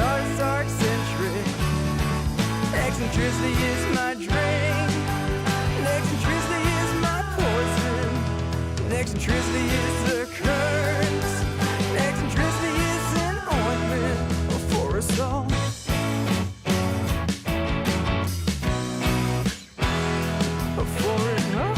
artists are eccentric. Eccentricity is my drink. Eccentricity is my poison. Eccentricity is the curse. Eccentricity is an ointment for us all. For it all.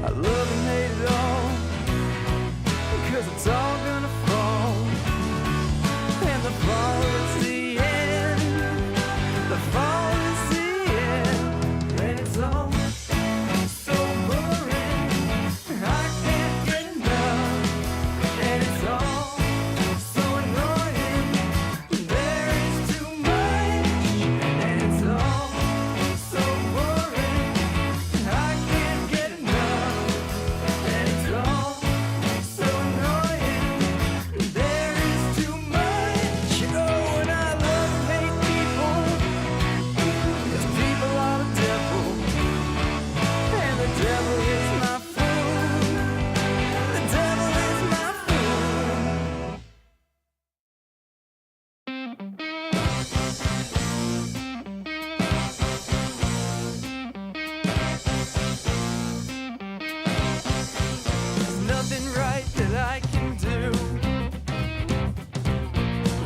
I love and hate it all, 'cause it's all gonna fall. And the fall is the end. The fall is the end. And it's all so boring, I can't get enough. And it's all so annoying, there is too much. And it's all so boring, I can't get enough. And it's all so annoying, there is too much. Oh, and I love and hate people, 'cause people are the devil. And the devil is my fool. The devil is my fool. There's nothing right that I can do.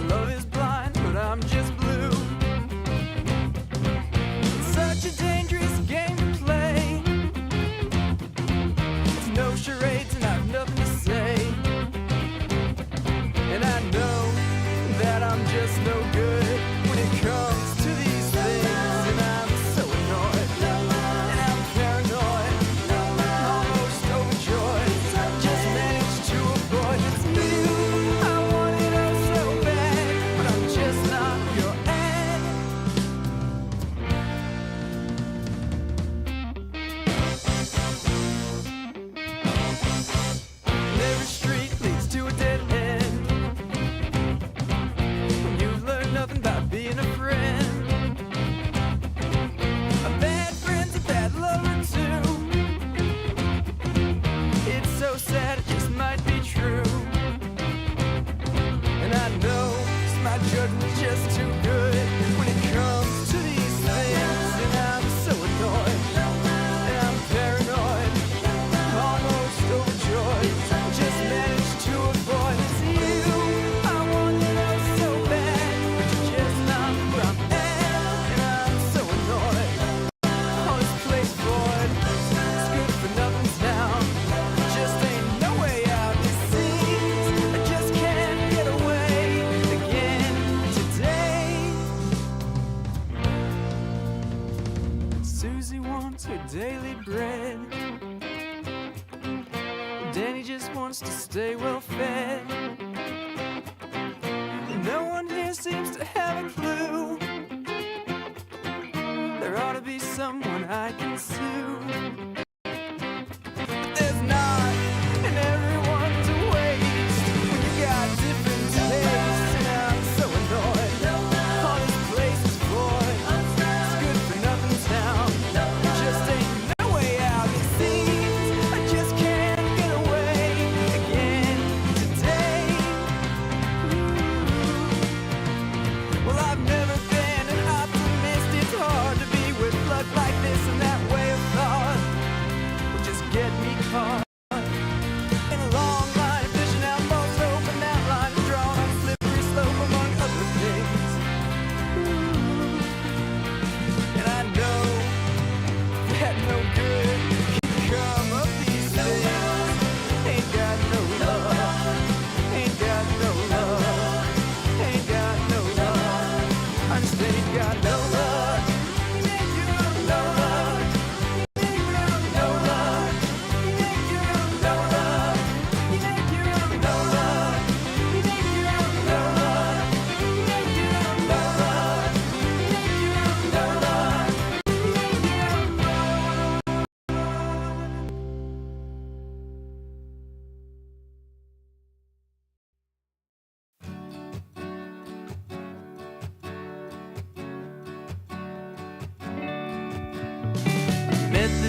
Love is blind, but I'm just blue. It's such a dangerous game to play. It's no charades and I've nothing to say. And I know that I'm just no good when it comes to these things. And I'm so annoyed, and I'm paranoid, almost overjoyed. Just managed to avoid it's you. I want it oh so bad, but I'm just not your ad. Every street leads to a dead end. You've learned nothing about being a friend. A bad friend's a bad lover too. It's so sad, it just might be true. And I know 'cause my judgment's just too good when it comes to these things. And I'm so annoyed, and I'm paranoid, almost overjoyed. Just managed to avoid it's you. I want it oh so bad, but you're just not where I'm at. And I'm so annoyed, all this place void. It's good for nothing's town. Just ain't no way out. It seems I just can't get away again today. Susie wants her daily bread. Danny just wants to stay well fed. No one here seems to have a clue. There ought to be someone I can sue. But there's not, and everyone's a waste when you got different tastes. And I'm so annoyed, all this place is void. It's good for nothing town. Just ain't no way out. It seems I just can't get away again today. Well, I've never been an optimist. It's hard to be with luck like this and that way of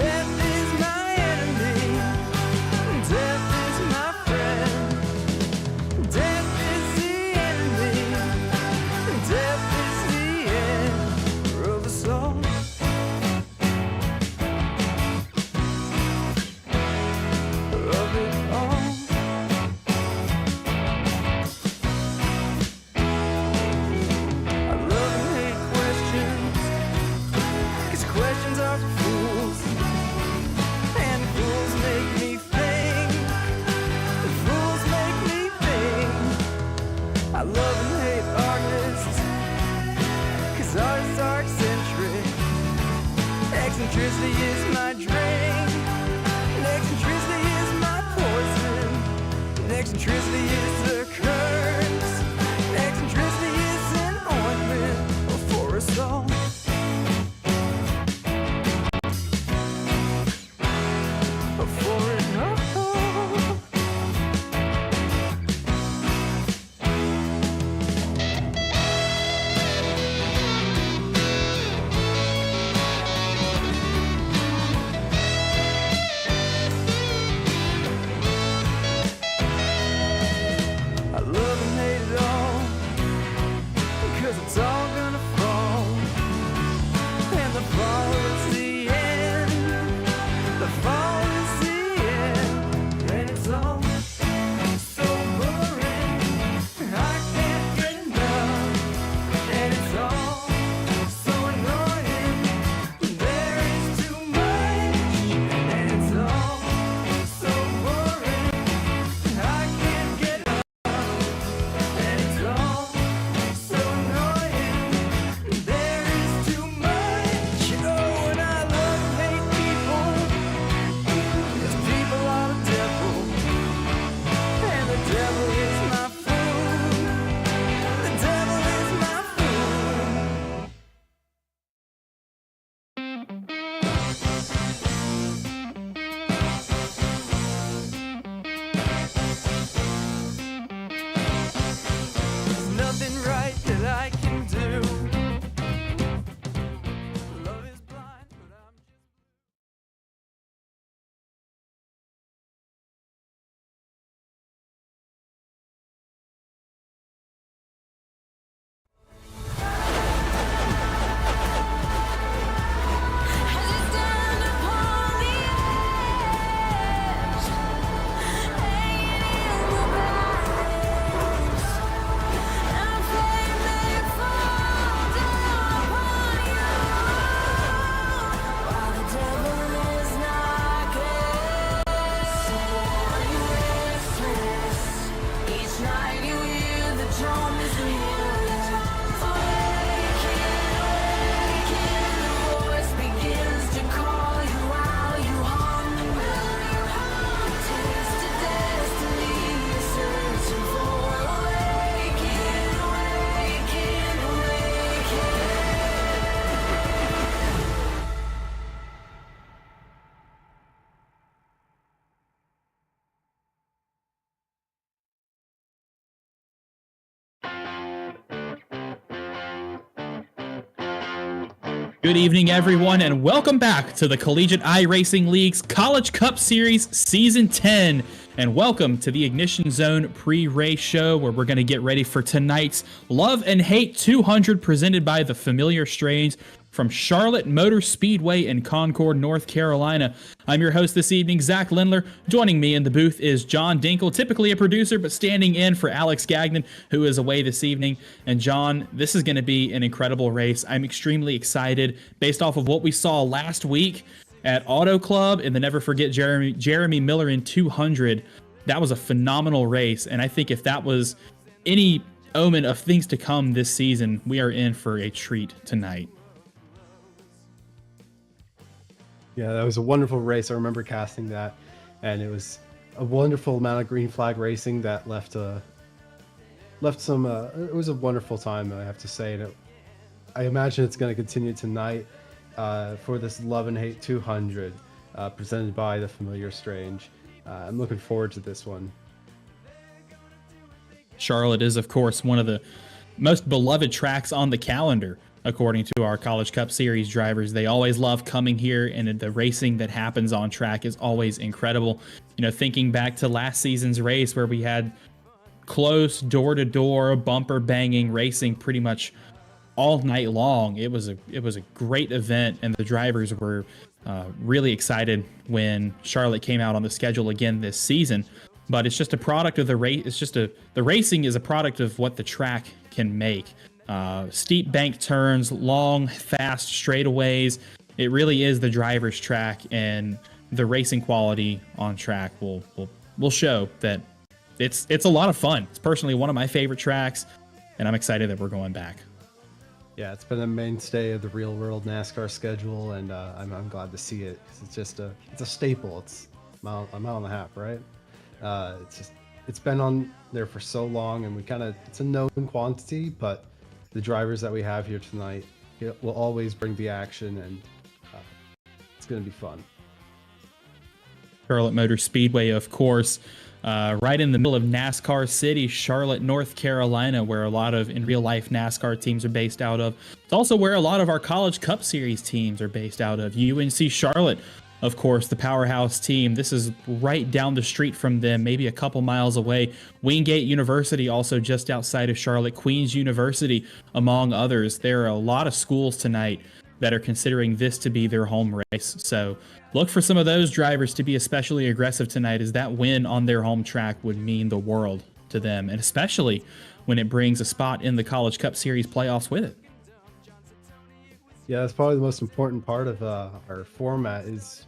Death is my enemy. Death is my friend. Death is the enemy. Death is the end of us all. Of it all. I love and hate questions, 'cause questions are for fools, and fools make me think, and fools make me think. I love and hate artists, 'cause artists are eccentric. Eccentricity is my drink, and eccentricity is my poison, and eccentricity is a curse, and eccentricity is an ointment for us all. For it all. I love and hate it all, 'cause it's all gonna fall, and the fall is the end, the fall is the end, and it's all so boring, I can't get enough, and it's all so annoying, there is too much, and it's all so boring, I can't get enough. And it's all so annoying, there is too much. Oh, and I love and hate people, 'cause people are the devil, and the devil is my food, the devil is my food. There's nothing right that I can do. Love is blind, but I'm just Good evening, everyone, and welcome back to the Collegiate iRacing League's College Cup Series Season 10. And welcome to the Ignition Zone pre-race show, where we're going to get ready for tonight's Love and Hate 200 presented by the Familiar Strange from Charlotte Motor Speedway in Concord, North Carolina. I'm your host this evening, Zach Lindler. Joining me in the booth is John Dinkle, typically a producer, but standing in for Alex Gagnon, who is away this evening. And John, this is going to be an incredible race. I'm extremely excited based off of what we saw last week at Auto Club and the Never Forget Jeremy Miller in 200. That was a phenomenal race, and I think if that was any omen of things to come this season, we are in for a treat tonight. Yeah, that was a wonderful race. I remember casting that, and it was a wonderful amount of green flag racing that left some. It was a wonderful time, I have to say, and I imagine it's going to continue tonight for this Love and Hate 200 presented by the Familiar Strange. I'm looking forward to this one. Charlotte is, of course, one of the most beloved tracks on the calendar according to our College Cup Series drivers. They always love coming here, and the racing that happens on track is always incredible. You know, thinking back to last season's race where we had close door-to-door bumper banging racing pretty much all night long. It was a great event, and the drivers were really excited when Charlotte came out on the schedule again this season. But it's just a product of the race. The racing is a product of what the track can make. Steep bank turns, long, fast straightaways. It really is the driver's track, and the racing quality on track will show that it's a lot of fun. It's personally one of my favorite tracks, and I'm excited that we're going back. Yeah, it's been a mainstay of the real world NASCAR schedule, and I'm glad to see it, 'cause it's just a staple. It's a mile and a half, right? It's been on there for so long, and it's a known quantity, but the drivers that we have here tonight will always bring the action, and it's going to be fun. Charlotte Motor Speedway, of course, right in the middle of NASCAR City, Charlotte, North Carolina, where a lot of in real life NASCAR teams are based out of. It's also where a lot of our College Cup Series teams are based out of. UNC Charlotte, of course, the powerhouse team. This is right down the street from them, maybe a couple miles away. Wingate University, also just outside of Charlotte. Queens University, among others. There are a lot of schools tonight that are considering this to be their home race. So look for some of those drivers to be especially aggressive tonight, as that win on their home track would mean the world to them, and especially when it brings a spot in the College Cup Series playoffs with it. Yeah, that's probably the most important part of our format is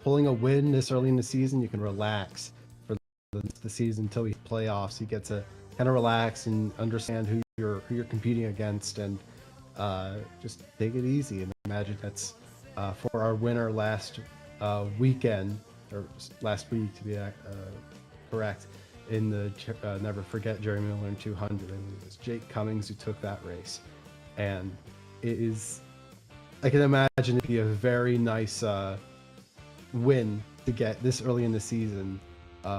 pulling a win this early in the season. You can relax for the season until we playoffs. You get to kind of relax and understand who you're competing against, and just take it easy. And imagine that's for our winner last weekend, or last week to be correct, in the Never Forget Jerry Miller in 200. I mean, it was Jake Cummings who took that race, and it is, I can imagine it'd be a very nice win to get this early in the season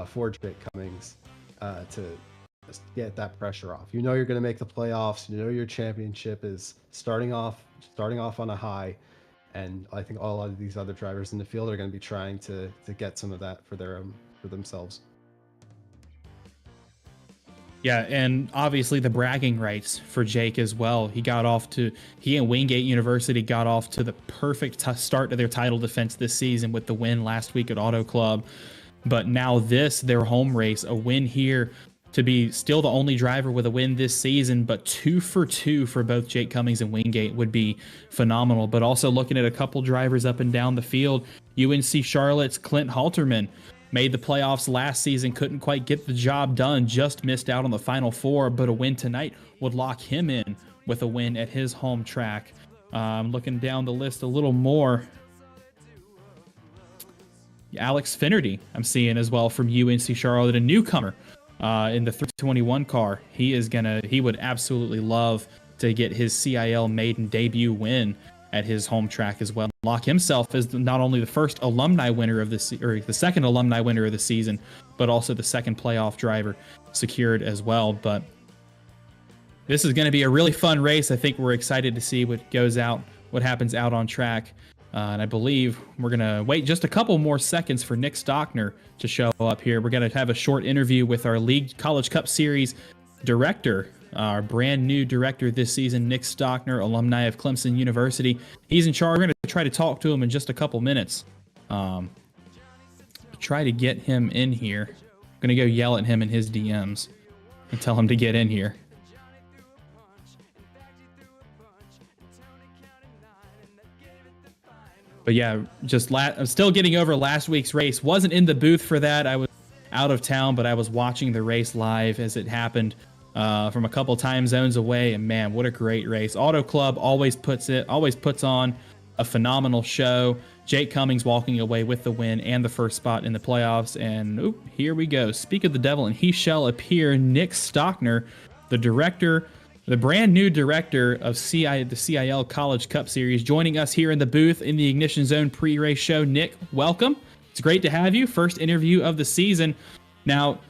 for Jake Cummings to just get that pressure off. You know you're going to make the playoffs. You know your championship is starting off on a high, and I think all of these other drivers in the field are going to be trying to get some of that for themselves. Yeah, and obviously the bragging rights for Jake as well. He and Wingate University got off to the perfect start to their title defense this season with the win last week at Auto Club. But now their home race, a win here, to be still the only driver with a win this season, but 2 for 2 for both Jake Cummings and Wingate would be phenomenal. But also looking at a couple drivers up and down the field, UNC Charlotte's Clint Halterman made the playoffs last season, couldn't quite get the job done, just missed out on the Final Four, but a win tonight would lock him in with a win at his home track. Looking down the list a little more, Alex Finnerty I'm seeing as well from UNC Charlotte, a newcomer in the 321 car. He would absolutely love to get his CIL maiden debut win at his home track as well. Lock himself as not only the first alumni winner of the second alumni winner of the season, but also the second playoff driver secured as well. But this is going to be a really fun race. I think we're excited to see what happens out on track. And I believe we're going to wait just a couple more seconds for Nick Stockner to show up here. We're going to have a short interview with our League College Cup Series director, our brand new director this season, Nick Stockner, alumni of Clemson University. He's in charge. We're going to try to talk to him in just a couple minutes. Try to get him in here. I'm going to go yell at him in his DMs and tell him to get in here. But yeah, I'm still getting over last week's race. Wasn't in the booth for that. I was out of town, but I was watching the race live as it happened from a couple time zones away. And man, what a great race. Auto Club always puts on a phenomenal show. Jake Cummings walking away with the win and the first spot in the playoffs. And here we go. Speak of the devil, and he shall appear. Nick Stockner, the brand new director of the CIL College Cup Series, joining us here in the booth in the Ignition Zone pre-race show. Nick, welcome. It's great to have you. First interview of the season. Now,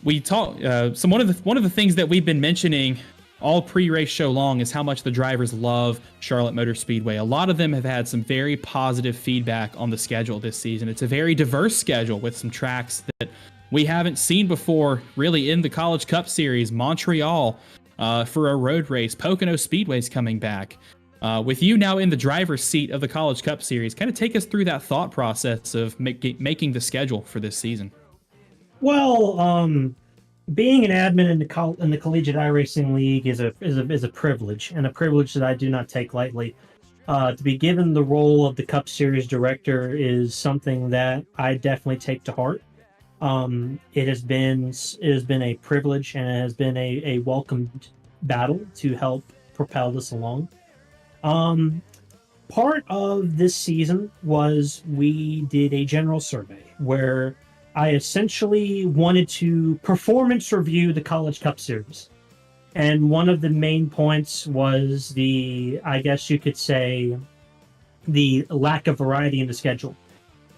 we talk. One of the things that we've been mentioning all pre-race show long is how much the drivers love Charlotte Motor Speedway. A lot of them have had some very positive feedback on the schedule this season. It's a very diverse schedule with some tracks that we haven't seen before really in the College Cup Series. Montreal for a road race. Pocono Speedway's coming back. With you now in the driver's seat of the College Cup Series, kind of take us through that thought process of making the schedule for this season. Well, being an admin in the Collegiate iRacing League is a privilege, and a privilege that I do not take lightly. To be given the role of the Cup Series director is something that I definitely take to heart. It has been a privilege, and it has been a welcomed battle to help propel this along. Part of this season was we did a general survey where I essentially wanted to performance review the College Cup Series. And one of the main points was I guess you could say, the lack of variety in the schedule.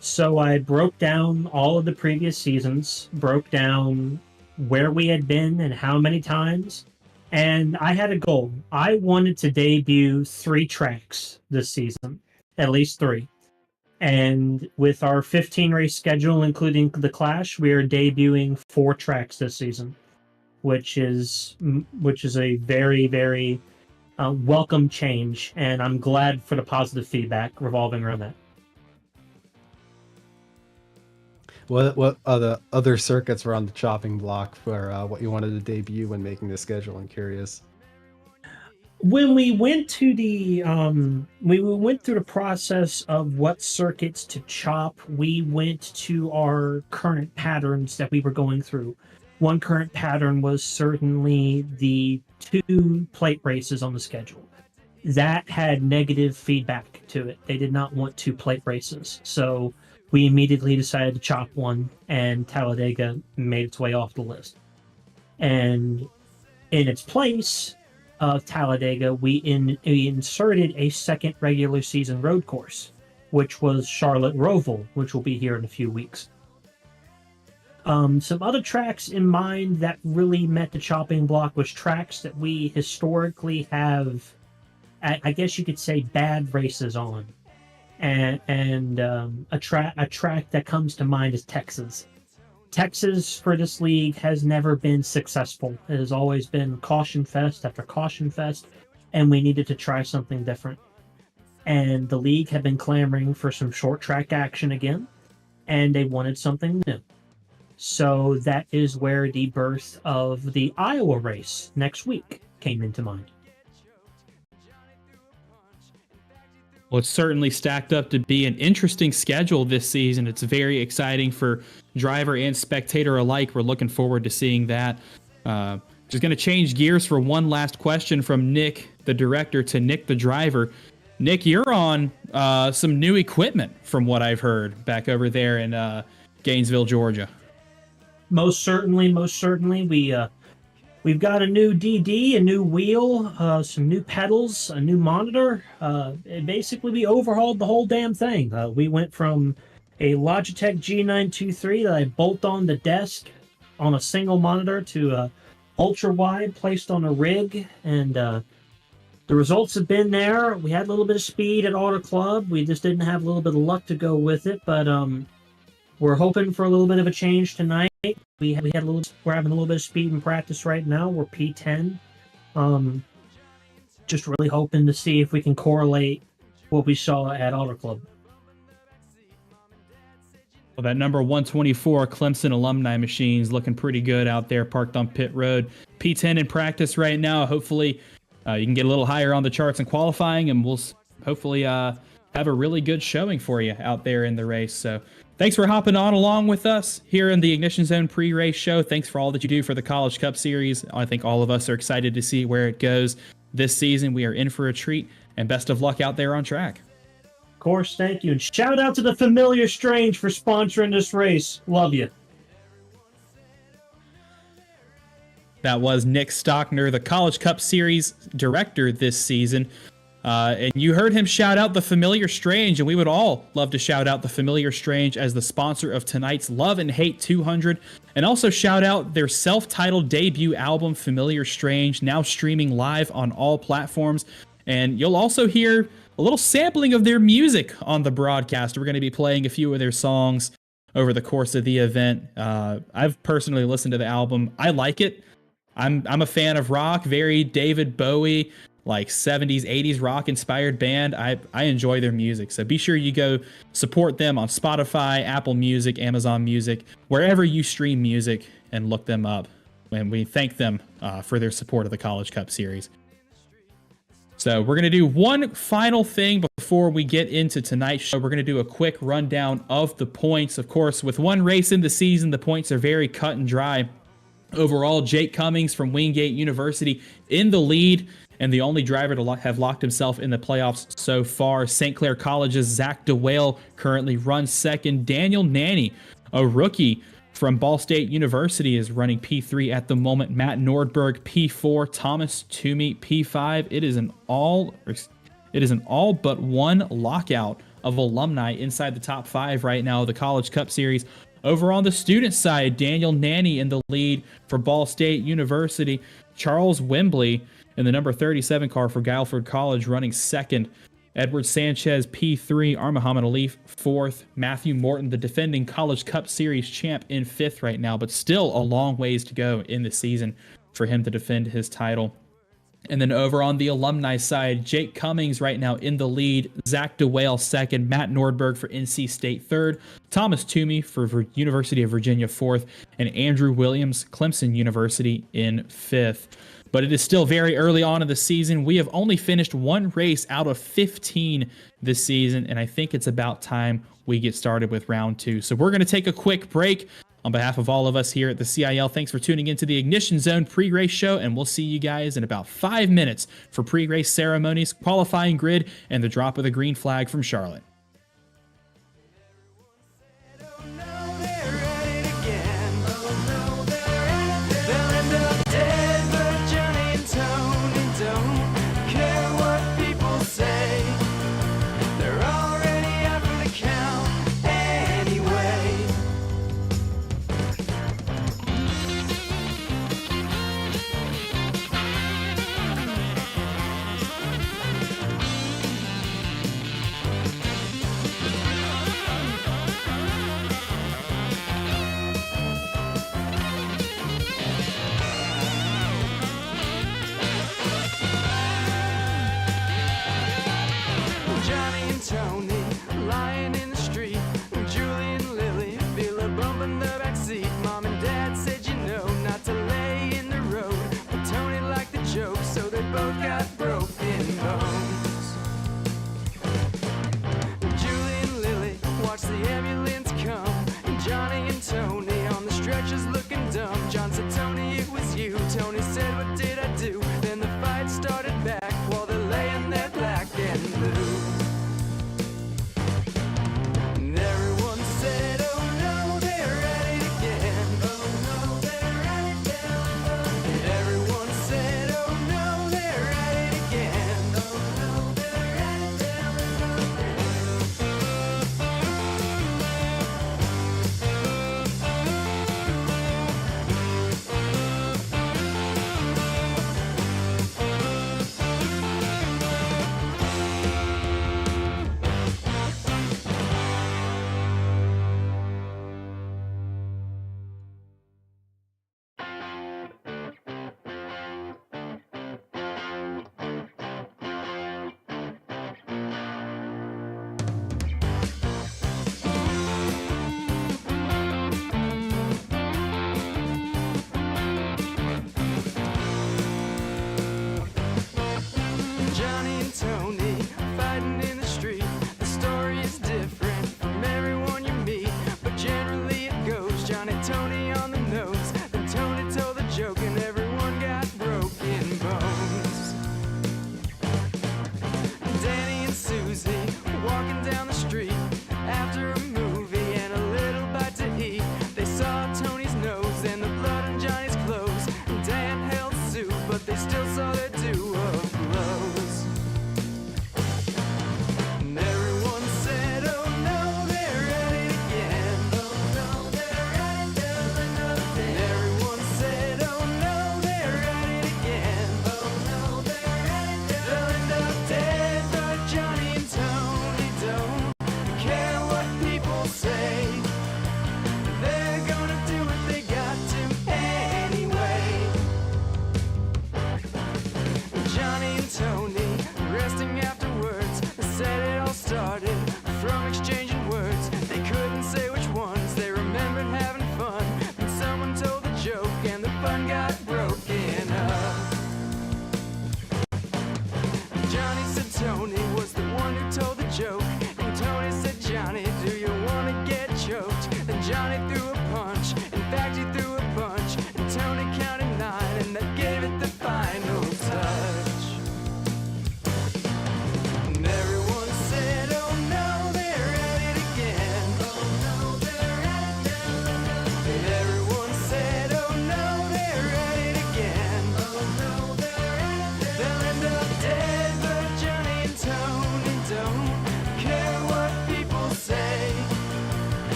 So I broke down all of the previous seasons, broke down where we had been and how many times. And I had a goal. I wanted to debut 3 tracks this season, at least 3. And with our 15 race schedule, including the Clash, we are debuting 4 tracks this season, which is a very, very welcome change. And I'm glad for the positive feedback revolving around that. What other circuits were on the chopping block for what you wanted to debut when making the schedule? I'm curious. When we went to we went through the process of what circuits to chop, we went to our current patterns that we were going through. One current pattern was certainly the 2 plate races on the schedule. That had negative feedback to it. They did not want 2 plate races. So we immediately decided to chop one, and Talladega made its way off the list. And in its place of Talladega, we inserted a second regular season road course, which was Charlotte Roval, which will be here in a few weeks. Some other tracks in mind that really met the chopping block was tracks that we historically have, I guess you could say, bad races on. And a track that comes to mind is Texas. Texas for this league has never been successful. It has always been caution fest after caution fest, and we needed to try something different. And the league had been clamoring for some short track action again, and they wanted something new. So that is where the birth of the Iowa race next week came into mind. Well, it's certainly stacked up to be an interesting schedule this season. It's very exciting for driver and spectator alike. We're looking forward to seeing that. Just going to change gears for one last question from Nick, the director, to Nick, the driver. Nick, you're on some new equipment from what I've heard back over there in Gainesville, Georgia. Most certainly. We've got a new DD, a new wheel, some new pedals, a new monitor. Basically, we overhauled the whole damn thing. We went from a Logitech G923 that I bolt on the desk on a single monitor to a ultra wide placed on a rig, and the results have been there. We had a little bit of speed at Auto Club. We just didn't have a little bit of luck to go with it, but we're hoping for a little bit of a change tonight. We're having a little bit of speed in practice right now. We're P10. Just really hoping to see if we can correlate what we saw at Auto Club. Well, that number 124 Clemson alumni machine's looking pretty good out there, parked on pit road. P10 in practice right now. Hopefully, you can get a little higher on the charts in qualifying, and we'll hopefully have a really good showing for you out there in the race. So thanks for hopping on along with us here in the Ignition Zone pre-race show. Thanks for all that you do for the College Cup Series. I think all of us are excited to see where it goes this season. We are in for a treat, and best of luck out there on track. Of course, thank you. And shout out to the Familiar Strange for sponsoring this race. Love you. That was Nick Stockner, the College Cup Series director this season. And you heard him shout out the Familiar Strange, and we would all love to shout out the Familiar Strange as the sponsor of tonight's Love and Hate 200, and also shout out their self-titled debut album, Familiar Strange, now streaming live on all platforms. And you'll also hear a little sampling of their music on the broadcast. We're going to be playing a few of their songs over the course of the event. I've personally listened to the album. I like it. I'm a fan of rock, very David Bowie, like 70s, 80s rock inspired band. I enjoy their music. So be sure you go support them on Spotify, Apple Music, Amazon Music, wherever you stream music, and look them up. And we thank them for their support of the College Cup Series. So we're going to do one final thing before we get into tonight's show. We're going to do a quick rundown of the points. Of course, with one race in the season, the points are very cut and dry. Overall, Jake Cummings from Wingate University in the lead, and the only driver to have locked himself in the playoffs so far. St. Clair College's Zach DeWale currently runs second. Daniel Nanny, a rookie from Ball State University, is running P3 at the moment. Matt Nordberg, P4. Thomas Toomey, P5. It is an all but one lockout of alumni inside the top 5 right now of the College Cup Series. Over on the student side, Daniel Nanny in the lead for Ball State University. Charles Wembley in the number 37 car for Guilford College running second. Edward Sanchez, P3. Muhammad Ali, 4th. Matthew Morton, the defending College Cup Series champ, in 5th right now, but still a long ways to go in the season for him to defend his title. And then over on the alumni side, Jake Cummings right now in the lead. Zach DeWale, 2nd. Matt Nordberg for NC State, 3rd. Thomas Toomey for University of Virginia, 4th. And Andrew Williams, Clemson University, in 5th. But it is still very early on in the season. We have only finished one race out of 15 this season, and I think it's about time we get started with round 2. So we're going to take a quick break. On behalf of all of us here at the CIL, thanks for tuning into the Ignition Zone pre-race show, and we'll see you guys in about 5 minutes for pre-race ceremonies, qualifying grid, and the drop of the green flag from Charlotte.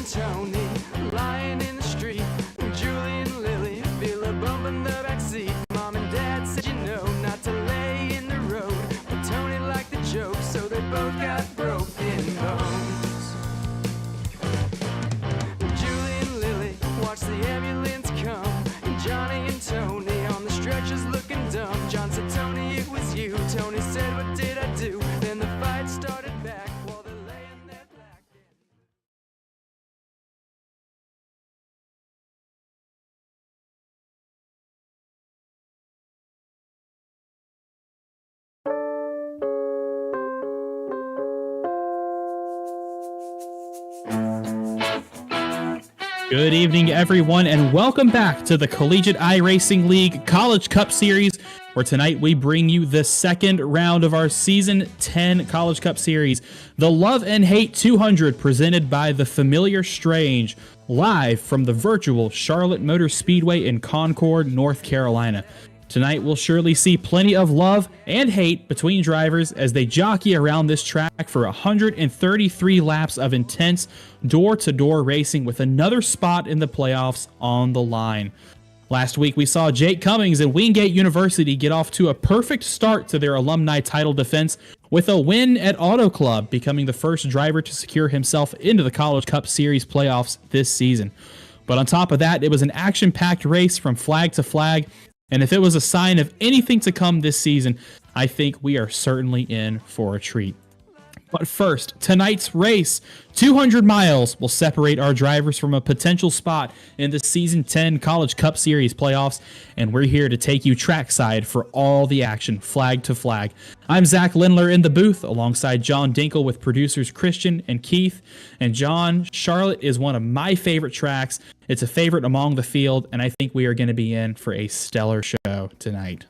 and Tony lying in the street. Julie and Lily feel a bump in the backseat. Mom and Dad said you know not to lay in the road, but Tony liked the joke, so they both got broken bones. Julie and Lily watch the ambulance come, and Johnny and Tony on the stretchers looking dumb. John said, Tony, it was you. Tony said, what did I do? Then the fight started back while they're laying there black. Good evening, everyone, and welcome back to the Collegiate iRacing League College Cup Series, where tonight we bring you the second round of our Season 10 College Cup Series, the Love and Hate 200, presented by the Familiar Strange, live from the virtual Charlotte Motor Speedway in Concord, North Carolina. Tonight we'll surely see plenty of love and hate between drivers as they jockey around this track for 133 laps of intense door-to-door racing with another spot in the playoffs on the line. Last week we saw Jake Cummings and Wingate University get off to a perfect start to their alumni title defense with a win at Auto Club, becoming the first driver to secure himself into the College Cup Series playoffs this season. But on top of that, it was an action-packed race from flag to flag, and if it was a sign of anything to come this season, I think we are certainly in for a treat. But first, tonight's race, 200 miles, will separate our drivers from a potential spot in the Season 10 College Cup Series playoffs, and we're here to take you trackside for all the action, flag to flag. I'm Zach Lindler in the booth, alongside John Dinkle with producers Christian and Keith. And John, Charlotte is one of my favorite tracks. It's a favorite among the field, and I think we are going to be in for a stellar show tonight.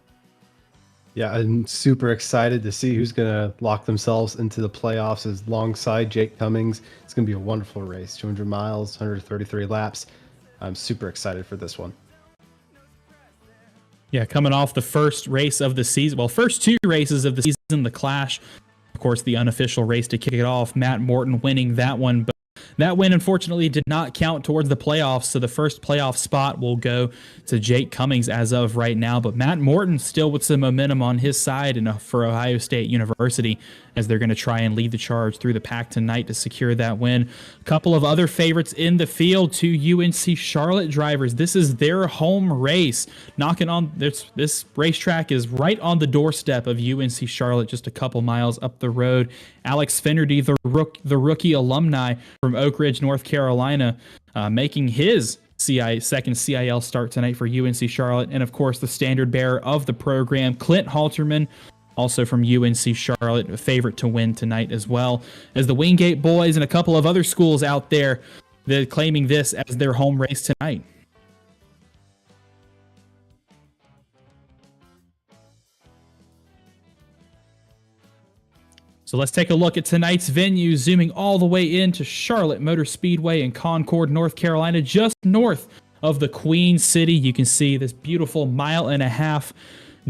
Yeah, I'm super excited to see who's going to lock themselves into the playoffs as alongside Jake Cummings. It's going to be a wonderful race, 200 miles, 133 laps. I'm super excited for this one. Yeah, coming off the first race of the season, well, first two races of the season, the Clash, of course, the unofficial race to kick it off, Matt Morton winning that one, but that win, unfortunately, did not count towards the playoffs, so the first playoff spot will go to Jake Cummings as of right now. But Matt Morton still with some momentum on his side for Ohio State University, as they're going to try and lead the charge through the pack tonight to secure that win. A couple of other favorites in the field, two UNC Charlotte drivers. This is their home race. Knocking on this racetrack is right on the doorstep of UNC Charlotte, just a couple miles up the road. Alex Finnerty, the rookie alumni from Oak Ridge, North Carolina, making his second CIL start tonight for UNC Charlotte. And of course, the standard bearer of the program, Clint Halterman, also from UNC Charlotte, a favorite to win tonight as well, as the Wingate boys and a couple of other schools out there that claiming this as their home race tonight. So let's take a look at tonight's venue, zooming all the way into Charlotte Motor Speedway in Concord, North Carolina, just north of the Queen City. You can see this beautiful 1.5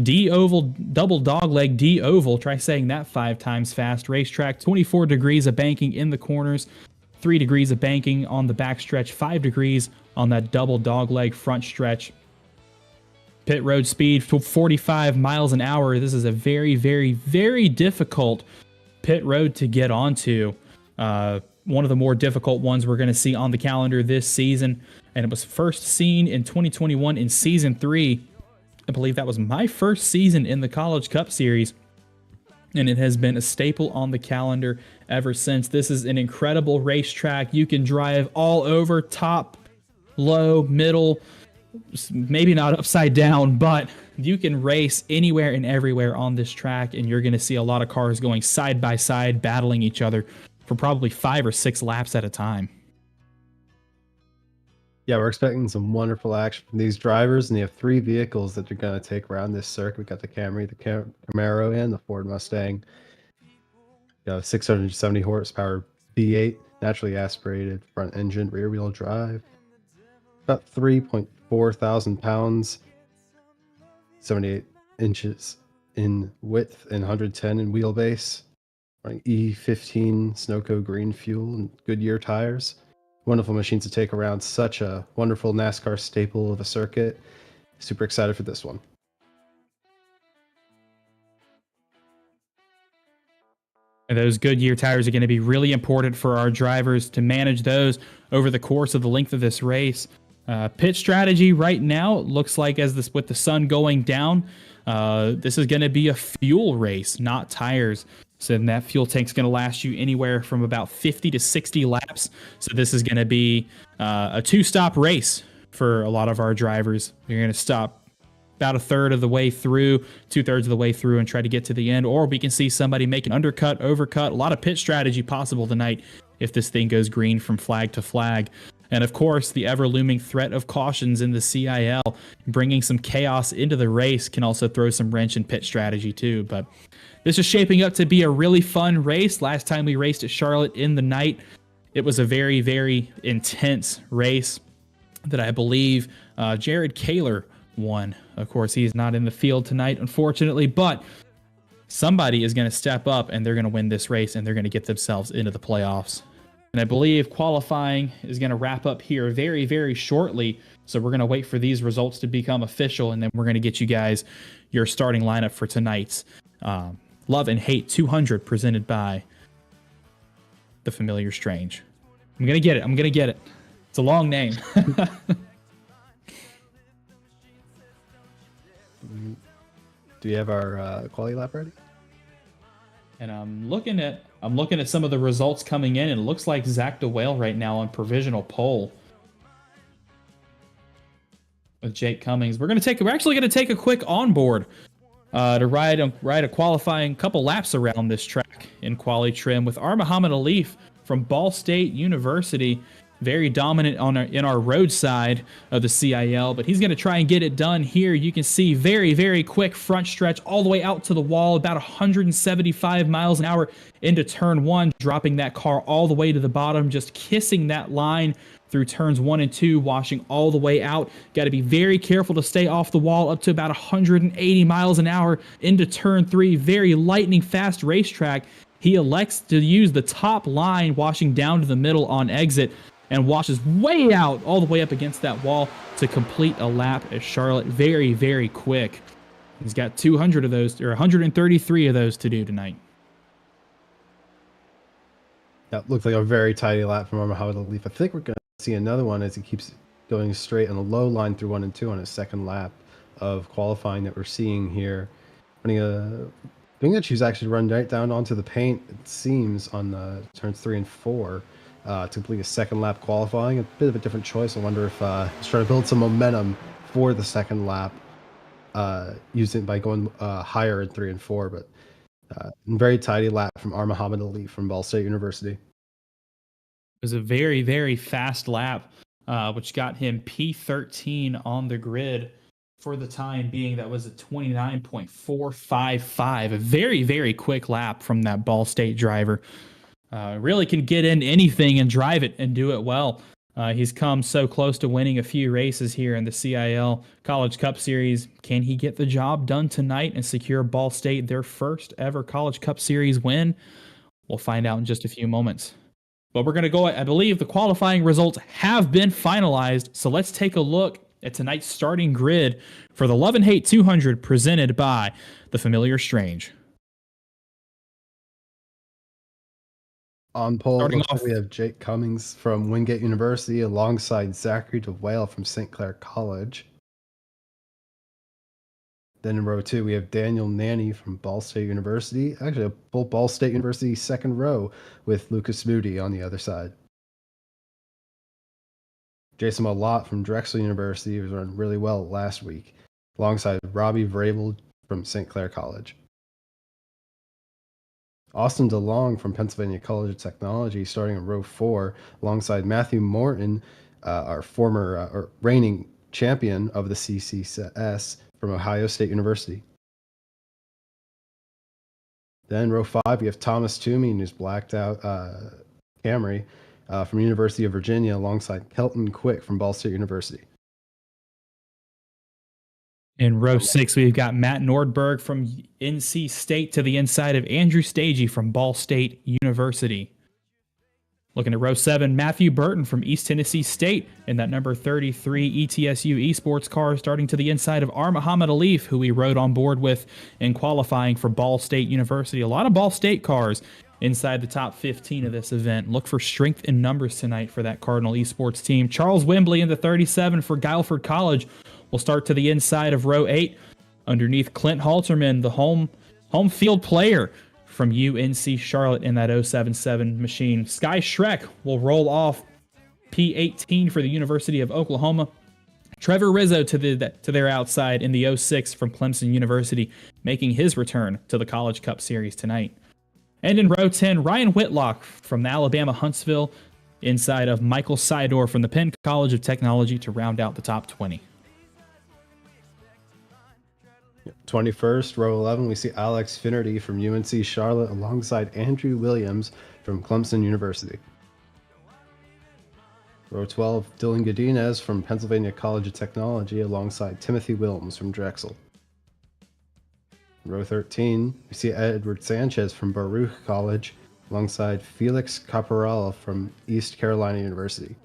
D-oval, double dogleg D-oval. Try saying that 5 times fast. Racetrack, 24 degrees of banking in the corners, 3 degrees of banking on the backstretch, 5 degrees on that double dogleg front stretch. Pit road speed, 45 miles an hour. This is a very, very, very difficult pit road to get onto. One of the more difficult ones we're going to see on the calendar this season, and it was first seen in 2021 in Season 3. I believe that was my first season in the College Cup Series, and it has been a staple on the calendar ever since. This is an incredible racetrack. You can drive all over, top, low, middle, maybe not upside down, but you can race anywhere and everywhere on this track, and you're going to see a lot of cars going side by side, battling each other for probably 5 or 6 laps at a time. Yeah, we're expecting some wonderful action from these drivers, and they have 3 vehicles that they're going to take around this circuit. We got the Camry, the Camaro, and the Ford Mustang. You got a 670 horsepower V8, naturally aspirated front engine, rear wheel drive. About 3.4 thousand pounds, 78 inches in width, and 110 in wheelbase. Running E15 Snowco green fuel and Goodyear tires. wonderful machines to take around. Such a wonderful NASCAR staple of a circuit. Super excited for this one. And those Goodyear tires are going to be really important for our drivers to manage those over the course of the length of this race. Pit strategy right now looks like, as this with the sun going down, this is going to be a fuel race, not tires. So then that fuel tank's going to last you anywhere from about 50 to 60 laps. So this is going to be a two-stop race for a lot of our drivers. You're going to stop about a third of the way through, 2/3 of the way through, and try to get to the end. Or we can see somebody make an undercut, overcut. A lot of pit strategy possible tonight if this thing goes green from flag to flag. And of course, the ever-looming threat of cautions in the CIL, bringing some chaos into the race, can also throw some wrench in pit strategy too. But this is shaping up to be a really fun race. Last time we raced at Charlotte in the night, it was a very, very intense race that I believe Jared Kaler won. Of course, he's not in the field tonight, unfortunately, but somebody is going to step up and they're going to win this race and they're going to get themselves into the playoffs. And I believe qualifying is going to wrap up here very, very shortly. So we're going to wait for these results to become official, and then we're going to get you guys your starting lineup for tonight's Love and Hate 200 presented by The Familiar Strange. I'm going to get it. It's a long name. Do you have our quality lap ready? And I'm looking at some of the results coming in, and it looks like Zach DeWale right now on provisional pole with Jake Cummings. We're actually going to take a quick onboard to ride a qualifying couple laps around this track in quali trim with Muhammad Alif from Ball State University. Very dominant in our road side of the CIL, but he's going to try and get it done here. You can see very, very quick front stretch all the way out to the wall, about 175 miles an hour into turn 1, dropping that car all the way to the bottom, just kissing that line through turns 1 and 2, washing all the way out. Got to be very careful to stay off the wall up to about 180 miles an hour into turn 3. Very lightning fast racetrack. He elects to use the top line, washing down to the middle on exit, and washes way out all the way up against that wall to complete a lap at Charlotte. Very, very quick. He's got 200 of those, or 133 of those to do tonight. That looked like a very tidy lap from Muhammad Alif. I think we're going to see another one as he keeps going straight on the low line through 1 and 2 on his second lap of qualifying that we're seeing here. Doing that, she's actually run right down onto the paint, it seems, on turns 3 and 4. To complete a second lap qualifying. A bit of a different choice. I wonder if he's trying to build some momentum for the second lap, using it by going higher in 3 and 4. But very tidy lap from Muhammad Ali from Ball State University. It was a very, very fast lap, which got him P13 on the grid for the time being. That was a 29.455. A very, very quick lap from that Ball State driver. Really can get in anything and drive it and do it well. He's come so close to winning a few races here in the CIL College Cup Series. Can he get the job done tonight and secure Ball State their first ever College Cup Series win? We'll find out in just a few moments. But we're going to go, I believe the qualifying results have been finalized. So let's take a look at tonight's starting grid for the Love and Hate 200 presented by The Familiar Strange. On pole, we have Jake Cummings from Wingate University alongside Zachary DeWale from St. Clair College. Then in row 2, we have Daniel Nanny from Ball State University. Actually, a full Ball State University second row with Lucas Moody on the other side. Jason Malott from Drexel University was running really well last week, alongside Robbie Vrabel from St. Clair College. Austin DeLong from Pennsylvania College of Technology starting in row 4 alongside Matthew Morton, our former or reigning champion of the CCS from Ohio State University. Then row 5, we have Thomas Toomey and his blacked out Camry from University of Virginia alongside Kelton Quick from Ball State University. In row 6, we've got Matt Nordberg from NC State to the inside of Andrew Stagey from Ball State University. Looking at row 7, Matthew Burton from East Tennessee State in that number 33 ETSU Esports car, starting to the inside of R. Muhammad Alif, who we rode on board with in qualifying for Ball State University. A lot of Ball State cars inside the top 15 of this event. Look for strength in numbers tonight for that Cardinal Esports team. Charles Wembley in the 37 for Guilford College will start to the inside of row 8, underneath Clint Halterman, the home field player from UNC Charlotte in that 077 machine. Sky Schreck will roll off P18 for the University of Oklahoma. Trevor Rizzo to their outside in the 06 from Clemson University, making his return to the College Cup Series tonight. And in row 10, Ryan Whitlock from the Alabama Huntsville inside of Michael Sidor from the Penn College of Technology to round out the top 20. 21st, row 11, we see Alex Finnerty from UNC Charlotte alongside Andrew Williams from Clemson University. Row 12, Dylan Godinez from Pennsylvania College of Technology alongside Timothy Wilms from Drexel. Row 13, we see Edward Sanchez from Baruch College alongside Felix Caporal from East Carolina University.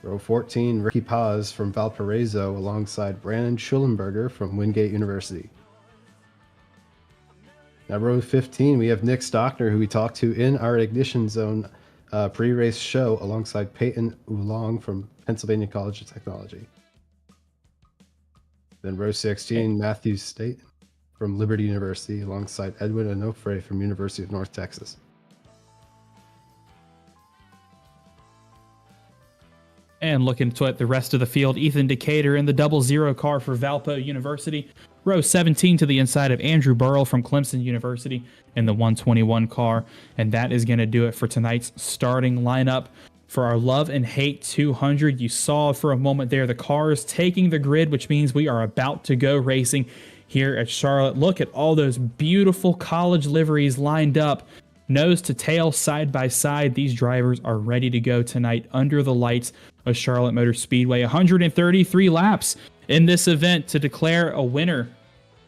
Row 14, Ricky Paz from Valparaiso alongside Brandon Schulenberger from Wingate University. Now, row 15, we have Nick Stockner, who we talked to in our Ignition Zone pre-race show alongside Peyton Oolong from Pennsylvania College of Technology. Then row 16, Matthew State from Liberty University alongside Edwin Onofre from University of North Texas. And looking at the rest of the field, Ethan Decatur in the 00 car for Valpo University. Row 17 to the inside of Andrew Burrell from Clemson University in the 121 car. And that is going to do it for tonight's starting lineup. For our Love and Hate 200, you saw for a moment there the cars taking the grid, which means we are about to go racing here at Charlotte. Look at all those beautiful college liveries lined up. Nose to tail, side by side, these drivers are ready to go tonight under the lights of Charlotte Motor Speedway. 133 laps in this event to declare a winner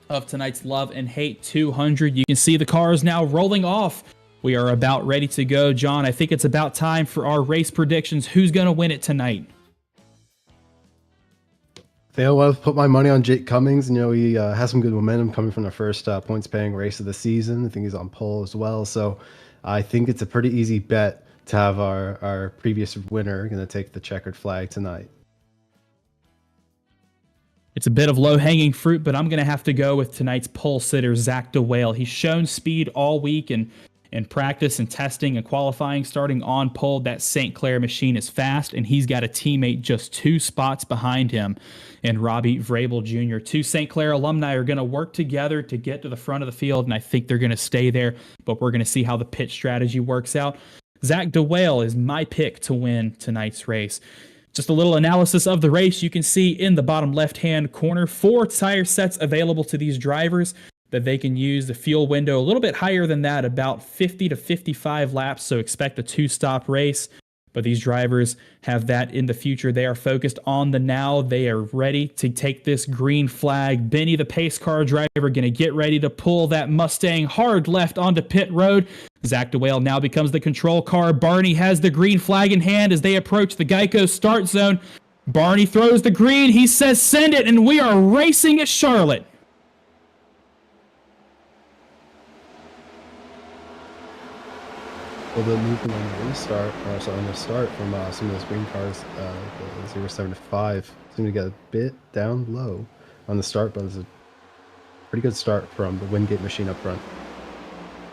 of tonight's Love and Hate 200. You can see the cars now rolling off. We are about ready to go. John, I think it's about time for our race predictions. Who's going to win it tonight? I think I want to put my money on Jake Cummings. You know, he has some good momentum coming from the first points-paying race of the season. I think he's on pole as well. So I think it's a pretty easy bet to have our previous winner going to take the checkered flag tonight. It's a bit of low-hanging fruit, but I'm going to have to go with tonight's pole sitter, Zach DeWale. He's shown speed all week and in practice and testing and qualifying, starting on pole. That St. Clair machine is fast, and he's got a teammate just 2 spots behind him and Robbie Vrabel Jr. 2 St. Clair alumni are going to work together to get to the front of the field, and I think they're going to stay there, but we're going to see how the pit strategy works out. Zach DeWale is my pick to win tonight's race. Just a little analysis of the race. You can see in the bottom left-hand corner 4 tire sets available to these drivers that they can use. The fuel window a little bit higher than that, about 50 to 55 laps, so expect a 2-stop race. But these drivers have that in the future. They are focused on the now. They are ready to take this green flag. Benny, the pace car driver, going to get ready to pull that Mustang hard left onto pit road. Zach DeWale now becomes the control car. Barney has the green flag in hand as they approach the Geico start zone. Barney throws the green. He says, send it, and we are racing at Charlotte. A little bit movement on the restart, or on the start from some of those green cars, the 075 seem to get a bit down low on the start, but it's a pretty good start from the Wingate machine up front.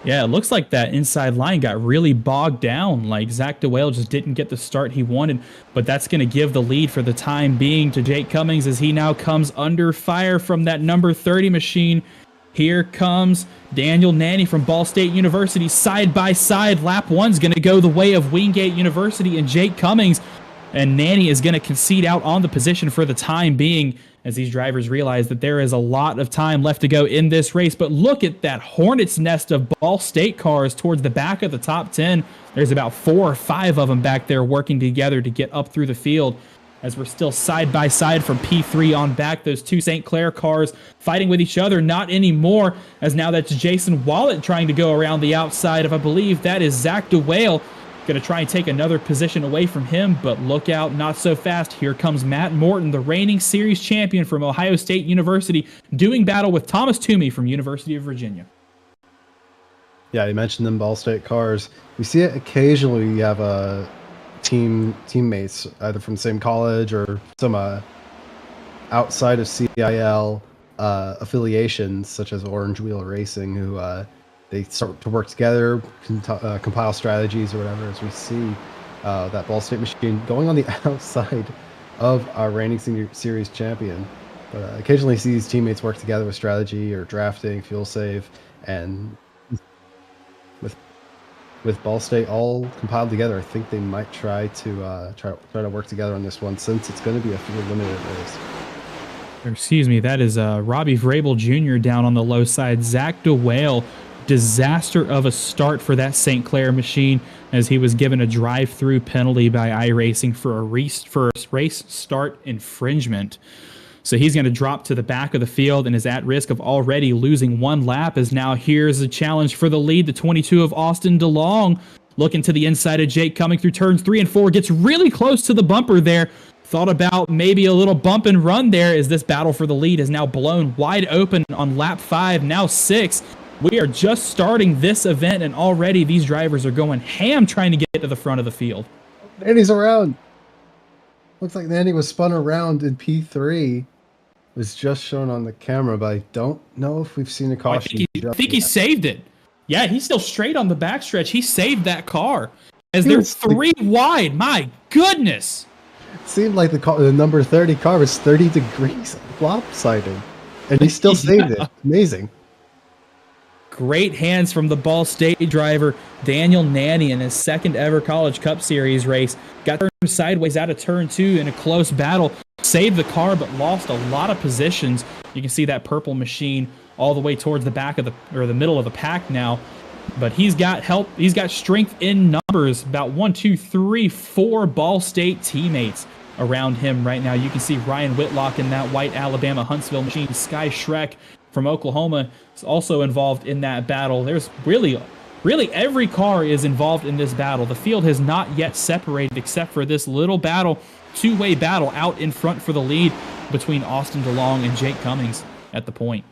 Yeah, it looks like that inside line got really bogged down. Like Zach DeWale just didn't get the start he wanted, but that's going to give the lead for the time being to Jake Cummings as he now comes under fire from that number 30 machine. Here comes Daniel Nanny from Ball State University. Side by side, lap 1's going to go the way of Wingate University and Jake Cummings. And Nanny is going to concede out on the position for the time being as these drivers realize that there is a lot of time left to go in this race. But look at that hornet's nest of Ball State cars towards the back of the top 10. There's about 4 or 5 of them back there working together to get up through the field. as we're still side by side from P3 on back. Those two St. Clair cars fighting with each other. Not anymore, as now that's Jason Wallet trying to go around the outside of, I believe that is Zach DeWale. Going to try and take another position away from him, but look out, not so fast. Here comes Matt Morton, the reigning series champion from Ohio State University, doing battle with Thomas Toomey from University of Virginia. Yeah, you mentioned them Ball State cars. We see it occasionally. You have teammates either from the same college or some outside of CIL affiliations, such as Orange Wheel Racing, who they start to work together, compile strategies or whatever. As we see that Ball State machine going on the outside of our reigning senior series champion, but occasionally see these teammates work together with strategy or drafting, fuel save, and with Ball State all compiled together, I think they might try to work together on this one, since it's going to be a field limited race. Excuse me, that is Robbie Vrabel Jr. down on the low side. Zach DeWale, disaster of a start for that St. Clair machine, as he was given a drive-through penalty by iRacing for a race start infringement. So he's going to drop to the back of the field and is at risk of already losing one lap, as now here's a challenge for the lead. The 22 of Austin DeLong looking to the inside of Jake, coming through turns 3 and 4, gets really close to the bumper there. Thought about maybe a little bump and run there, as this battle for the lead is now blown wide open on lap 5, now 6. We are just starting this event, and already these drivers are going ham trying to get to the front of the field. Nanny's around. Looks like Nanny was spun around in P3. Was just shown on the camera, but I don't know if we've seen a caution. I think he saved it. Yeah, he's still straight on the backstretch. He saved that car, as they're 3 wide. My goodness. It seemed like the number 30 car was 30 degrees lopsided, and he still saved it. Amazing. Great hands from the Ball State driver, Daniel Nanny, in his second ever College Cup Series race. Got turned sideways out of turn 2 in a close battle. Saved the car, but lost a lot of positions. You can see that purple machine all the way towards the back of the middle of the pack now. But he's got help. He's got strength in numbers. About 1, 2, 3, 4 Ball State teammates around him right now. You can see Ryan Whitlock in that white Alabama Huntsville machine. Sky Shrek from Oklahoma is also involved in that battle. There's really every car is involved in this battle. The field has not yet separated, except for this little battle, two-way battle out in front for the lead between Austin DeLong and Jake Cummings at the point.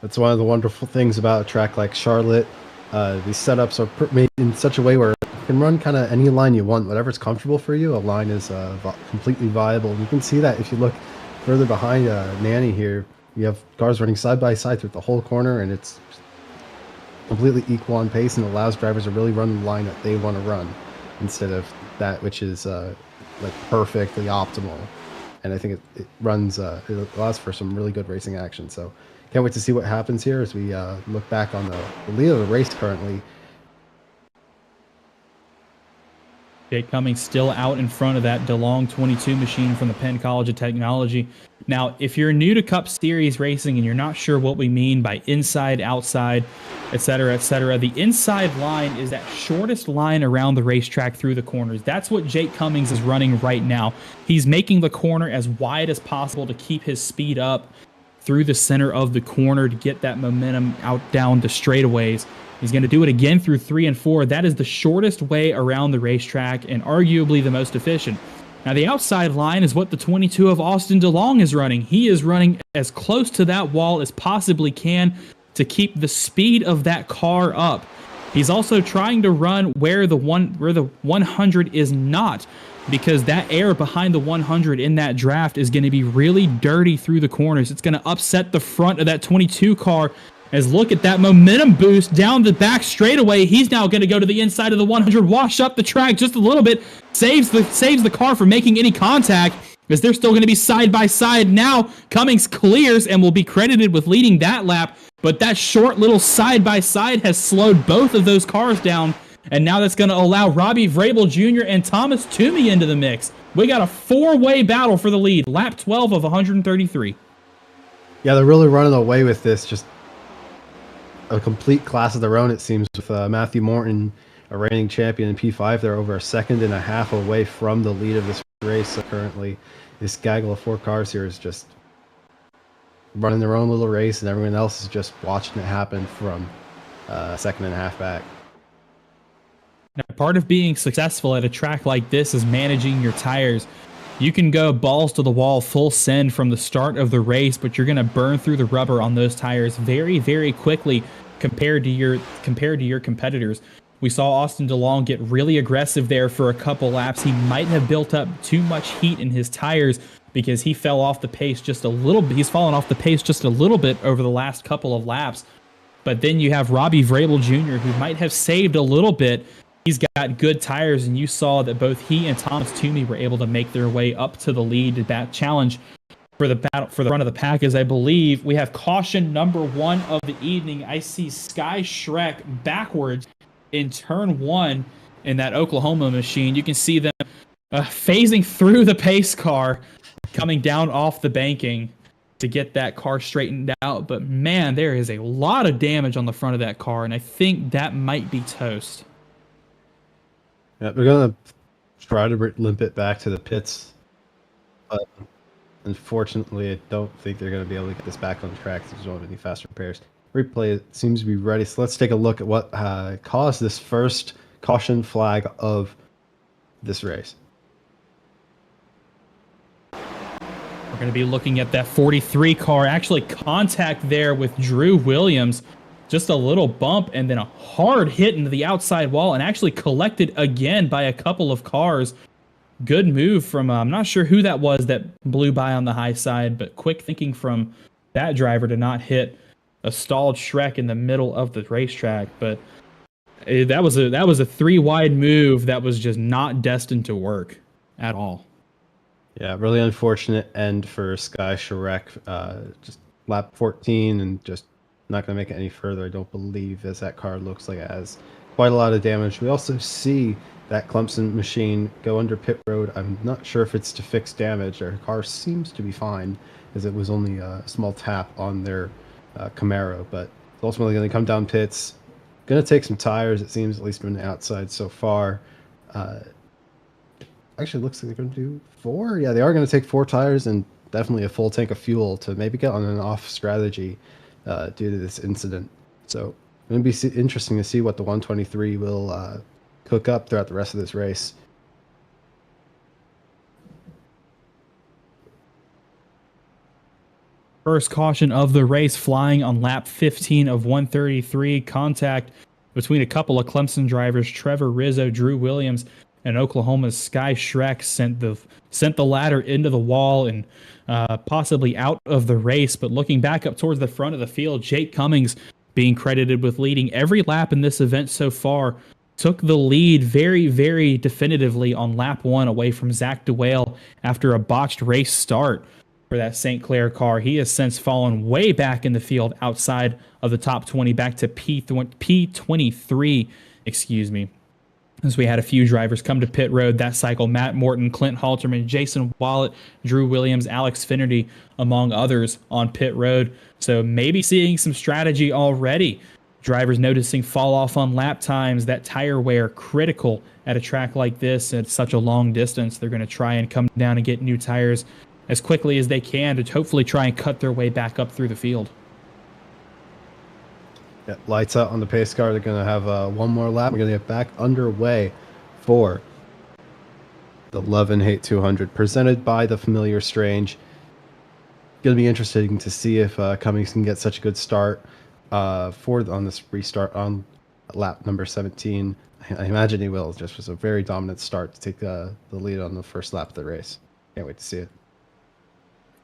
That's one of the wonderful things about a track like Charlotte. These setups are made in such a way where you can run kind of any line you want, whatever's comfortable for you. A line is completely viable. You can see that if you look further behind Nanny here. You have cars running side by side through the whole corner, and it's completely equal on pace, and allows drivers to really run the line that they want to run, instead of that which is like perfectly optimal. And I think it runs it allows for some really good racing action. So can't wait to see what happens here as we look back on the lead of the race currently. Jake Cummings still out in front of that DeLong 22 machine from the Penn College of Technology. Now, if you're new to Cup Series racing and you're not sure what we mean by inside, outside, etc., the inside line is that shortest line around the racetrack through the corners. That's what Jake Cummings is running right now. He's making the corner as wide as possible to keep his speed up through the center of the corner to get that momentum out down the straightaways. He's going to do it again through 3 and 4. That is the shortest way around the racetrack and arguably the most efficient. Now, the outside line is what the 22 of Austin DeLong is running. He is running as close to that wall as possibly can to keep the speed of that car up. He's also trying to run where the 100 is not, because that air behind the 100 in that draft is going to be really dirty through the corners. It's going to upset the front of that 22 car. As look at that momentum boost down the back straightaway. He's now going to go to the inside of the 100, wash up the track just a little bit, saves the car from making any contact, as they're still going to be side by side now. Cummings clears and will be credited with leading that lap, but that short little side by side has slowed both of those cars down, and now that's going to allow Robbie Vrabel Jr. and Thomas Toomey into the mix. We got a 4-way battle for the lead, lap 12 of 133. Yeah, they're really running away with this. Just a complete class of their own, it seems, with Matthew Morton, a reigning champion in P5. They're over a second and a half away from the lead of this race currently. This gaggle of 4 cars here is just running their own little race, and everyone else is just watching it happen from a second and a half back. Now, part of being successful at a track like this is managing your tires. You can go balls to the wall, full send from the start of the race, but you're going to burn through the rubber on those tires very, very quickly compared to your competitors. We saw Austin DeLong get really aggressive there for a couple laps. He might have built up too much heat in his tires because he fell off the pace just a little bit. He's fallen off the pace just a little bit over the last couple of laps. But then you have Robbie Vrabel Jr., who might have saved a little bit. He's got good tires, and you saw that both he and Thomas Toomey were able to make their way up to the lead to that challenge for the front of the pack. As I believe we have caution number 1 of the evening. I see Sky Shrek backwards in turn 1 in that Oklahoma machine. You can see them phasing through the pace car, coming down off the banking to get that car straightened out. But man, there is a lot of damage on the front of that car, and I think that might be toast. Yeah, they're gonna try to limp it back to the pits, but unfortunately, I don't think they're gonna be able to get this back on track. There's not any fast repairs. Replay seems to be ready, so let's take a look at what caused this first caution flag of this race. We're going to be looking at that 43 car. Actually, contact there with Drew Williams. Just a little bump and then a hard hit into the outside wall, and actually collected again by a couple of cars. Good move from, I'm not sure who that was that blew by on the high side, but quick thinking from that driver to not hit a stalled Shrek in the middle of the racetrack. But that was a 3-wide move that was just not destined to work at all. Yeah, really unfortunate end for Sky Shrek. Just lap 14 and just not going to make it any further, I don't believe, as that car looks like it has quite a lot of damage. We also see that Clemson machine go under pit road. I'm not sure if it's to fix damage. Their car seems to be fine, as it was only a small tap on their Camaro, but it's ultimately going to come down pits. Going to take some tires, it seems, at least from the outside so far. Actually, looks like they're going to do 4. Yeah, they are going to take 4 tires and definitely a full tank of fuel to maybe get on an off strategy due to this incident. So it's going to be interesting to see what the 123 will cook up throughout the rest of this race. First caution of the race flying on lap 15 of 133. Contact between a couple of Clemson drivers, Trevor Rizzo, Drew Williams, and Oklahoma's Sky Shrek sent the ladder into the wall and possibly out of the race. But looking back up towards the front of the field, Jake Cummings, being credited with leading every lap in this event so far, took the lead very, very definitively on lap 1 away from Zach DeWale after a botched race start for that St. Clair car. He has since fallen way back in the field outside of the top 20, back to P23, excuse me. As we had a few drivers come to pit road that cycle: Matt Morton, Clint Halterman, Jason Wallet, Drew Williams, Alex Finnerty, among others on pit road. So maybe seeing some strategy already. Drivers noticing fall off on lap times, that tire wear critical at a track like this at such a long distance. They're going to try and come down and get new tires as quickly as they can to hopefully try and cut their way back up through the field. Yeah, lights out on the pace car. They're going to have one more lap. We're going to get back underway for the Love and Hate 200, presented by the Familiar Strange. Going to be interesting to see if Cummings can get such a good start on this restart on lap number 17. I imagine he will. It just was a very dominant start to take the lead on the first lap of the race. Can't wait to see it.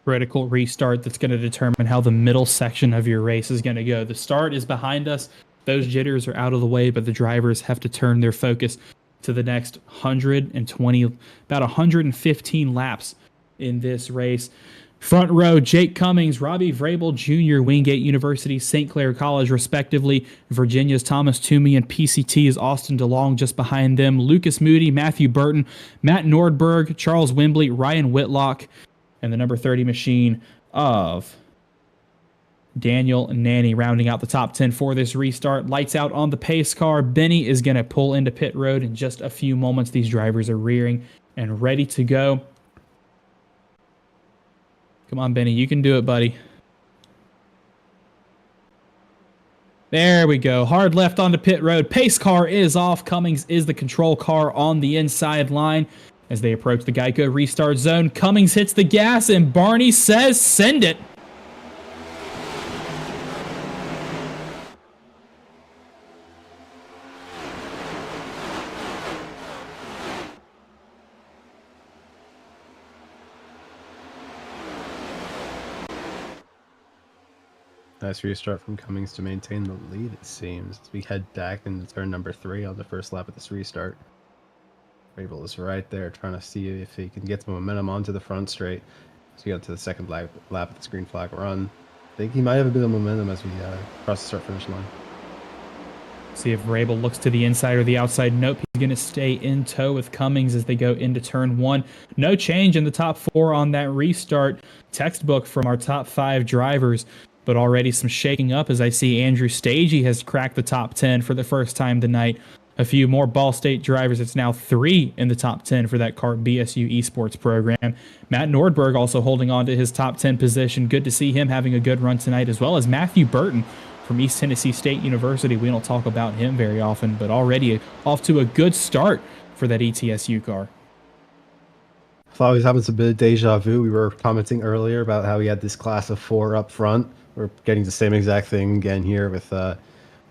Critical restart that's going to determine how the middle section of your race is going to go. The start is behind us. Those jitters are out of the way, but the drivers have to turn their focus to the next 120, about 115 laps in this race. Front row, Jake Cummings, Robbie Vrabel Jr., Wingate University, St. Clair College, respectively. Virginia's Thomas Toomey and PCT's Austin DeLong just behind them. Lucas Moody, Matthew Burton, Matt Nordberg, Charles Wembley, Ryan Whitlock, and the number 30 machine of Daniel Nanny rounding out the top 10 for this restart. Lights out on the pace car. Benny is going to pull into pit road in just a few moments. These drivers are rearing and ready to go. Come on, Benny. You can do it, buddy. There we go. Hard left onto pit road. Pace car is off. Cummings is the control car on the inside line. As they approach the Geico restart zone, Cummings hits the gas and Barney says, send it. Nice restart from Cummings to maintain the lead, it seems, as we head back into turn number 3 on the first lap of this restart. Rabel is right there trying to see if he can get some momentum onto the front straight. So we got to the second lap of this green flag run. I think he might have a bit of momentum as we cross the start-finish line. See if Rabel looks to the inside or the outside. Nope, he's going to stay in tow with Cummings as they go into turn 1. No change in the top 4 on that restart. Textbook from our top 5 drivers, but already some shaking up as I see Andrew Stagey has cracked the top 10 for the first time tonight. A few more Ball State drivers. It's now 3 in the top 10 for that CART BSU esports program. Matt Nordberg also holding on to his top 10 position. Good to see him having a good run tonight, as well as Matthew Burton from East Tennessee State University. We don't talk about him very often, but already off to a good start for that ETSU car. I thought he was having some bit of deja vu. We were commenting earlier about how he had this class of 4 up front. We're getting the same exact thing again here with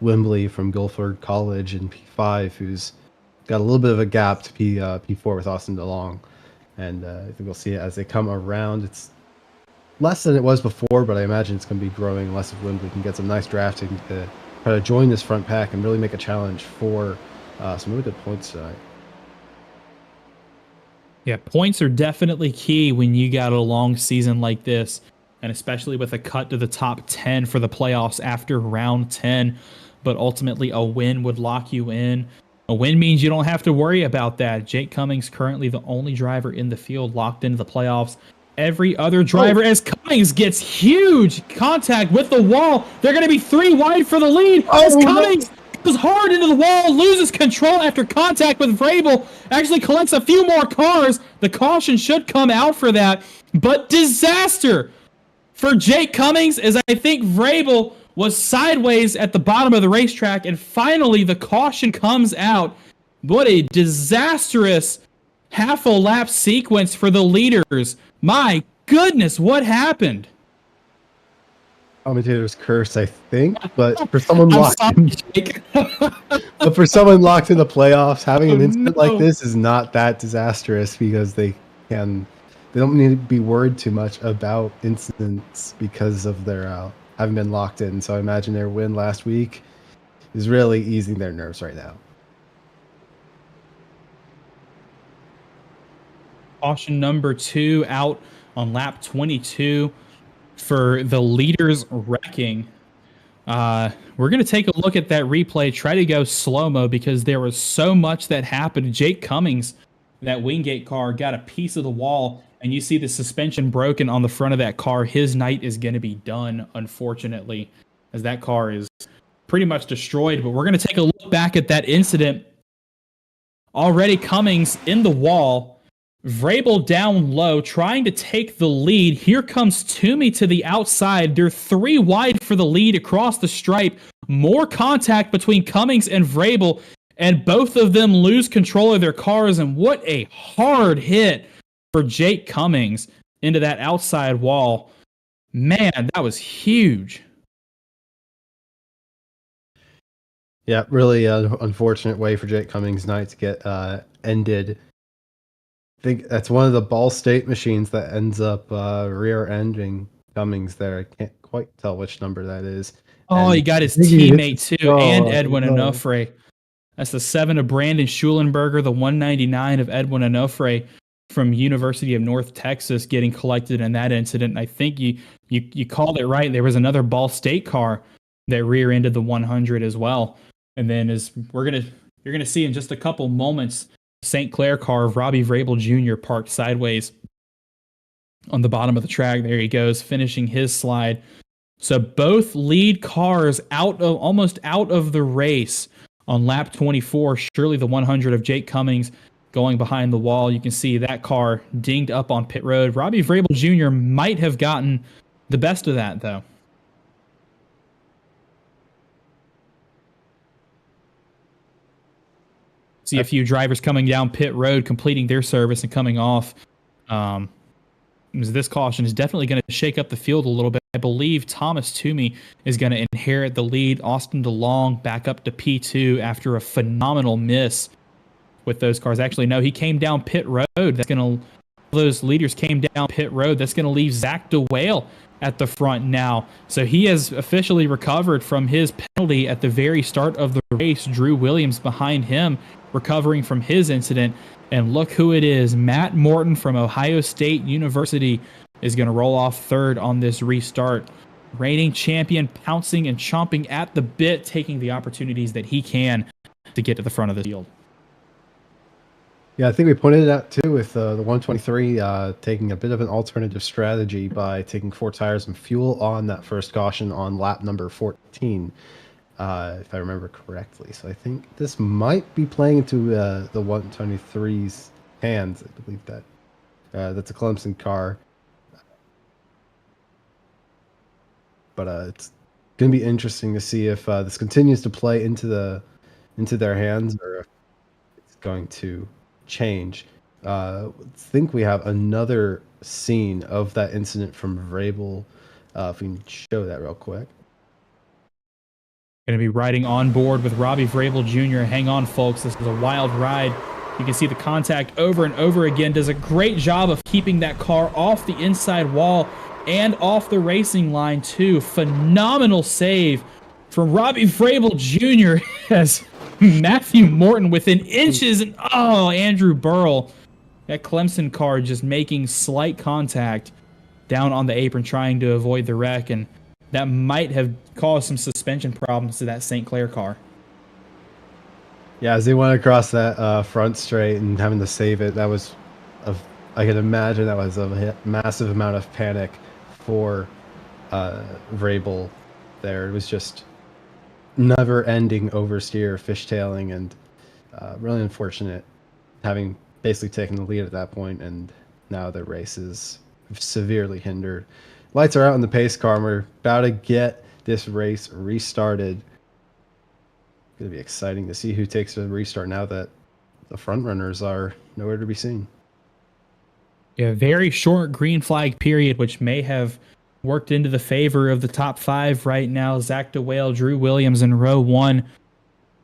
Wembley from Guilford College in P5, who's got a little bit of a gap to P4 with Austin DeLong. And I think we'll see it as they come around. It's less than it was before, but I imagine it's going to be growing unless if Wembley can get some nice drafting to try to join this front pack and really make a challenge for some really good points tonight. Yeah, points are definitely key when you got a long season like this, and especially with a cut to the top 10 for the playoffs after round 10. But ultimately, a win would lock you in. A win means you don't have to worry about that. Jake Cummings currently the only driver in the field locked into the playoffs. Every other driver, as Cummings gets huge contact with the wall, they're going to be 3 wide for the lead. As Cummings goes hard into the wall, loses control after contact with Vrabel, actually collects a few more cars. The caution should come out for that, but disaster for Jake Cummings, as I think Vrabel was sideways at the bottom of the racetrack, and finally the caution comes out. What a disastrous half a lap sequence for the leaders. My goodness, what happened? Commentator's curse, I think, but for someone locked in, Jake. but for someone locked in the playoffs, having an incident like this is not that disastrous because they don't need to be worried too much about incidents because of their having been locked in. So I imagine their win last week is really easing their nerves right now. Caution number 2 out on lap 22 for the leaders wrecking. We're going to take a look at that replay, try to go slow-mo because there was so much that happened. Jake Cummings, that Wingate car, got a piece of the wall, and you see the suspension broken on the front of that car. His night is going to be done, unfortunately, as that car is pretty much destroyed. But we're going to take a look back at that incident. Already Cummings in the wall. Vrabel down low, trying to take the lead. Here comes Toomey to the outside. They're 3 wide for the lead across the stripe. More contact between Cummings and Vrabel, and both of them lose control of their cars. And what a hard hit for Jake Cummings into that outside wall. Man, that was huge. Yeah, really unfortunate way for Jake Cummings' night to get ended. I think that's one of the Ball State machines that ends up rear-ending Cummings there. I can't quite tell which number that is. Oh, he got his teammate too, and Edwin Onofre. That's the 7 of Brandon Schulenberger, the 199 of Edwin Onofre from University of North Texas getting collected in that incident. I think you called it right. There was another Ball State car that rear-ended the 100 as well. And then you're gonna see in just a couple moments, St. Clair car of Robbie Vrabel Jr. parked sideways on the bottom of the track. There he goes, finishing his slide. So both lead cars almost out of the race on lap 24. Surely the 100 of Jake Cummings going behind the wall. You can see that car dinged up on pit road. Robbie Vrabel Jr. might have gotten the best of that, though. See a few drivers coming down pit road, completing their service and coming off. This caution is definitely going to shake up the field a little bit. I believe Thomas Toomey is going to inherit the lead. Austin DeLong back up to P2 after a phenomenal miss with those cars. Actually, no, he came down pit road. That's going to those leaders came down pit road. That's going to leave Zach DeWale at the front now. So he has officially recovered from his penalty at the very start of the race. Drew Williams behind him, recovering from his incident. And look who it is. Matt Morton from Ohio State University is going to roll off third on this restart. Reigning champion, pouncing and chomping at the bit, taking the opportunities that he can to get to the front of the field. Yeah, I think we pointed it out too with the 123 taking a bit of an alternative strategy by taking 4 tires and fuel on that first caution on lap number 14, if I remember correctly. So I think this might be playing into the 123's hands. I believe that that's a Clemson car. But it's going to be interesting to see if this continues to play into their hands or if it's going to change. I think we have another scene of that incident from Vrabel. If we can show that real quick. Going to be riding on board with Robbie Vrabel Jr. Hang on, folks. This is a wild ride. You can see the contact over and over again. Does a great job of keeping that car off the inside wall and off the racing line, too. Phenomenal save from Robbie Vrabel Jr. as Matthew Morton within inches. And, Andrew Burrell, that Clemson car just making slight contact down on the apron, trying to avoid the wreck. And that might have caused some suspension problems to that St. Clair car. Yeah, as they went across that front straight and having to save it, that was, I can imagine that was a massive amount of panic for Vrabel there. It was just never-ending oversteer, fishtailing, and really unfortunate having basically taken the lead at that point, and now the race is severely hindered. Lights are out in the pace car, and we're about to get this race restarted. It's going to be exciting to see who takes the restart now that the front runners are nowhere to be seen. Yeah, very short green flag period, which may have worked into the favor of the top 5 right now. Zach DeWale, Drew Williams in row 1,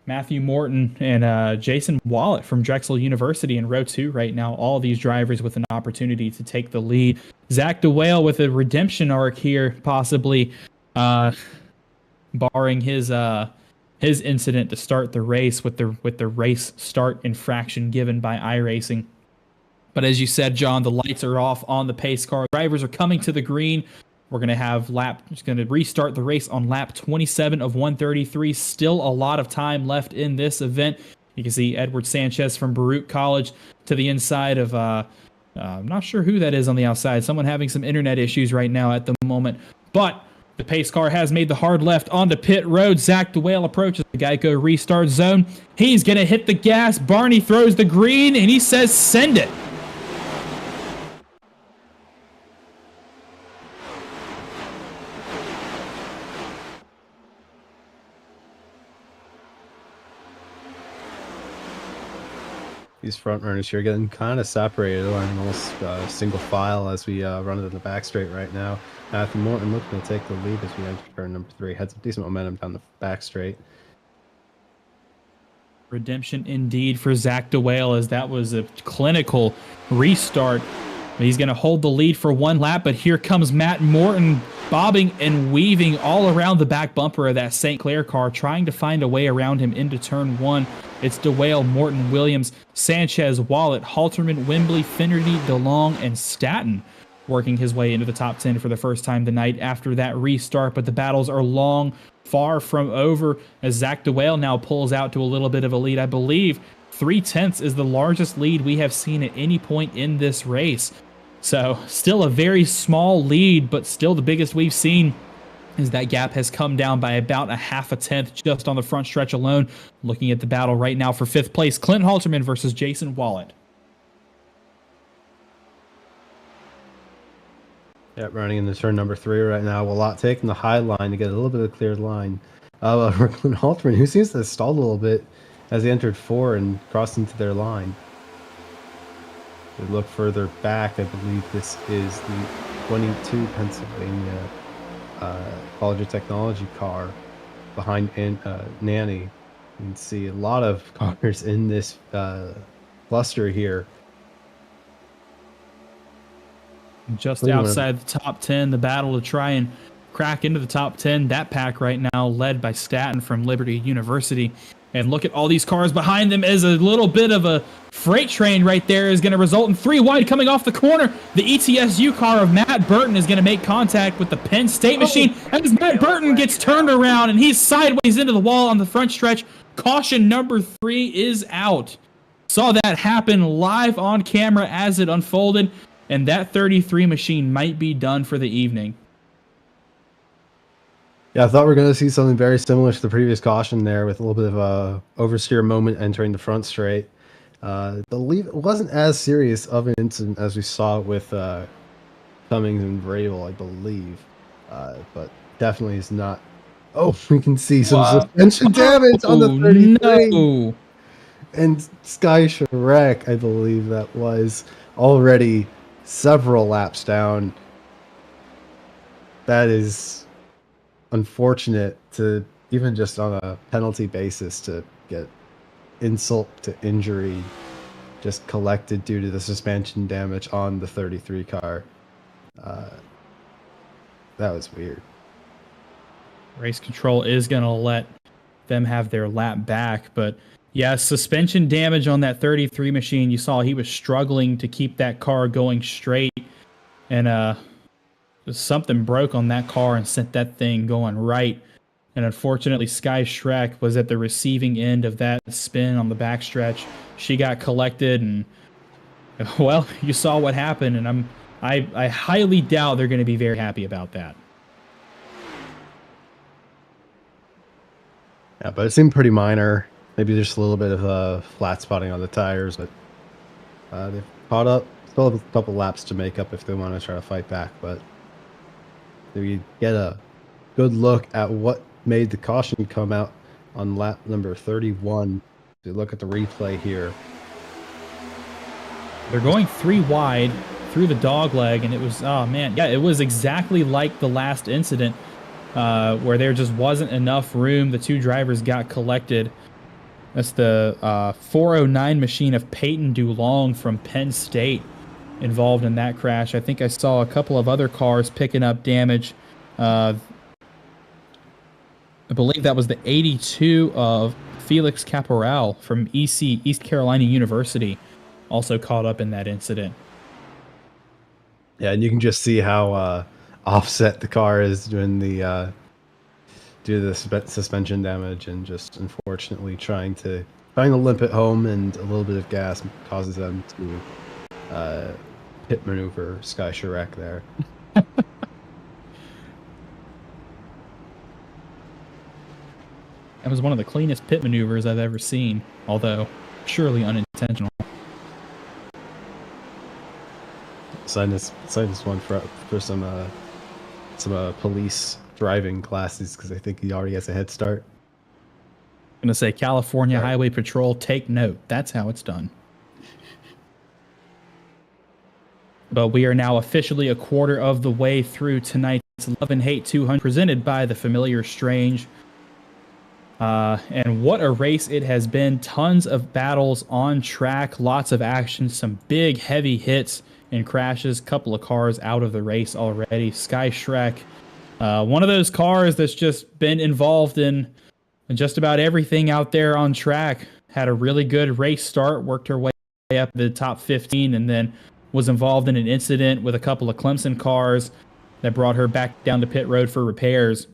Matthew Morton and Jason Wallet from Drexel University in row 2 right now. All these drivers with an opportunity to take the lead. Zach DeWale with a redemption arc here, possibly, barring his incident to start the race with the race start infraction given by iRacing. But as you said, John, the lights are off on the pace car. Drivers are coming to the green. We're going to have restart the race on lap 27 of 133. Still a lot of time left in this event. You can see Edward Sanchez from Baruch College to the inside of, I'm not sure who that is on the outside. Someone having some internet issues right now at the moment. But the pace car has made the hard left onto pit road. Zach DeWale approaches the Geico restart zone. He's going to hit the gas. Barney throws the green, and he says, send it. These front runners here getting kind of separated, on almost single file as we run into the back straight right now. Matthew Morton looking to take the lead as we enter turn number 3. Had some decent momentum down the back straight. Redemption indeed for Zach DeWale, as that was a clinical restart. He's going to hold the lead for 1 lap, but here comes Matt Morton bobbing and weaving all around the back bumper of that St. Clair car, trying to find a way around him into turn 1. It's DeWale, Morton, Williams, Sanchez, Wallet, Halterman, Wembley, Finnerty, DeLong, and Staton working his way into the top 10 for the first time tonight after that restart. But the battles are long, far from over, as Zach DeWale now pulls out to a little bit of a lead. I believe 3/10 is the largest lead we have seen at any point in this race. So still a very small lead, but still the biggest we've seen as that gap has come down by about a half a tenth just on the front stretch alone. Looking at the battle right now for 5th place, Clint Halterman versus Jason Wallet. Yeah, running into turn number 3 right now. Willott taking the high line to get a little bit of cleared line. Clint Halterman, who seems to have stalled a little bit as he entered 4 and crossed into their line. If we look further back, I believe this is the 22 Pennsylvania College of Technology car behind Nanny. You can see a lot of cars in this cluster here. Just outside the top 10, the battle to try and crack into the top 10. That pack right now led by Staten from Liberty University. And look at all these cars behind them as a little bit of a freight train right there is going to result in 3 wide coming off the corner. The ETSU car of Matt Burton is going to make contact with the Penn State machine as Matt Burton gets turned around and he's sideways into the wall on the front stretch. Caution number 3 is out. Saw that happen live on camera as it unfolded, and that 33 machine might be done for the evening. Yeah, I thought we were going to see something very similar to the previous caution there with a little bit of a oversteer moment entering the front straight. I believe it wasn't as serious of an incident as we saw with Cummings and Vrabel, I believe. But definitely is not. Oh, we can see some suspension damage on the 33. No. And Sky Shrek, I believe that was already several laps down. That is unfortunate to even just on a penalty basis to get insult to injury just collected due to the suspension damage on the 33 car. That was weird. Race control is going to let them have their lap back, but yeah, suspension damage on that 33 machine. You saw he was struggling to keep that car going straight, and something broke on that car and sent that thing going right. And unfortunately, Sky Shrek was at the receiving end of that spin on the backstretch. She got collected, and well, you saw what happened, and I highly doubt they're going to be very happy about that. Yeah, but it seemed pretty minor. Maybe just a little bit of flat spotting on the tires, but they've caught up. Still have a couple laps to make up if they want to try to fight back, but we get a good look at what made the caution come out on lap number 31. If you look at the replay here. They're going 3 wide through the dog leg, and it was, oh man, yeah, it was exactly like the last incident where there just wasn't enough room. The 2 drivers got collected. That's the 409 machine of Peyton DuLong from Penn State involved in that crash. I think I saw a couple of other cars picking up damage. I believe that was the 82 of Felix Caporal from East Carolina University, also caught up in that incident. Yeah, and you can just see how offset the car is doing the due to the suspension damage, and just unfortunately trying to limp it home, and a little bit of gas causes them to pit maneuver Sky Shrek there. That was one of the cleanest pit maneuvers I've ever seen, although surely unintentional. Sign this one for some police driving classes, because I think he already has a head start. I'm going to say California Highway Patrol, take note. That's how it's done. But we are now officially a quarter of the way through tonight's Love and Hate 200, presented by the Familiar Strange. And what a race it has been. Tons of battles on track, lots of action, some big heavy hits and crashes, couple of cars out of the race already. Sky Shrek, one of those cars that's just been involved in just about everything out there on track. Had a really good race start, worked her way up to the top 15, and then was involved in an incident with a couple of Clemson cars that brought her back down to pit road for repairs.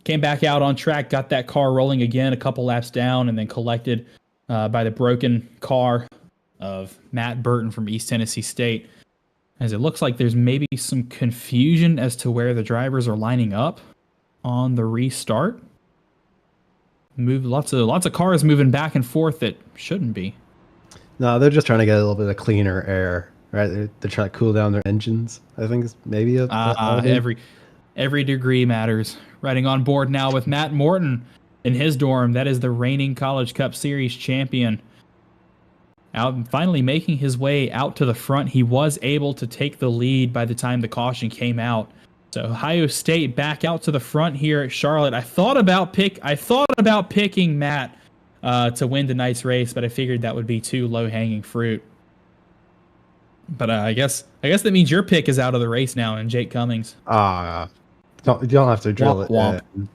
Came back out on track, got that car rolling again a couple laps down, and then collected by the broken car of Matt Burton from East Tennessee State. as it looks like there's maybe some confusion as to where the drivers are lining up on the restart. Lots of cars moving back and forth that shouldn't be. No, they're just trying to get a little bit of cleaner air, right? They're trying to cool down their engines. I think it's maybe every degree matters. Riding on board now with Matt Morton in his dorm. That is the reigning College Cup Series champion. Out finally making his way out to the front. He was able to take the lead by the time the caution came out. So Ohio State back out to the front here at Charlotte. I thought about picking Matt to win tonight's race, but I figured that would be too low-hanging fruit. But I guess that means your pick is out of the race now, and Jake Cummings. You don't have to drill Womp, it.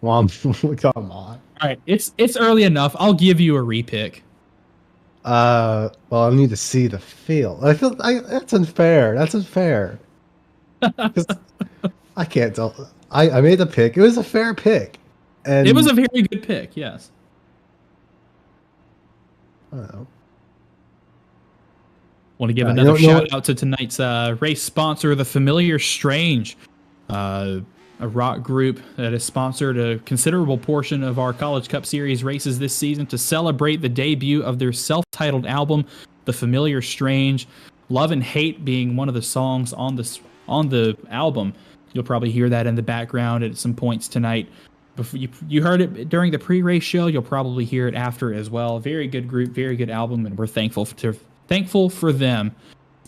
Womp. Come on. All right, it's early enough. I'll give you a repick. Well, I need to see the field. That's unfair. That's unfair. 'Cause I can't tell. I made the pick. It was a fair pick, and It was a very good pick. Yes. I don't know. Want to give another shout out to tonight's race sponsor, The Familiar Strange, a rock group that has sponsored a considerable portion of our College Cup Series races this season to celebrate the debut of their self-titled album, The Familiar Strange. Love and Hate being one of the songs on the album. You'll probably hear that in the background at some points tonight. You heard it during the pre-race show. You'll probably hear it after as well. Very good group, very good album, and we're thankful for them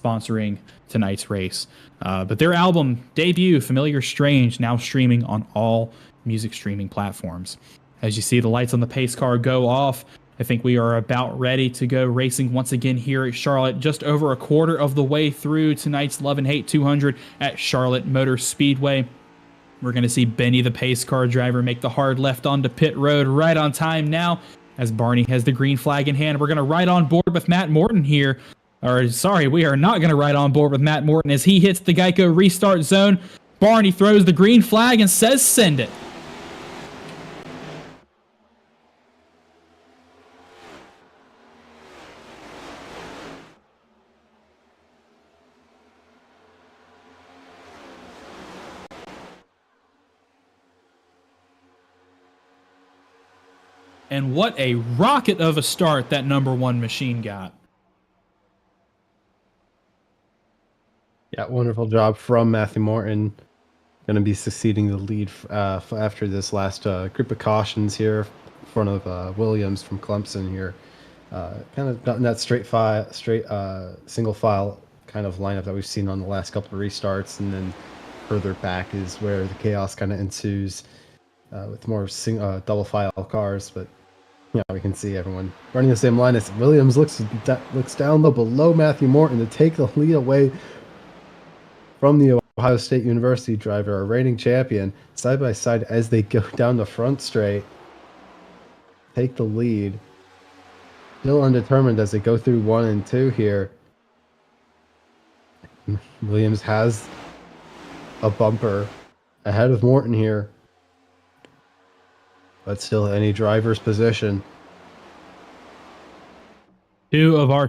sponsoring tonight's race. But their album debut, Familiar Strange, now streaming on all music streaming platforms. As you see the lights on the pace car go off, I think we are about ready to go racing once again here at Charlotte, just over a quarter of the way through tonight's Love and Hate 200 at Charlotte Motor Speedway. We're going to see Benny, the pace car driver, make the hard left onto pit road right on time now, as Barney has the green flag in hand. We're going to ride on board with Matt Morton here. We are not going to ride on board with Matt Morton as he hits the Geico restart zone. Barney throws the green flag and says, "Send it." And what a rocket of a start that number one machine got. Yeah, wonderful job from Matthew Morton. Going to be succeeding the lead after this last group of cautions here in front of Williams from Clemson here. Kind of gotten that straight single file kind of lineup that we've seen on the last couple of restarts, and then further back is where the chaos kind of ensues with more double file cars. But yeah, we can see everyone running the same line as Williams looks down low below Matthew Morton to take the lead away from the Ohio State University driver, our reigning champion, side by side as they go down the front straight, take the lead. Still undetermined as they go through 1 and 2 here. Williams has a bumper ahead of Morton here, but still any driver's position. Two of our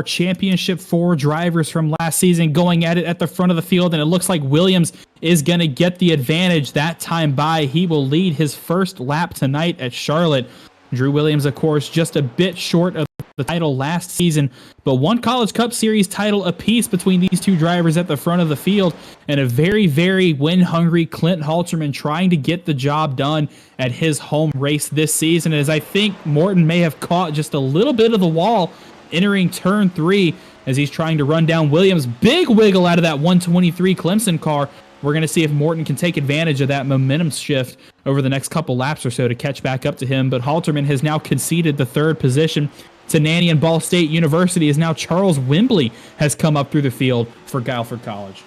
championship 4 drivers from last season going at it at the front of the field, and it looks like Williams is going to get the advantage that time by. He will lead his first lap tonight at Charlotte. Drew Williams, of course, just a bit short of the title last season, but one College Cup Series title apiece between these two drivers at the front of the field, and a very, very win-hungry Clint Halterman trying to get the job done at his home race this season, as I think Morton may have caught just a little bit of the wall entering turn 3 as he's trying to run down Williams. Big wiggle out of that 123 Clemson car. We're going to see if Morton can take advantage of that momentum shift over the next couple laps or so to catch back up to him, but Halterman has now conceded the 3rd position to Nanny and Ball State University, as now Charles Wembley has come up through the field for Guilford College.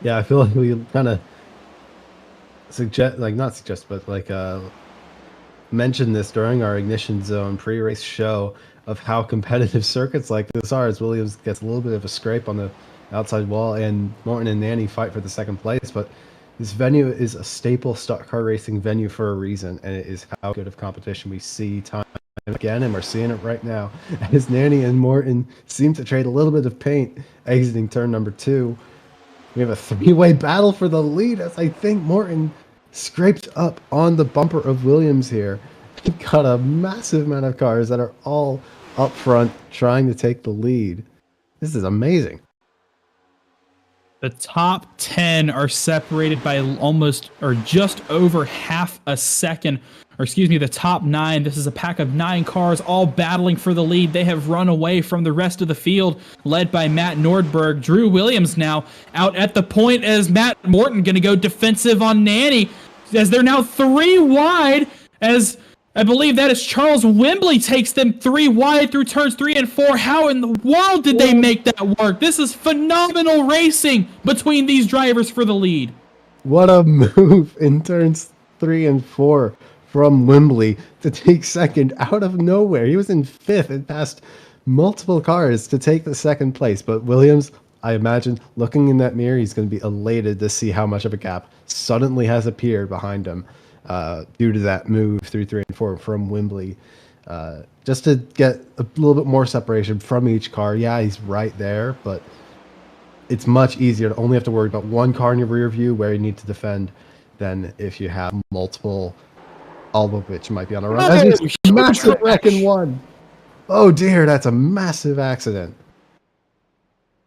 Yeah, I feel like we kind of mentioned this during our Ignition Zone pre-race show of how competitive circuits like this are, as Williams gets a little bit of a scrape on the outside wall and Morton and Nanny fight for the 2nd place. But this venue is a staple stock car racing venue for a reason, and it is how good of competition we see time again, and we're seeing it right now as Nanny and Morton seem to trade a little bit of paint exiting turn number 2. We have a three-way battle for the lead as I think Morton scraped up on the bumper of Williams here. We've got a massive amount of cars that are all up front trying to take the lead. This is amazing. The top 10 are separated by almost or just over half a second. Or excuse me, the top 9. This is a pack of 9 cars all battling for the lead. They have run away from the rest of the field, led by Matt Nordberg. Drew Williams now out at the point as Matt Morton going to go defensive on Nanny, as they're now 3 wide, as I believe that is Charles Wembley takes them 3 wide through turns 3 and 4. How in the world did they make that work? This is phenomenal racing between these drivers for the lead. What a move in turns 3 and 4 from Wembley to take second out of nowhere. He was in 5th and passed multiple cars to take the second place. But Williams, I imagine, looking in that mirror, he's going to be elated to see how much of a gap suddenly has appeared behind him due to that move through 3 and 4 from Wembley. Just to get a little bit more separation from each car. Yeah, he's right there, but it's much easier to only have to worry about one car in your rear view where you need to defend than if you have multiple, all of which might be on a run. As he's massive wreck in one. Oh dear, that's a massive accident.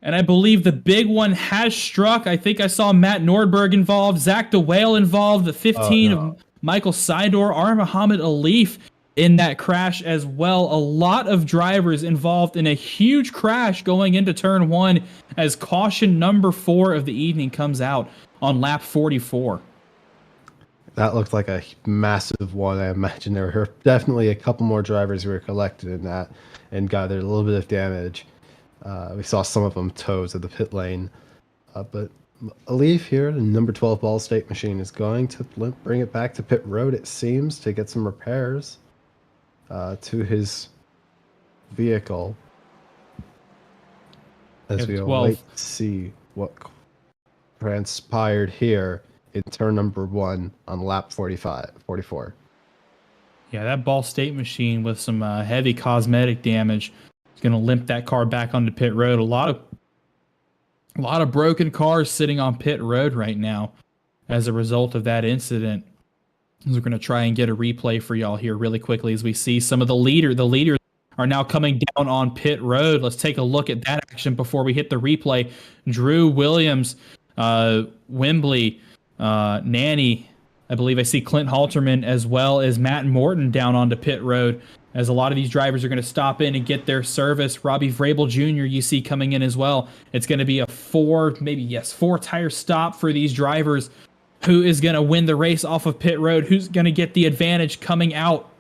And I believe the big one has struck. I think I saw Matt Nordberg involved, Zach DeWale involved, the 15 of Michael Seidor, Muhammad Alif in that crash as well. A lot of drivers involved in a huge crash going into turn 1 as caution number 4 of the evening comes out on lap 44. That looked like a massive one. I imagine there were definitely a couple more drivers who were collected in that and gathered a little bit of damage. We saw some of them toes at the pit lane. But Alif here, the number 12 Ball State machine, is going to bring it back to pit road, it seems, to get some repairs to his vehicle. As we wait to see what transpired here in turn number 1 on lap 44. Yeah, that Ball State machine with some heavy cosmetic damage is going to limp that car back onto pit road. A lot of broken cars sitting on pit road right now as a result of that incident. We're going to try and get a replay for y'all here really quickly as we see some of the leaders are now coming down on pit road. Let's take a look at that action before we hit the replay. Drew Williams, Wembley, Nanny, I believe I see Clint Halterman as well as Matt Morton down onto pit road, as a lot of these drivers are going to stop in and get their service. Robbie Vrabel Jr. you see coming in as well. It's going to be a 4 tire stop for these drivers. Who is going to win the race off of pit road? Who's going to get the advantage coming out?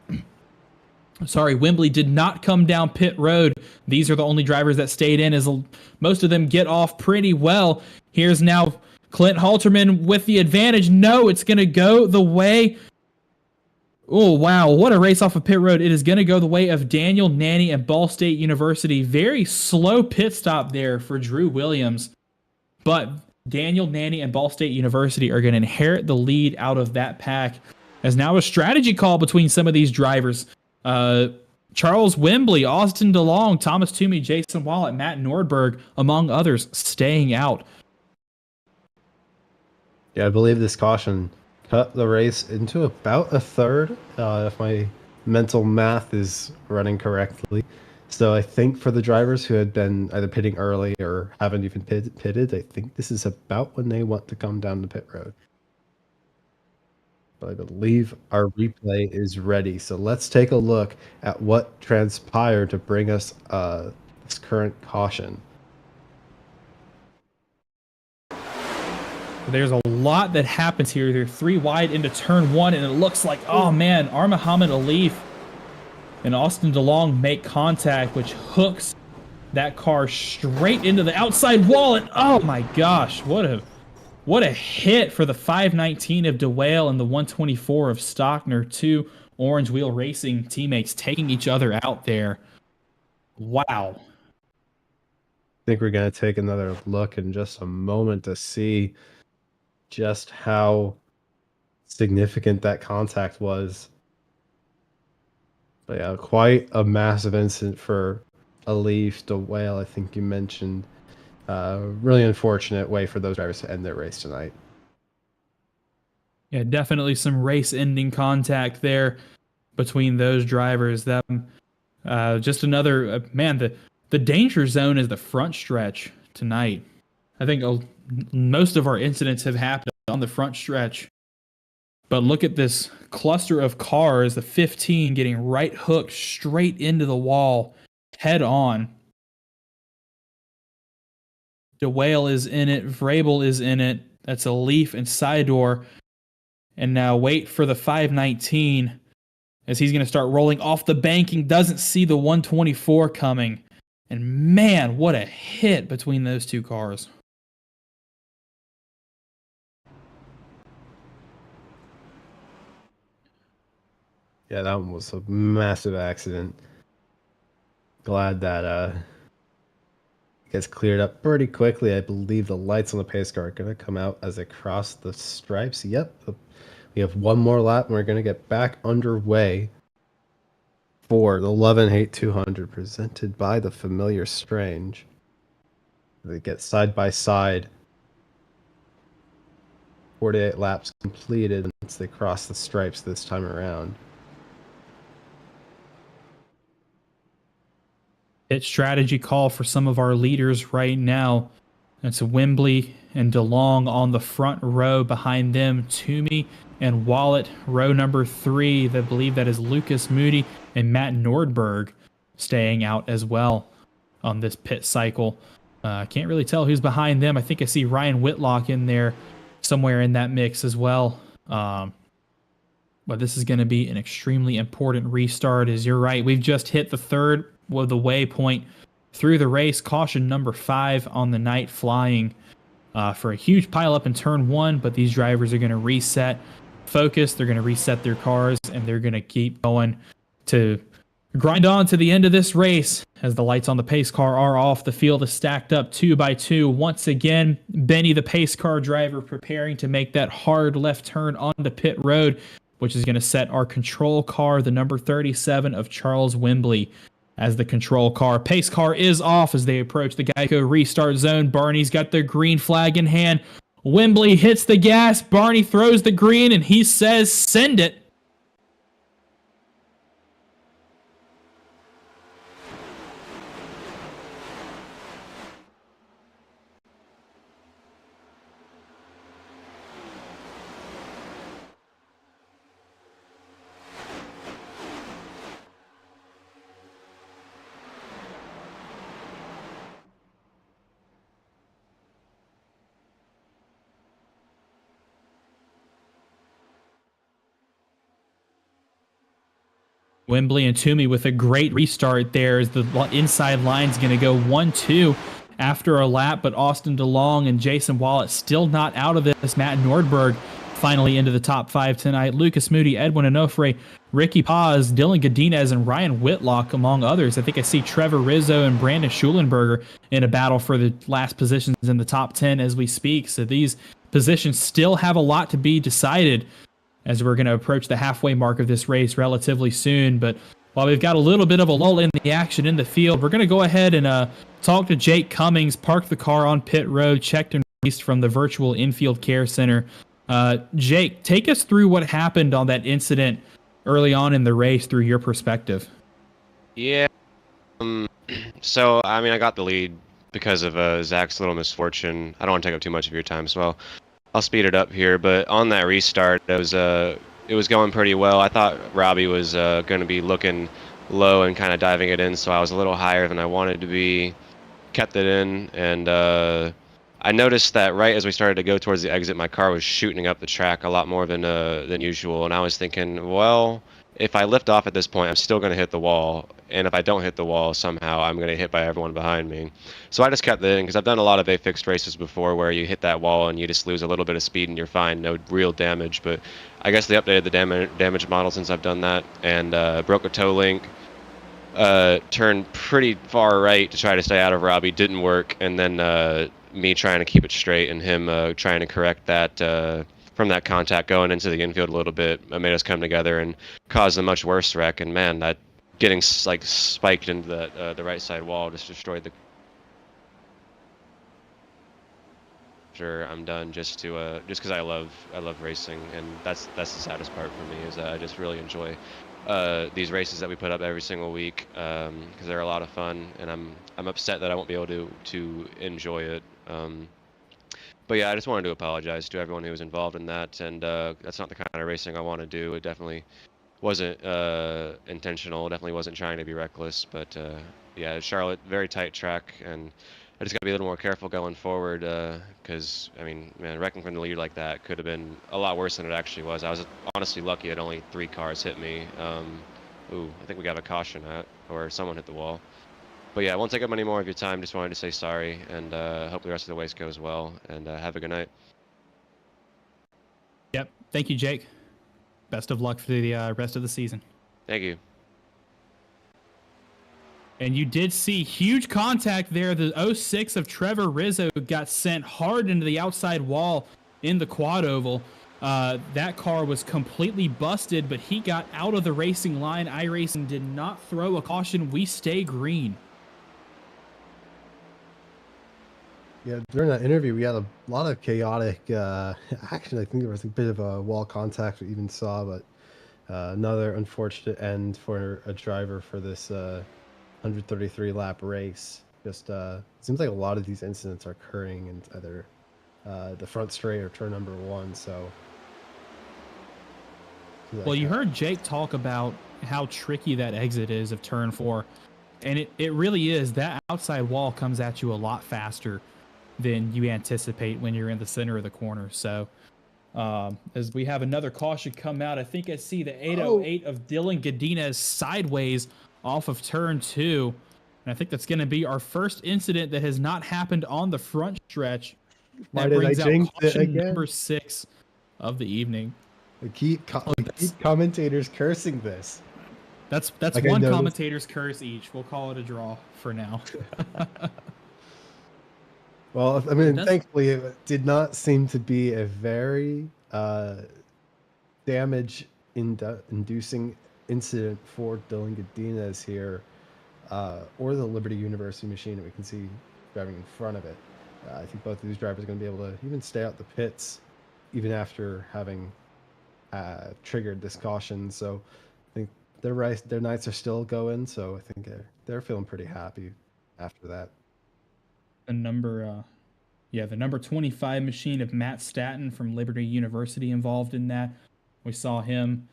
Sorry, Wembley did not come down pit road. These are the only drivers that stayed in, as most of them get off pretty well. Here's now Clint Halterman with the advantage. No, it's going to go the way. Oh, wow. What a race off of pit road. It is going to go the way of Daniel, Nanny, and Ball State University. Very slow pit stop there for Drew Williams. But Daniel, Nanny, and Ball State University are going to inherit the lead out of that pack, as now a strategy call between some of these drivers. Charles Wembley, Austin DeLong, Thomas Toomey, Jason Wallet, Matt Nordberg, among others, staying out. Yeah, I believe this caution cut the race into about a third, if my mental math is running correctly. So I think for the drivers who had been either pitting early or haven't even pitted, I think this is about when they want to come down the pit road. But I believe our replay is ready. So let's take a look at what transpired to bring us this current caution. There's a lot that happens here. They're 3 wide into turn 1, and it looks like, oh man, Muhammad Alif and Austin DeLong make contact, which hooks that car straight into the outside wall. And oh my gosh, what a hit for the 519 of DeWale and the 124 of Stockner. 2 Orange Wheel Racing teammates taking each other out there. Wow. I think we're going to take another look in just a moment to see just how significant that contact was. But yeah, quite a massive incident for a Leaf, the whale. I think you mentioned. Really unfortunate way for those drivers to end their race tonight. Yeah, definitely some race-ending contact there between those drivers. That just another man. The danger zone is the front stretch tonight. I think most of our incidents have happened on the front stretch. But look at this cluster of cars, the 15 getting right hooked straight into the wall, head on. DeWale is in it. Vrabel is in it. That's a Leaf and Sidor. And now wait for the 519 as he's going to start rolling off the banking. Doesn't see the 124 coming. And man, what a hit between those two cars. Yeah, that one was a massive accident. Glad that gets cleared up pretty quickly. I believe the lights on the pace car are going to come out as they cross the stripes. Yep. We have one more lap and we're going to get back underway for the Love and Hate 200 presented by the Familiar Strange. They get side by side. 48 laps completed once they cross the stripes this time around. Pit strategy call for some of our leaders right now. That's Wembley and DeLong on the front row. Behind them, Toomey and Wallet. Row number 3, I believe that is Lucas Moody and Matt Nordberg staying out as well on this pit cycle. I can't really tell who's behind them. I think I see Ryan Whitlock in there somewhere in that mix as well. But this is going to be an extremely important restart, as you're right. We've just hit the third of the waypoint through the race. Caution number 5 on the night flying for a huge pileup in turn 1, but these drivers are going to reset focus. They're going to reset their cars, and they're going to keep going to grind on to the end of this race as the lights on the pace car are off. The field is stacked up 2 by 2. Once again, Benny, the pace car driver, preparing to make that hard left turn onto pit road, which is going to set our control car, the number 37 of Charles Wembley, as the control car. Pace car is off as they approach the Geico restart zone. Barney's got the green flag in hand. Wembley hits the gas. Barney throws the green, and he says, send it. Wembley and Toomey with a great restart there as the inside line's going to go 1-2 after a lap, but Austin DeLong and Jason Wallet still not out of this. Matt Nordberg finally into the top 5 tonight. Lucas Moody, Edwin Onofre, Ricky Paz, Dylan Godinez, and Ryan Whitlock, among others. I think I see Trevor Rizzo and Brandon Schulenberger in a battle for the last positions in the top 10 as we speak. So these positions still have a lot to be decided as we're going to approach the halfway mark of this race relatively soon. But while we've got a little bit of a lull in the action in the field, we're going to go ahead and talk to Jake Cummings, parked the car on pit road, checked and released from the virtual infield care center. Jake, take us through what happened on that incident early on in the race through your perspective. Yeah. So, I mean, I got the lead because of Zach's little misfortune. I don't want to take up too much of your time, so I'll speed it up here. But on that restart, it was going pretty well. I thought Robbie was going to be looking low and kind of diving it in, so I was a little higher than I wanted to be. Kept it in, and I noticed that right as we started to go towards the exit, my car was shooting up the track a lot more than usual, and I was thinking, well, if I lift off at this point, I'm still going to hit the wall, and if I don't hit the wall, somehow I'm going to get hit by everyone behind me. So I just kept it in, because I've done a lot of A-fixed races before where you hit that wall and you just lose a little bit of speed and you're fine, no real damage. But I guess they updated the damage model since I've done that, and broke a toe link, turned pretty far right to try to stay out of Robbie, didn't work, and then me trying to keep it straight and him trying to correct that from that contact going into the infield a little bit made us come together and caused a much worse wreck. And man, that getting like spiked into the right side wall just destroyed the. Sure, I'm done just because I love racing, and that's the saddest part for me is that I just really enjoy these races that we put up every single week because they're a lot of fun, and I'm upset that I won't be able to enjoy it. But yeah, I just wanted to apologize to everyone who was involved in that, and that's not the kind of racing I want to do. It definitely wasn't intentional. Definitely wasn't trying to be reckless. But yeah, Charlotte, very tight track, and I just got to be a little more careful going forward because, I mean, man, wrecking from the lead like that could have been a lot worse than it actually was. I was honestly lucky that only 3 cars hit me. Ooh, I think we got a caution or someone hit the wall. But yeah, I won't take up any more of your time. Just wanted to say sorry, and hope the rest of the race goes well, and have a good night. Yep. Thank you, Jake. Best of luck for the rest of the season. Thank you. And you did see huge contact there. The 06 of Trevor Rizzo got sent hard into the outside wall in the quad oval. That car was completely busted, but he got out of the racing line. iRacing did not throw a caution. We stay green. Yeah, during that interview, we had a lot of chaotic action. I think there was a bit of a wall contact we even saw, but another unfortunate end for a driver for this 133 lap race. Just seems like a lot of these incidents are occurring in either the front straight or turn number 1. So, well, you heard Jake talk about how tricky that exit is of turn 4, and it really is. That outside wall comes at you a lot faster than you anticipate when you're in the center of the corner. So as we have another caution come out, I think I see the 808 of Dylan Godinez sideways off of turn 2. And I think that's going to be our first incident that has not happened on the front stretch. Why That did brings I out jinx it caution again? number 6 of the evening. we keep commentators cursing this. That's Like I one noticed. commentator's curse each. We'll call it a draw for now. Well, I mean, does- thankfully, it did not seem to be a very damage-inducing incident for Dylan Godinez here, or the Liberty University machine that we can see driving in front of it. I think both of these drivers are going to be able to even stay out the pits, even after having triggered this caution. So I think their nights are still going. So I think they're feeling pretty happy after that. The number 25 machine of Matt Staton from Liberty University involved in that. We saw him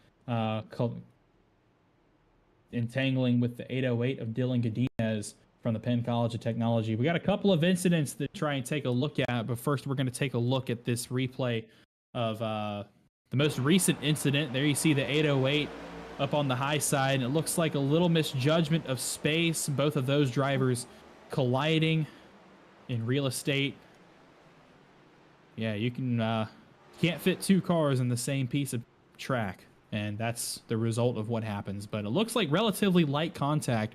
entangling with the 808 of Dylan Godinez from the Penn College of Technology. We got a couple of incidents to try and take a look at, but first we're going to take a look at this replay of the most recent incident. There you see the 808 up on the high side, and it looks like a little misjudgment of space. Both of those drivers colliding in real estate. Yeah, you can't fit 2 cars in the same piece of track, and that's the result of what happens. But it looks like relatively light contact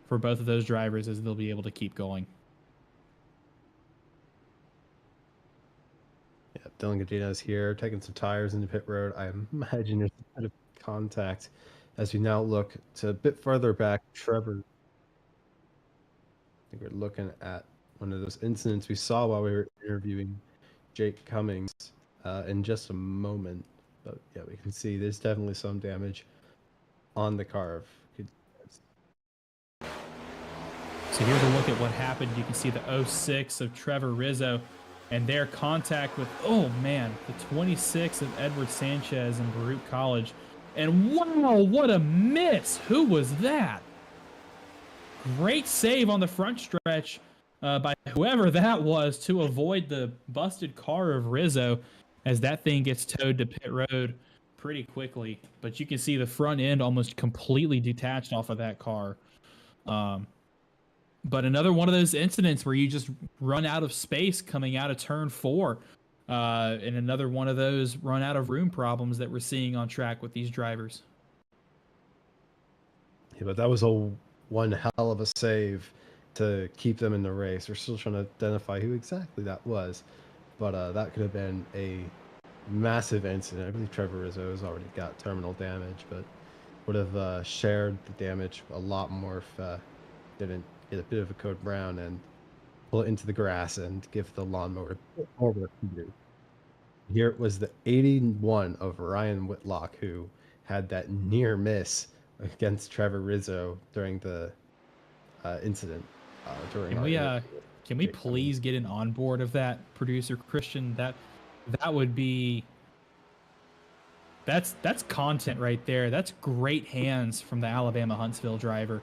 for both of those drivers as they'll be able to keep going. Yeah, Dylan Godinez here, taking some tires into pit road. I imagine there's a bit of contact as we now look to a bit further back. Trevor, I think we're looking at one of those incidents we saw while we were interviewing Jake Cummings in just a moment. But yeah, we can see there's definitely some damage on the car of Godinez. So here's a look at what happened. You can see the 06 of Trevor Rizzo and their contact with, oh man, the 26 of Edward Sanchez in Baruch College. And wow, what a miss. Who was that? Great save on the front stretch by whoever that was to avoid the busted car of Rizzo as that thing gets towed to pit road pretty quickly. But you can see the front end almost completely detached off of that car. But another one of those incidents where you just run out of space coming out of turn 4. And another one of those run out of room problems that we're seeing on track with these drivers. Yeah, but that was one hell of a save to keep them in the race. We're still trying to identify who exactly that was, but that could have been a massive incident. I believe Trevor Rizzo has already got terminal damage, but would have shared the damage a lot more if didn't get a bit of a code brown and pull it into the grass and give the lawnmower a bit more work to do. Here it was the 81 of Ryan Whitlock who had that near miss against Trevor Rizzo during the incident. During Can our we interview. can we Yeah, please get an onboard of that, producer Christian? That would be that's content right there. That's great hands from the Alabama Huntsville driver.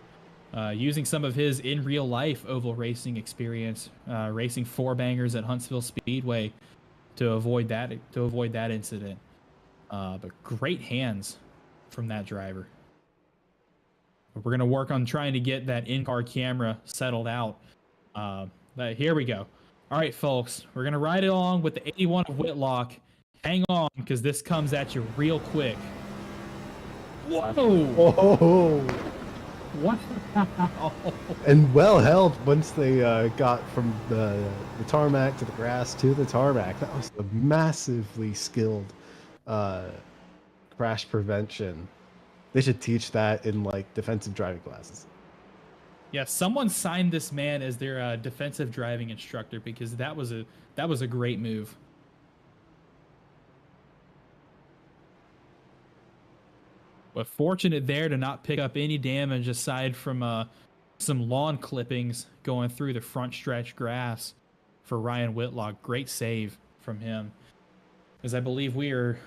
Using some of his in real life oval racing experience, racing four bangers at Huntsville Speedway to avoid that incident. But great hands from that driver. We're gonna work on trying to get that in-car camera settled out. But here we go. All right, folks, we're gonna ride along with the 81 of Whitlock. Hang on, because this comes at you real quick. Whoa! Oh, What? and well held once they got from the tarmac to the grass to the tarmac. That was a massively skilled crash prevention. They should teach that in like defensive driving classes. Yeah, someone signed this man as their defensive driving instructor because that was a great move. But fortunate there to not pick up any damage aside from some lawn clippings going through the front stretch grass for Ryan Whitlock. Great save from him. As I believe we're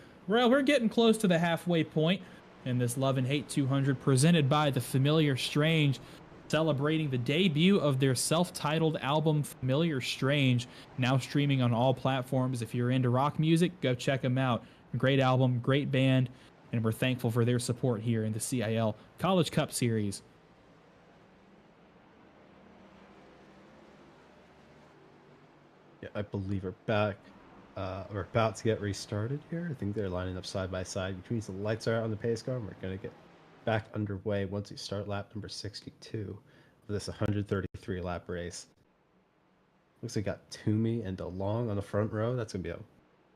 getting close to the halfway point in this Love and Hate 200 presented by The Familiar Strange, celebrating the debut of their self-titled album Familiar Strange, now streaming on all platforms. If you're into rock music, go check them out. Great album, great band, and we're thankful for their support here in the CIL College Cup Series. Yeah, I believe we're back. We're about to get restarted here. I think they're lining up side by side, which means the lights are out on the pace car, and we're going to get back underway once we start lap number 62 of this 133 lap race. Looks like we got Toomey and DeLong on the front row. That's going to be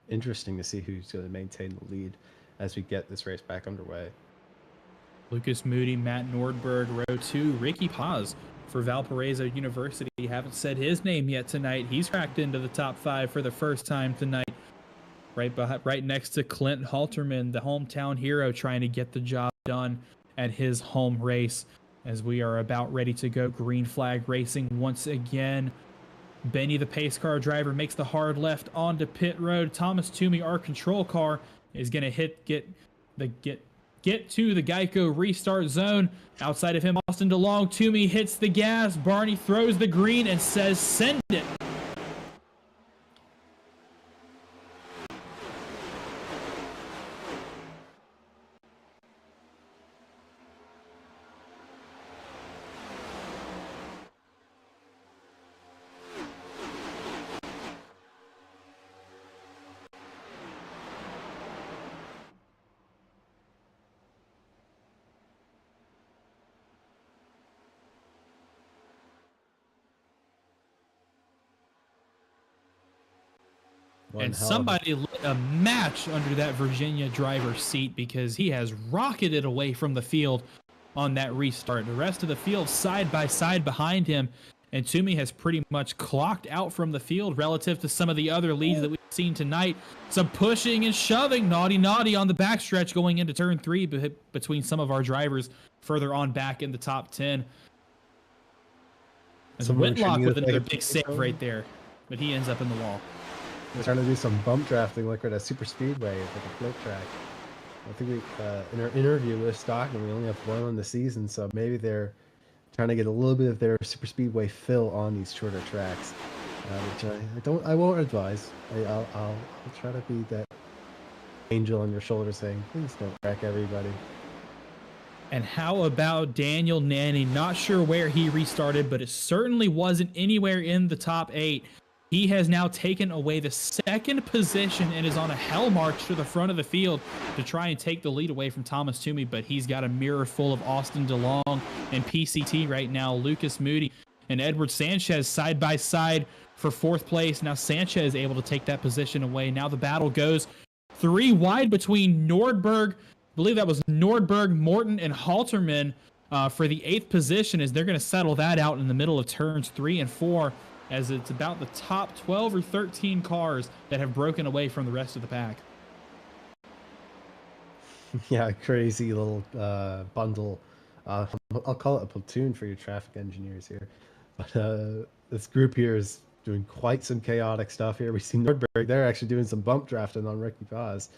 interesting to see who's going to maintain the lead as we get this race back underway. Lucas Moody, Matt Nordberg, row 2, Ricky Paz for Valparaiso University. Haven't said his name yet tonight. He's cracked into the top 5 for the first time tonight. Right next to Clint Halterman, the hometown hero, trying to get the job done at his home race as we are about ready to go green flag racing once again. Benny, the pace car driver, makes the hard left onto pit road. Thomas Toomey, our control car, is going to get to the Geico restart zone. Outside of him, Austin DeLong. Toomey hits the gas. Barney throws the green and says, send it. And somebody lit a match under that Virginia driver's seat because he has rocketed away from the field on that restart. The rest of the field side by side behind him, and Toomey has pretty much clocked out from the field relative to some of the other leads that we've seen tonight. Some pushing and shoving, naughty on the backstretch going into turn 3 between some of our drivers further on back in the top 10. As Whitlock with another big save right there, but he ends up in the wall. We're trying to do some bump drafting like we're at a super speedway, like a float track. I think we, in our interview with Stockman, we only have one on the season, so maybe they're trying to get a little bit of their super speedway fill on these shorter tracks, which I won't advise. I'll try to be that angel on your shoulder saying, please don't wreck everybody. And how about Daniel Nanny? Not sure where he restarted, but it certainly wasn't anywhere in the top 8. He has now taken away the second position and is on a hell march to the front of the field to try and take the lead away from Thomas Toomey, but he's got a mirror full of Austin DeLong and PCT right now. Lucas Moody and Edward Sanchez side by side for 4th place. Now Sanchez is able to take that position away. Now the battle goes 3 wide between Nordberg, believe that was Nordberg, Morton, and Halterman for the 8th position, as they're going to settle that out in the middle of turns 3 and 4, as it's about the top 12 or 13 cars that have broken away from the rest of the pack. Yeah, crazy little bundle. I'll call it a platoon for your traffic engineers here. But this group here is doing quite some chaotic stuff here. We see Nordberg, they're actually doing some bump drafting on Ricky Paz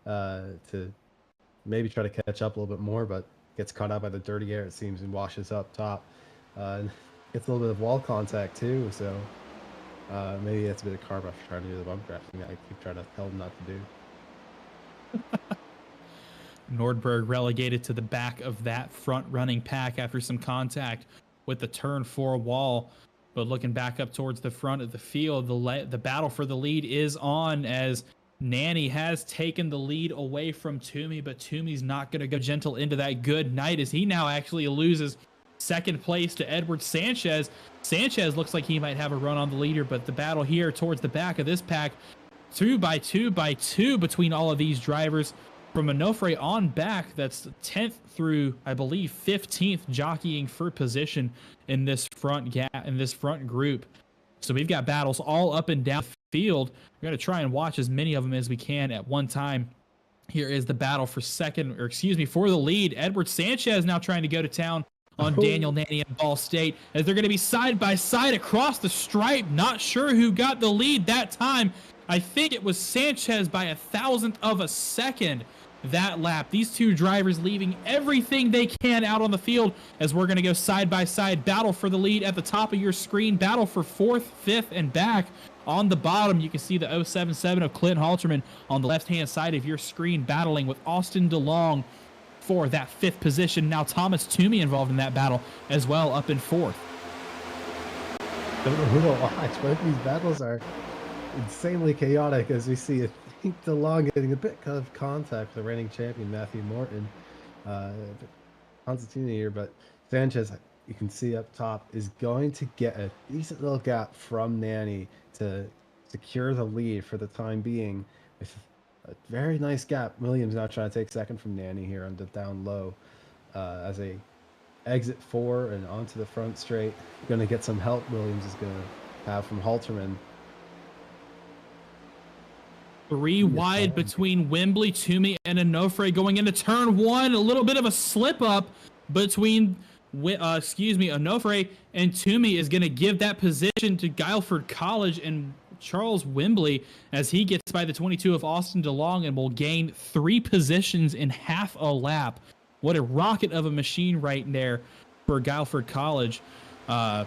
to maybe try to catch up a little bit more, but gets caught out by the dirty air, it seems, and washes up top. And gets a little bit of wall contact too, so maybe that's a bit of karma for trying to do the bump drafting that I keep trying to tell him not to do. Nordberg relegated to the back of that front running pack after some contact with the turn 4 wall. But looking back up towards the front of the field, the battle for the lead is on, as Nanny has taken the lead away from Toomey, but Toomey's not going to go gentle into that good night, as he now actually loses second place to Edward Sanchez. Sanchez looks like he might have a run on the leader, but the battle here towards the back of this pack, 2 by 2 by 2 between all of these drivers. From Onofre on back, that's 10th through, I believe, 15th, jockeying for position in this front group. So we've got battles all up and down the field. We're going to try and watch as many of them as we can at one time. Here is the battle for for the lead. Edward Sanchez now trying to go to town on Daniel Nanny and Ball State, as they're going to be side by side across the stripe. Not sure who got the lead that time. I think it was Sanchez by 1,000th of a second that lap. These two drivers leaving everything they can out on the field, as we're going to go side by side. Battle for the lead at the top of your screen. Battle for 4th, 5th, and back. On the bottom, you can see the 077 of Clint Halterman on the left-hand side of your screen, battling with Austin DeLong for that 5th position. Now Thomas Toomey involved in that battle as well, up in 4th. Don't know who to watch. Both these battles are insanely chaotic, as we see, I think, DeLong getting a bit of contact with the reigning champion Matthew Morton. Constantine here, but Sanchez, you can see up top, is going to get a decent little gap from Nanny to secure the lead for the time being, with a very nice gap. Williams now trying to take second from Nanny here on the down low as a exit 4 and onto the front straight. Going to get some help Williams is going to have from Halterman. 3 wide between Wembley, Toomey, and Onofre going into turn 1. A little bit of a slip up between Onofre and Toomey is going to give that position to Guilford College and Charles Wembley, as he gets by the 22 of Austin DeLong and will gain 3 positions in half a lap. What a rocket of a machine right there for Guilford College. But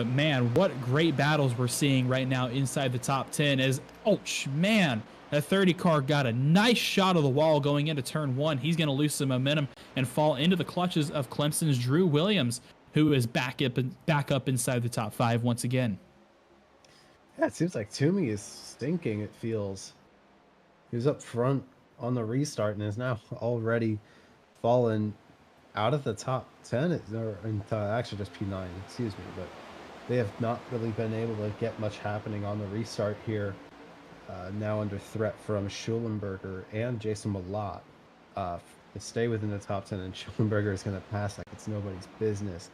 man, what great battles we're seeing right now inside the top 10, as, that 30 car got a nice shot of the wall going into turn 1. He's going to lose some momentum and fall into the clutches of Clemson's Drew Williams, who is back up inside the top 5 once again. Yeah, it seems like Toomey is stinking, it feels. He was up front on the restart and is now already fallen out of the top 10, or actually just P9, excuse me, but they have not really been able to get much happening on the restart here. Now under threat from Schulenberger and Jason Malott to stay within the top 10, and Schulenberger is going to pass like it's nobody's business.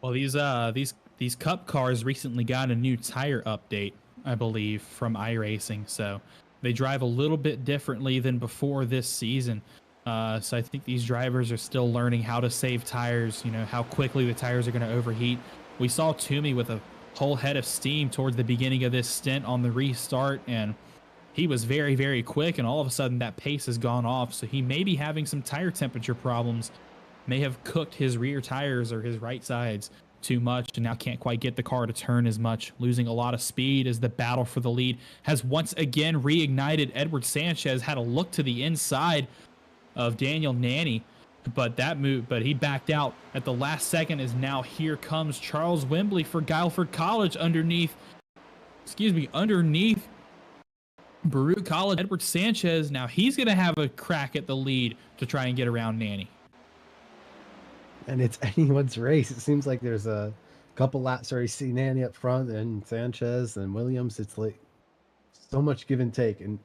Well, these Cup cars recently got a new tire update, I believe, from iRacing, so they drive a little bit differently than before this season. So I think these drivers are still learning how to save tires, how quickly the tires are going to overheat. We saw Toomey with a whole head of steam towards the beginning of this stint on the restart, and he was very, very quick, and all of a sudden that pace has gone off. So he may be having some tire temperature problems, may have cooked his rear tires or his right sides too much, and now can't quite get the car to turn as much, losing a lot of speed, as the battle for the lead has once again reignited. Edward Sanchez had a look to the inside of Daniel Nanny, but he backed out at the last second, as now here comes Charles Wembley for Guilford College underneath Baruch College. Edward Sanchez, now he's going to have a crack at the lead to try and get around Nanny. And it's anyone's race. It seems like there's a couple laps where you see Nanny up front and Sanchez and Williams. It's like so much give and take, and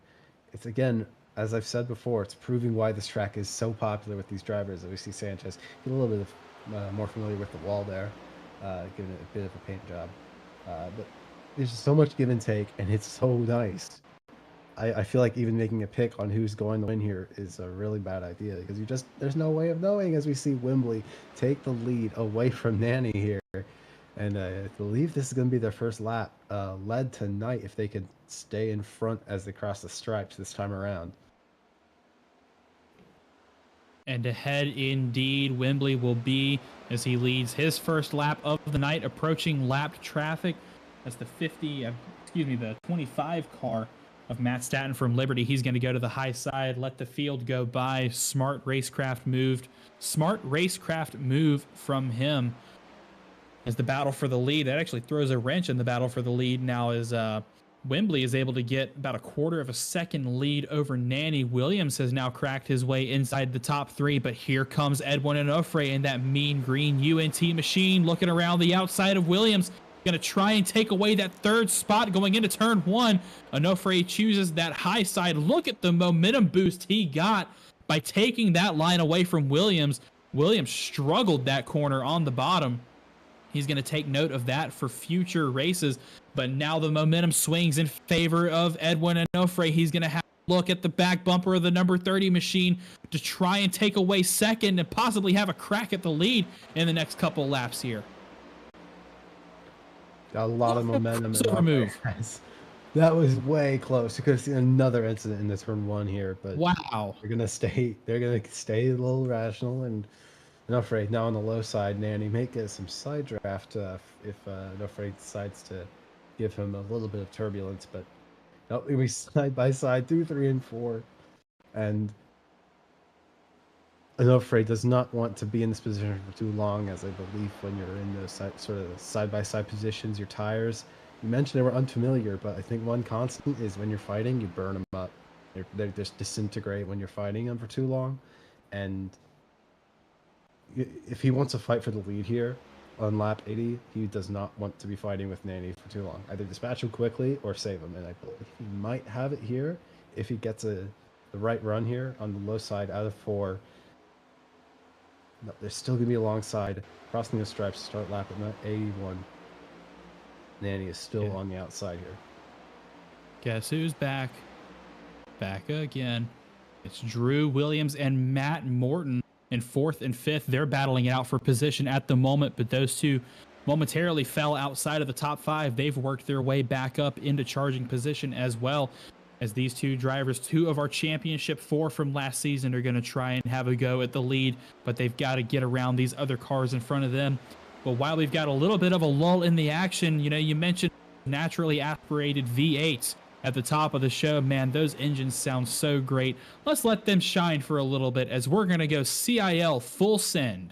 it's again as I've said before, it's proving why this track is so popular with these drivers. We see Sanchez get a little bit of, more familiar with the wall there, giving it a bit of a paint job. But there's just so much give and take, and it's so nice. I feel like even making a pick on who's going to win here is a really bad idea because there's no way of knowing as we see Wembley take the lead away from Nanny here. And I believe this is going to be their first lap led tonight if they could stay in front as they cross the stripes this time around. And ahead indeed, Wembley will be as he leads his first lap of the night, approaching lapped traffic. That's the 25 car of Matt Statten from Liberty. He's going to go to the high side, let the field go by. Smart racecraft move from him as the battle for the lead. That actually throws a wrench in the battle for the lead now as Wembley is able to get about a quarter of a second lead over Nanny. Williams has now cracked his way inside the top 3, but here comes Edwin Onofre in that mean green UNT machine looking around the outside of Williams. Going to try and take away that third spot going into turn 1. Onofre chooses that high side. Look at the momentum boost he got by taking that line away from Williams. Williams struggled that corner on the bottom. He's going to take note of that for future races, but now the momentum swings in favor of Edwin Onofre. He's going to have to look at the back bumper of the number 30 machine to try and take away second and possibly have a crack at the lead in the next couple laps here. Got a lot of momentum. Move. That was way close. You could have seen another incident in the turn 1 here, but wow, they're gonna stay a little rational. And Onofre now on the low side. Nanny may get some side draft if Onofre decides to give him a little bit of turbulence, but no, we side by side 2, 3, and 4, and Onofre does not want to be in this position for too long, as I believe when you're in those sort of side-by-side positions, your tires, you mentioned they were unfamiliar, but I think one constant is when you're fighting, you burn them up. They just disintegrate when you're fighting them for too long. And if he wants to fight for the lead here on lap 80, he does not want to be fighting with Nanny for too long. Either dispatch him quickly or save him. And I believe he might have it here if he gets the right run here on the low side out of 4. No, they're still going to be alongside, crossing the stripes to start lap at 81. Nanny is still on the outside here. Guess who's back? Back again. It's Drew Williams and Matt Morton in 4th and 5th. They're battling it out for position at the moment, but those two momentarily fell outside of the top 5. They've worked their way back up into charging position as well. As these two drivers, 2 of our championship 4 from last season, are going to try and have a go at the lead, but they've got to get around these other cars in front of them. But while we've got a little bit of a lull in the action, you mentioned naturally aspirated V8s at the top of the show. Man, those engines sound so great. Let's let them shine for a little bit as we're going to go CIL full send.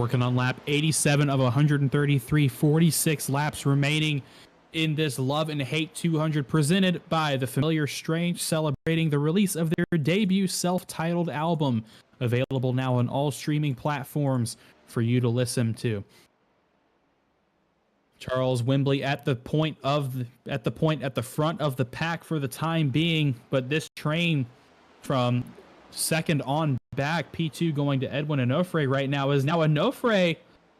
Working on lap 87 of 133, 46 laps remaining in this Love and Hate 200 presented by The Familiar Strange, celebrating the release of their debut self-titled album, available now on all streaming platforms for you to listen to. Charles Wembley at the point at the front of the pack for the time being, but this train from second on back, P2 going to Edwin Onofre right now, is now Onofre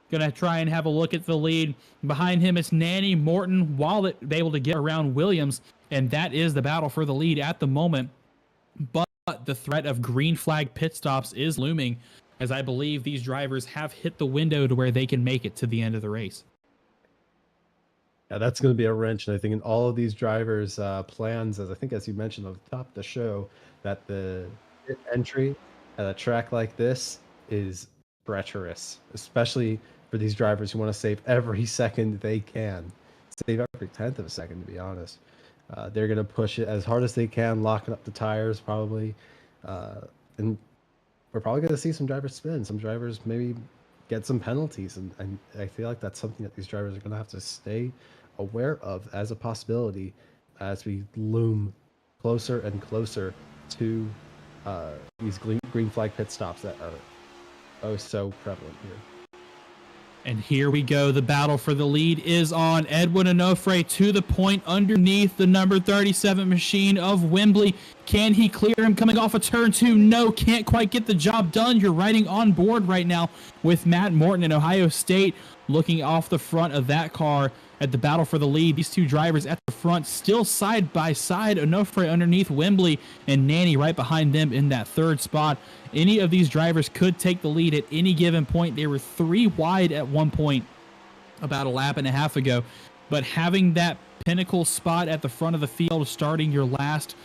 going to try and have a look at the lead. Behind him is Nanny, Morton, Wallet able to get around Williams, and that is the battle for the lead at the moment. But the threat of green flag pit stops is looming, as I believe these drivers have hit the window to where they can make it to the end of the race. Yeah, that's going to be a wrench, and I think in all of these drivers' plans, as you mentioned on the top of the show, that the pit entry at a track like this is treacherous, especially for these drivers who want to save every second they can, save every tenth of a second, to be honest. They're going to push it as hard as they can, locking up the tires probably, and we're probably going to see some drivers spin, some drivers maybe get some penalties, and I feel like that's something that these drivers are going to have to stay aware of as a possibility as we loom closer and closer to these green flag pit stops that are oh so prevalent here. And here we go. The battle for the lead is on. Edwin Onofre to the point underneath the number 37 machine of Wembley. Can he clear him coming off of turn 2? No, can't quite get the job done. You're riding on board right now with Matt Morton in Ohio State looking off the front of that car at the battle for the lead. These two drivers at the front still side by side. Onofre underneath Wembley and Nanny right behind them in that third spot. Any of these drivers could take the lead at any given point. They were 3 wide at one point about a lap and a half ago. But having that pinnacle spot at the front of the field, starting your last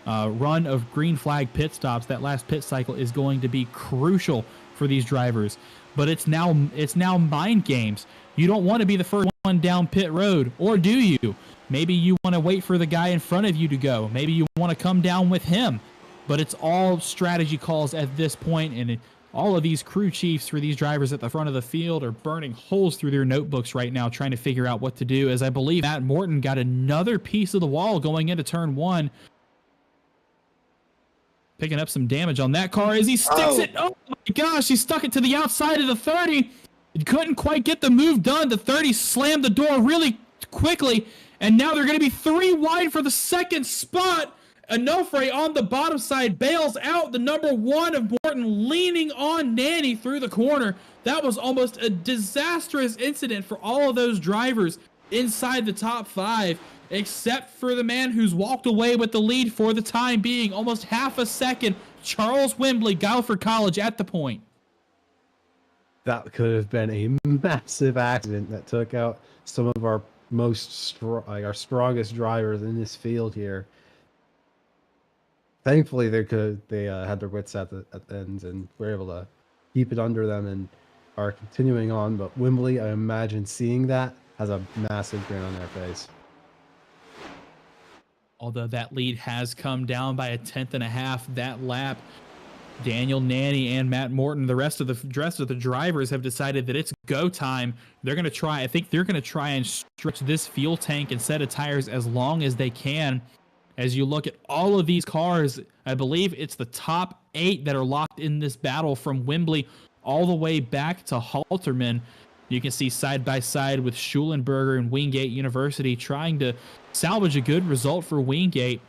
run of green flag pit stops, that last pit cycle is going to be crucial for these drivers. But it's now mind games. You don't want to be the first one down pit road, or do you? Maybe you want to wait for the guy in front of you to go. Maybe you want to come down with him. But it's all strategy calls at this point, and all of these crew chiefs for these drivers at the front of the field are burning holes through their notebooks right now trying to figure out what to do, as I believe Matt Morton got another piece of the wall going into turn 1. Picking up some damage on that car as he sticks it. Oh my gosh, he stuck it to the outside of the 30. He couldn't quite get the move done. The 30 slammed the door really quickly, and now they're going to be 3 wide for the second spot. Onofre on the bottom side bails out the number 1 of Morton, leaning on Nanny through the corner. That was almost a disastrous incident for all of those drivers inside the top 5, except for the man who's walked away with the lead for the time being, almost half a second. Charles Wembley, Guilford College at the point. That could have been a massive accident that took out some of our our strongest drivers in this field here. Thankfully, they had their wits at the end and were able to keep it under them and are continuing on. But Wembley, I imagine, seeing that has a massive grin on their face. Although that lead has come down by 1.5 tenths that lap, Daniel Nanny and Matt Morton, the rest of the drivers have decided that it's go time. They're going to try. I think they're going to try and stretch this fuel tank and set of tires as long as they can. As you look at all of these cars, I believe it's the top 8 that are locked in this battle from Wembley all the way back to Halterman. You can see side by side with Schulenberger and Wingate University trying to salvage a good result for Wingate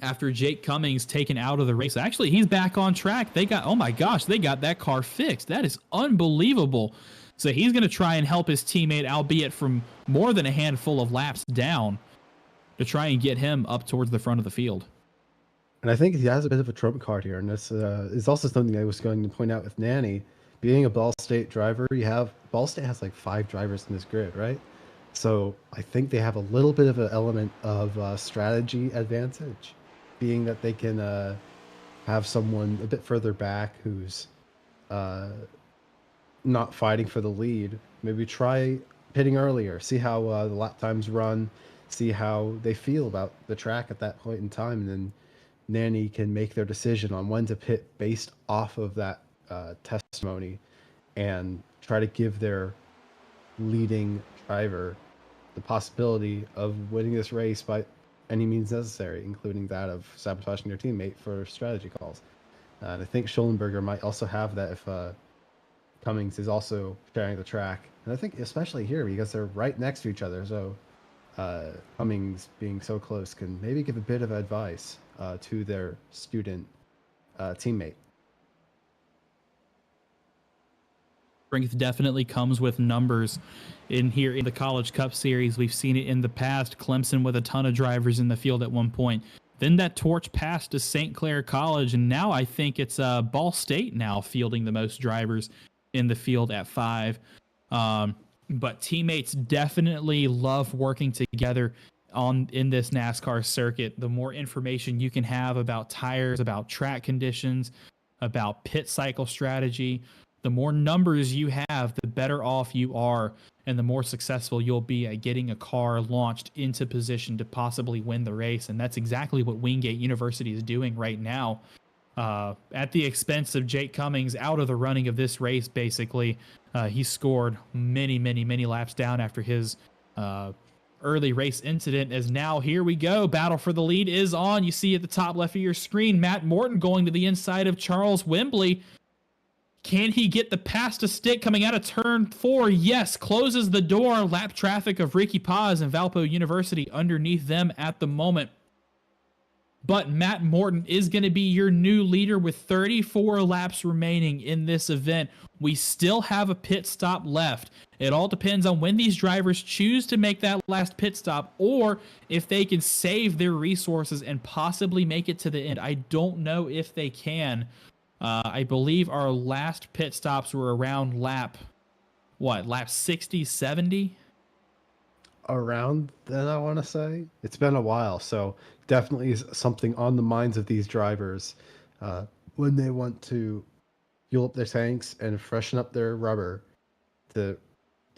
after Jake Cummings taken out of the race. Actually, he's back on track. Oh my gosh, they got that car fixed. That is unbelievable. So he's going to try and help his teammate, albeit from more than a handful of laps down, to try and get him up towards the front of the field. And I think he has a bit of a trump card here, and this is also something I was going to point out with Nanny. Being a Ball State driver, Ball State has like 5 drivers in this grid, right? So I think they have a little bit of an element of strategy advantage, being that they can have someone a bit further back who's not fighting for the lead. Maybe try pitting earlier, see how the lap times run, see how they feel about the track at that point in time, and then Nanny can make their decision on when to pit based off of that testimony. And try to give their leading driver the possibility of winning this race by any means necessary, including that of sabotaging their teammate for strategy calls. And I think Schollenberger might also have that if Cummings is also sharing the track. And I think especially here, because they're right next to each other, so Cummings being so close can maybe give a bit of advice to their student teammate. Strength definitely comes with numbers in here in the College Cup Series. We've seen it in the past. Clemson with a ton of drivers in the field at one point. Then that torch passed to St. Clair College, and now I think it's Ball State now fielding the most drivers in the field at 5. But teammates definitely love working together in this NASCAR circuit. The more information you can have about tires, about track conditions, about pit cycle strategy, the more numbers you have, the better off you are, and the more successful you'll be at getting a car launched into position to possibly win the race. And that's exactly what Wingate University is doing right now, at the expense of Jake Cummings out of the running of this race. Basically, he scored many laps down after his early race incident. As now, here we go, battle for the lead is on. You see at the top left of your screen, Matt Morton going to the inside of Charles Wembley. Can he get the pass to stick coming out of turn 4? Yes, closes the door. Lap traffic of Ricky Paz and Valpo University underneath them at the moment. But Matt Morton is going to be your new leader with 34 laps remaining in this event. We still have a pit stop left. It all depends on when these drivers choose to make that last pit stop, or if they can save their resources and possibly make it to the end. I don't know if they can. I believe our last pit stops were around lap 60, 70? Around then, I want to say. It's been a while, so definitely is something on the minds of these drivers when they want to fuel up their tanks and freshen up their rubber to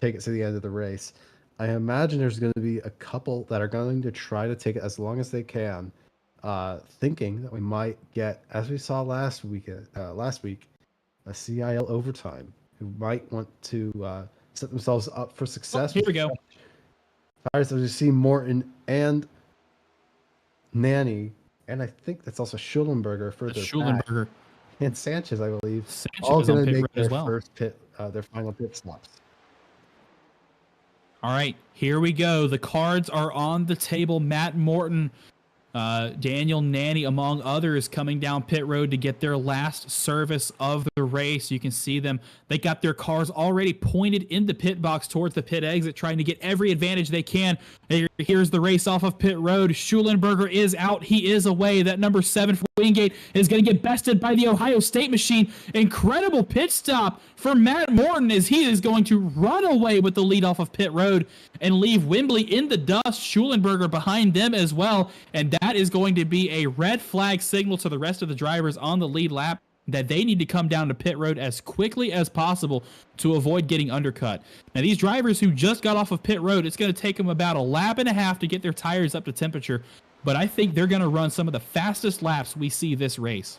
take it to the end of the race. I imagine there's going to be a couple that are going to try to take it as long as they can, thinking that we might get, as we saw last week, a CIL overtime, who might want to set themselves up for success. Here we go. Tires, as you see Morton and Nanny, and I think that's also Schollenberger further back, and Sanchez, I believe, all going to make their first their final pit stops. All right, here we go. The cards are on the table. Matt Morton, Daniel Nanny, among others, coming down pit road to get their last service of the race. You can see them. They got their cars already pointed in the pit box towards the pit exit, trying to get every advantage they can. Here's the race off of pit road. Schollenberger is out. He is away. That number 7 for Wingate is going to get bested by the Ohio State machine. Incredible pit stop for Matt Morton, as he is going to run away with the lead off of pit road and leave Wembley in the dust. Schollenberger behind them as well. And that is going to be a red flag signal to the rest of the drivers on the lead lap that they need to come down to pit road as quickly as possible to avoid getting undercut. Now, these drivers who just got off of pit road, it's going to take them about a lap and a half to get their tires up to temperature, but I think they're going to run some of the fastest laps we see this race.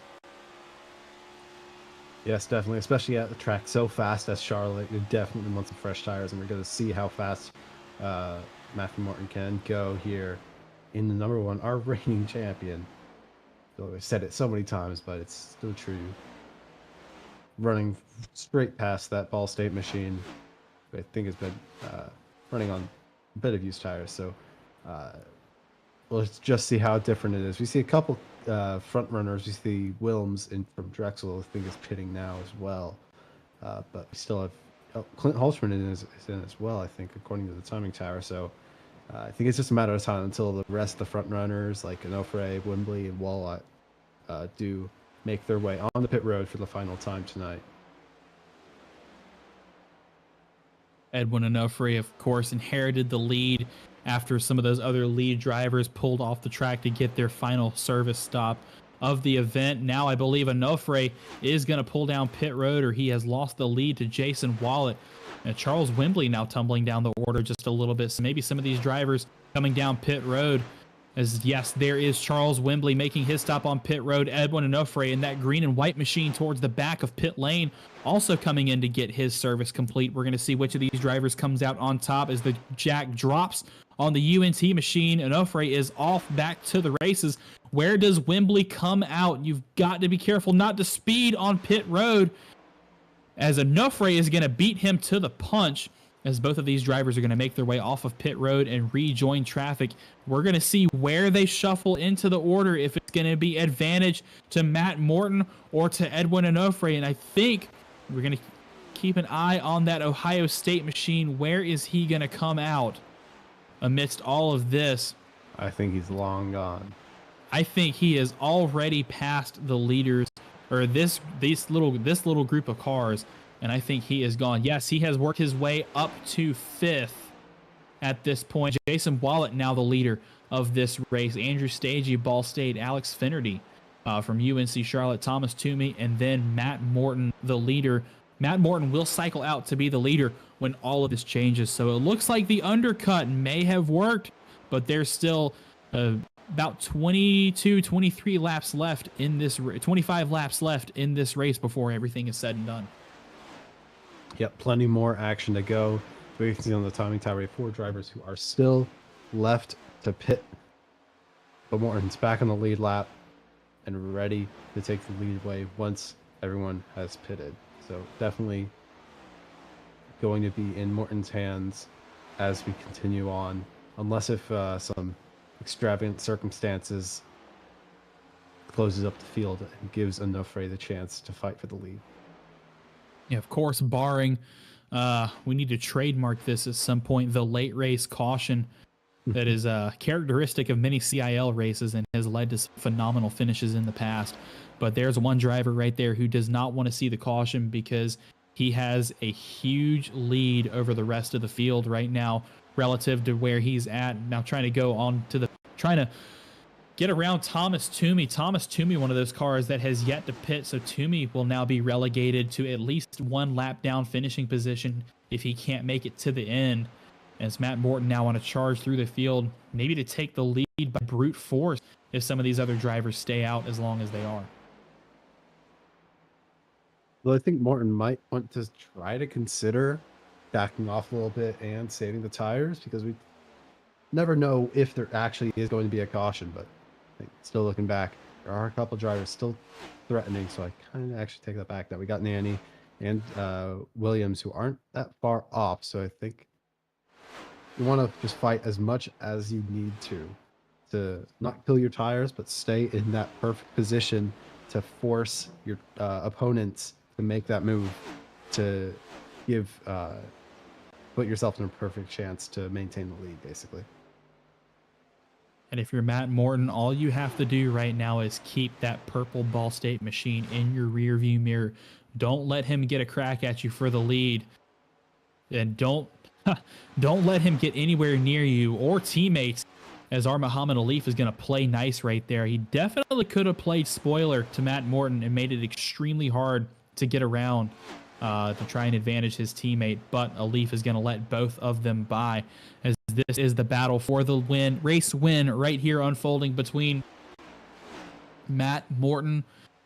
Yes, definitely, especially at the track so fast as Charlotte. You definitely want some fresh tires, and we're going to see how fast Matthew Morton can go here in the number 1, our reigning champion. I've said it so many times, but it's still true. Running straight past that Ball State machine, I think has been running on a bit of used tires. So let's just see how different it is. We see a couple front runners. We see Wilms from Drexel, I think, is pitting now as well. But we still have Clint Holtzman is in as well, I think, according to the timing tower. So I think it's just a matter of time until the rest of the front runners like Onofre, Wembley, and Wallot do make their way on the pit road for the final time tonight. Edwin Onofre, of course, inherited the lead after some of those other lead drivers pulled off the track to get their final service stop of the event. Now I believe Onofre is going to pull down pit road, or he has lost the lead to Jason Wallett. And Charles Wembley now tumbling down the order just a little bit. So maybe some of these drivers coming down pit road As yes, there is Charles Wembley making his stop on pit road. Edwin Onofre in that green and white machine towards the back of pit lane, also coming in to get his service complete. We're going to see which of these drivers comes out on top as the jack drops on the UNT machine. Onofre is off back to the races. Where does Wembley come out? You've got to be careful not to speed on pit road, as Onofre is going to beat him to the punch, as both of these drivers are going to make their way off of pit road and rejoin traffic. We're going to see where they shuffle into the order, if it's going to be advantage to Matt Morton or to Edwin Onofre. And I think we're going to keep an eye on that Ohio State machine. Where is he going to come out amidst all of this? I think he's long gone. I think he is already past the leaders, or this little group of cars, and I think he is gone. Yes, he has worked his way up to 5th at this point. Jason Wallet now the leader of this race. Andrew Stagey, Ball State, Alex Finnerty from UNC Charlotte, Thomas Toomey, and then Matt Morton the leader. Matt Morton will cycle out to be the leader when all of this changes. So it looks like the undercut may have worked, but there's still about 23 laps left in this 25 laps left in this race before everything is said and done. Yep, plenty more action to go. We can see on the timing tower 4 drivers who are still left to pit. But Morton's back on the lead lap and ready to take the lead away once everyone has pitted. So definitely going to be in Morton's hands as we continue on, unless if some extravagant circumstances closes up the field and gives Onofre the chance to fight for the lead. Yeah, of course, barring we need to trademark this at some point, the late race caution that is characteristic of many CIL races and has led to some phenomenal finishes in the past. But there's one driver right there who does not want to see the caution, because he has a huge lead over the rest of the field right now relative to where he's at. Now trying to get around Thomas Toomey. Thomas Toomey, one of those cars that has yet to pit, so Toomey will now be relegated to at least 1 lap down finishing position if he can't make it to the end, as Matt Morton now on a charge through the field, maybe to take the lead by brute force if some of these other drivers stay out as long as they are. Well, I think Morton might want to try to consider backing off a little bit and saving the tires, because we never know if there actually is going to be a caution. But I think still looking back, there are a couple drivers still threatening, so I kind of actually take that back. That we got Nanny and Williams, who aren't that far off, so I think you want to just fight as much as you need to not kill your tires, but stay in that perfect position to force your opponents to make that move, to give put yourself in a perfect chance to maintain the lead, basically. And if you're Matt Morton, all you have to do right now is keep that purple Ball State machine in your rear view mirror. Don't let him get a crack at you for the lead, and don't let him get anywhere near you or teammates, as our Muhammad Alif is going to play nice right there. He definitely could have played spoiler to Matt Morton and made it extremely hard to get around to try and advantage his teammate, but Alif is going to let both of them by, as this is the battle for the race win right here unfolding between Matt Morton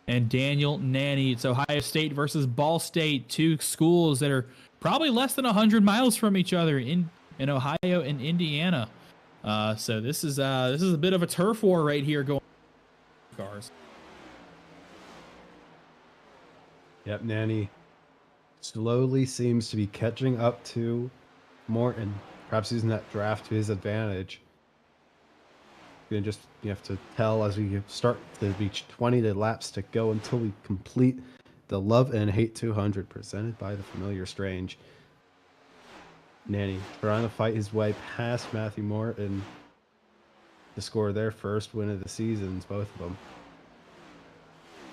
and Daniel Nanny. It's Ohio State versus Ball State, 2 schools that are probably less than 100 miles from each other in Ohio and Indiana. So this is a bit of a turf war right here going on. Cars. Yep, Nanny slowly seems to be catching up to Morton, perhaps using that draft to his advantage. You have to tell as we start to reach 20 laps to go until we complete the Love and Hate 200 presented by the Familiar Strange. Nanny trying to fight his way past Matthew Morton to score their first win of the seasons, both of them.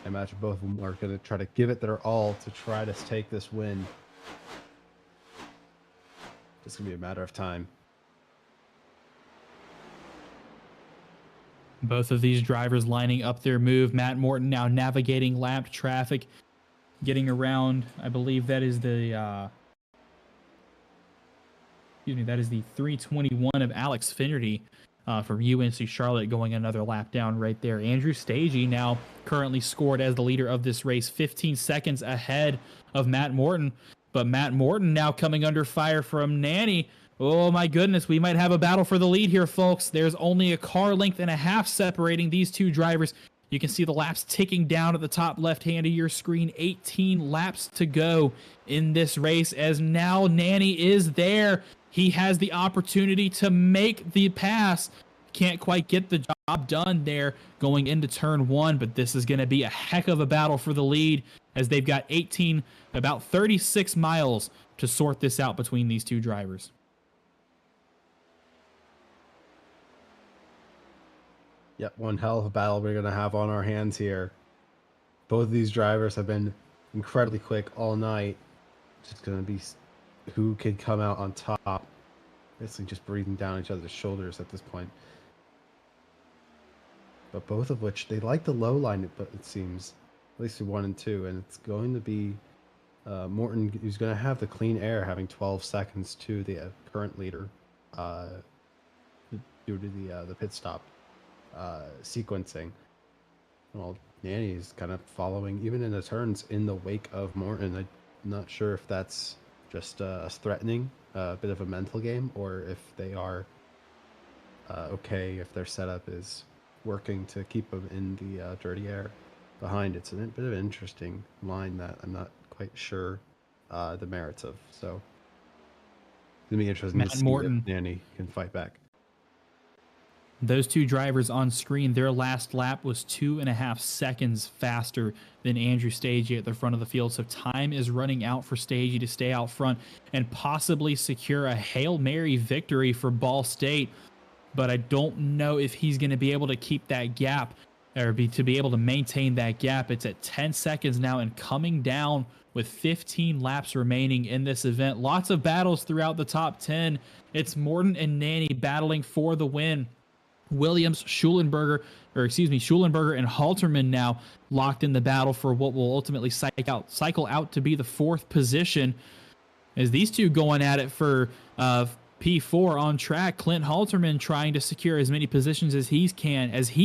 I imagine both of them are going to try to give it their all to try to take this win. It's going to be a matter of time. Both of these drivers lining up their move. Matt Morton now navigating lap traffic, getting around. I believe that is the that is the 321 of Alex Finnerty from UNC Charlotte going another lap down right there. Andrew Stagey now currently scored as the leader of this race, 15 seconds ahead of Matt Morton. But Matt Morton now coming under fire from Nanny. Oh my goodness, we might have a battle for the lead here, folks. There's only a car length and a half separating these two drivers. You can see the laps ticking down at the top left hand of your screen. 18 laps to go in this race as now Nanny is there. He has the opportunity to make the pass. Can't quite get the job done there going into turn one, but this is going to be a heck of a battle for the lead as they've got about 36 miles to sort this out between these two drivers. Yep, one hell of a battle we're going to have on our hands here. Both of these drivers have been incredibly quick all night. Just going to be who can come out on top. Basically just breathing down each other's shoulders at this point. But both of which, they like the low line, but it seems. At least 1 and 2. And it's going to be Morton, who's going to have the clean air, having 12 seconds to the current leader due to the pit stop sequencing. Well, Nanny's kind of following, even in the turns, in the wake of Morton. I'm not sure if that's just us threatening, a bit of a mental game, or if they are okay, if their setup is working to keep them in the dirty air behind. It's a bit of an interesting line that I'm not quite sure the merits of. So it's going to be interesting Matt to see Morton. if Nanny can fight back. Those two drivers on screen, their last lap was 2.5 seconds faster than Andrew Stagey at the front of the field. So time is running out for Stagey to stay out front and possibly secure a Hail Mary victory for Ball State. But I don't know if he's going to be able to keep that gap or to be able to maintain that gap. It's at 10 seconds now and coming down with 15 laps remaining in this event. Lots of battles throughout the top 10. It's Morton and Nanny battling for the win. Schulenberger and Halterman now locked in the battle for what will ultimately cycle out to be the 4th position. As these two going at it for P4 on track, Clint Halterman trying to secure as many positions as he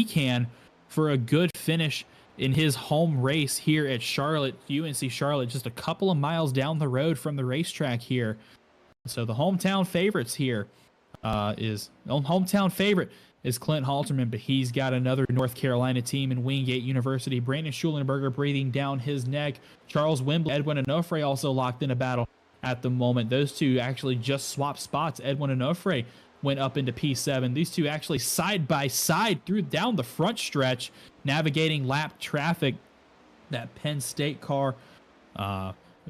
can for a good finish in his home race here at Charlotte, UNC Charlotte, just a couple of miles down the road from the racetrack here. So the hometown favorites here is Clint Halterman, but he's got another North Carolina team in Wingate University. Brandon Schulenberger breathing down his neck. Charles Wimbley, Edwin Onofre also locked in a battle at the moment. Those two actually just swapped spots. Edwin Onofre went up into P7. These two actually side by side down the front stretch, navigating lap traffic. That Penn State car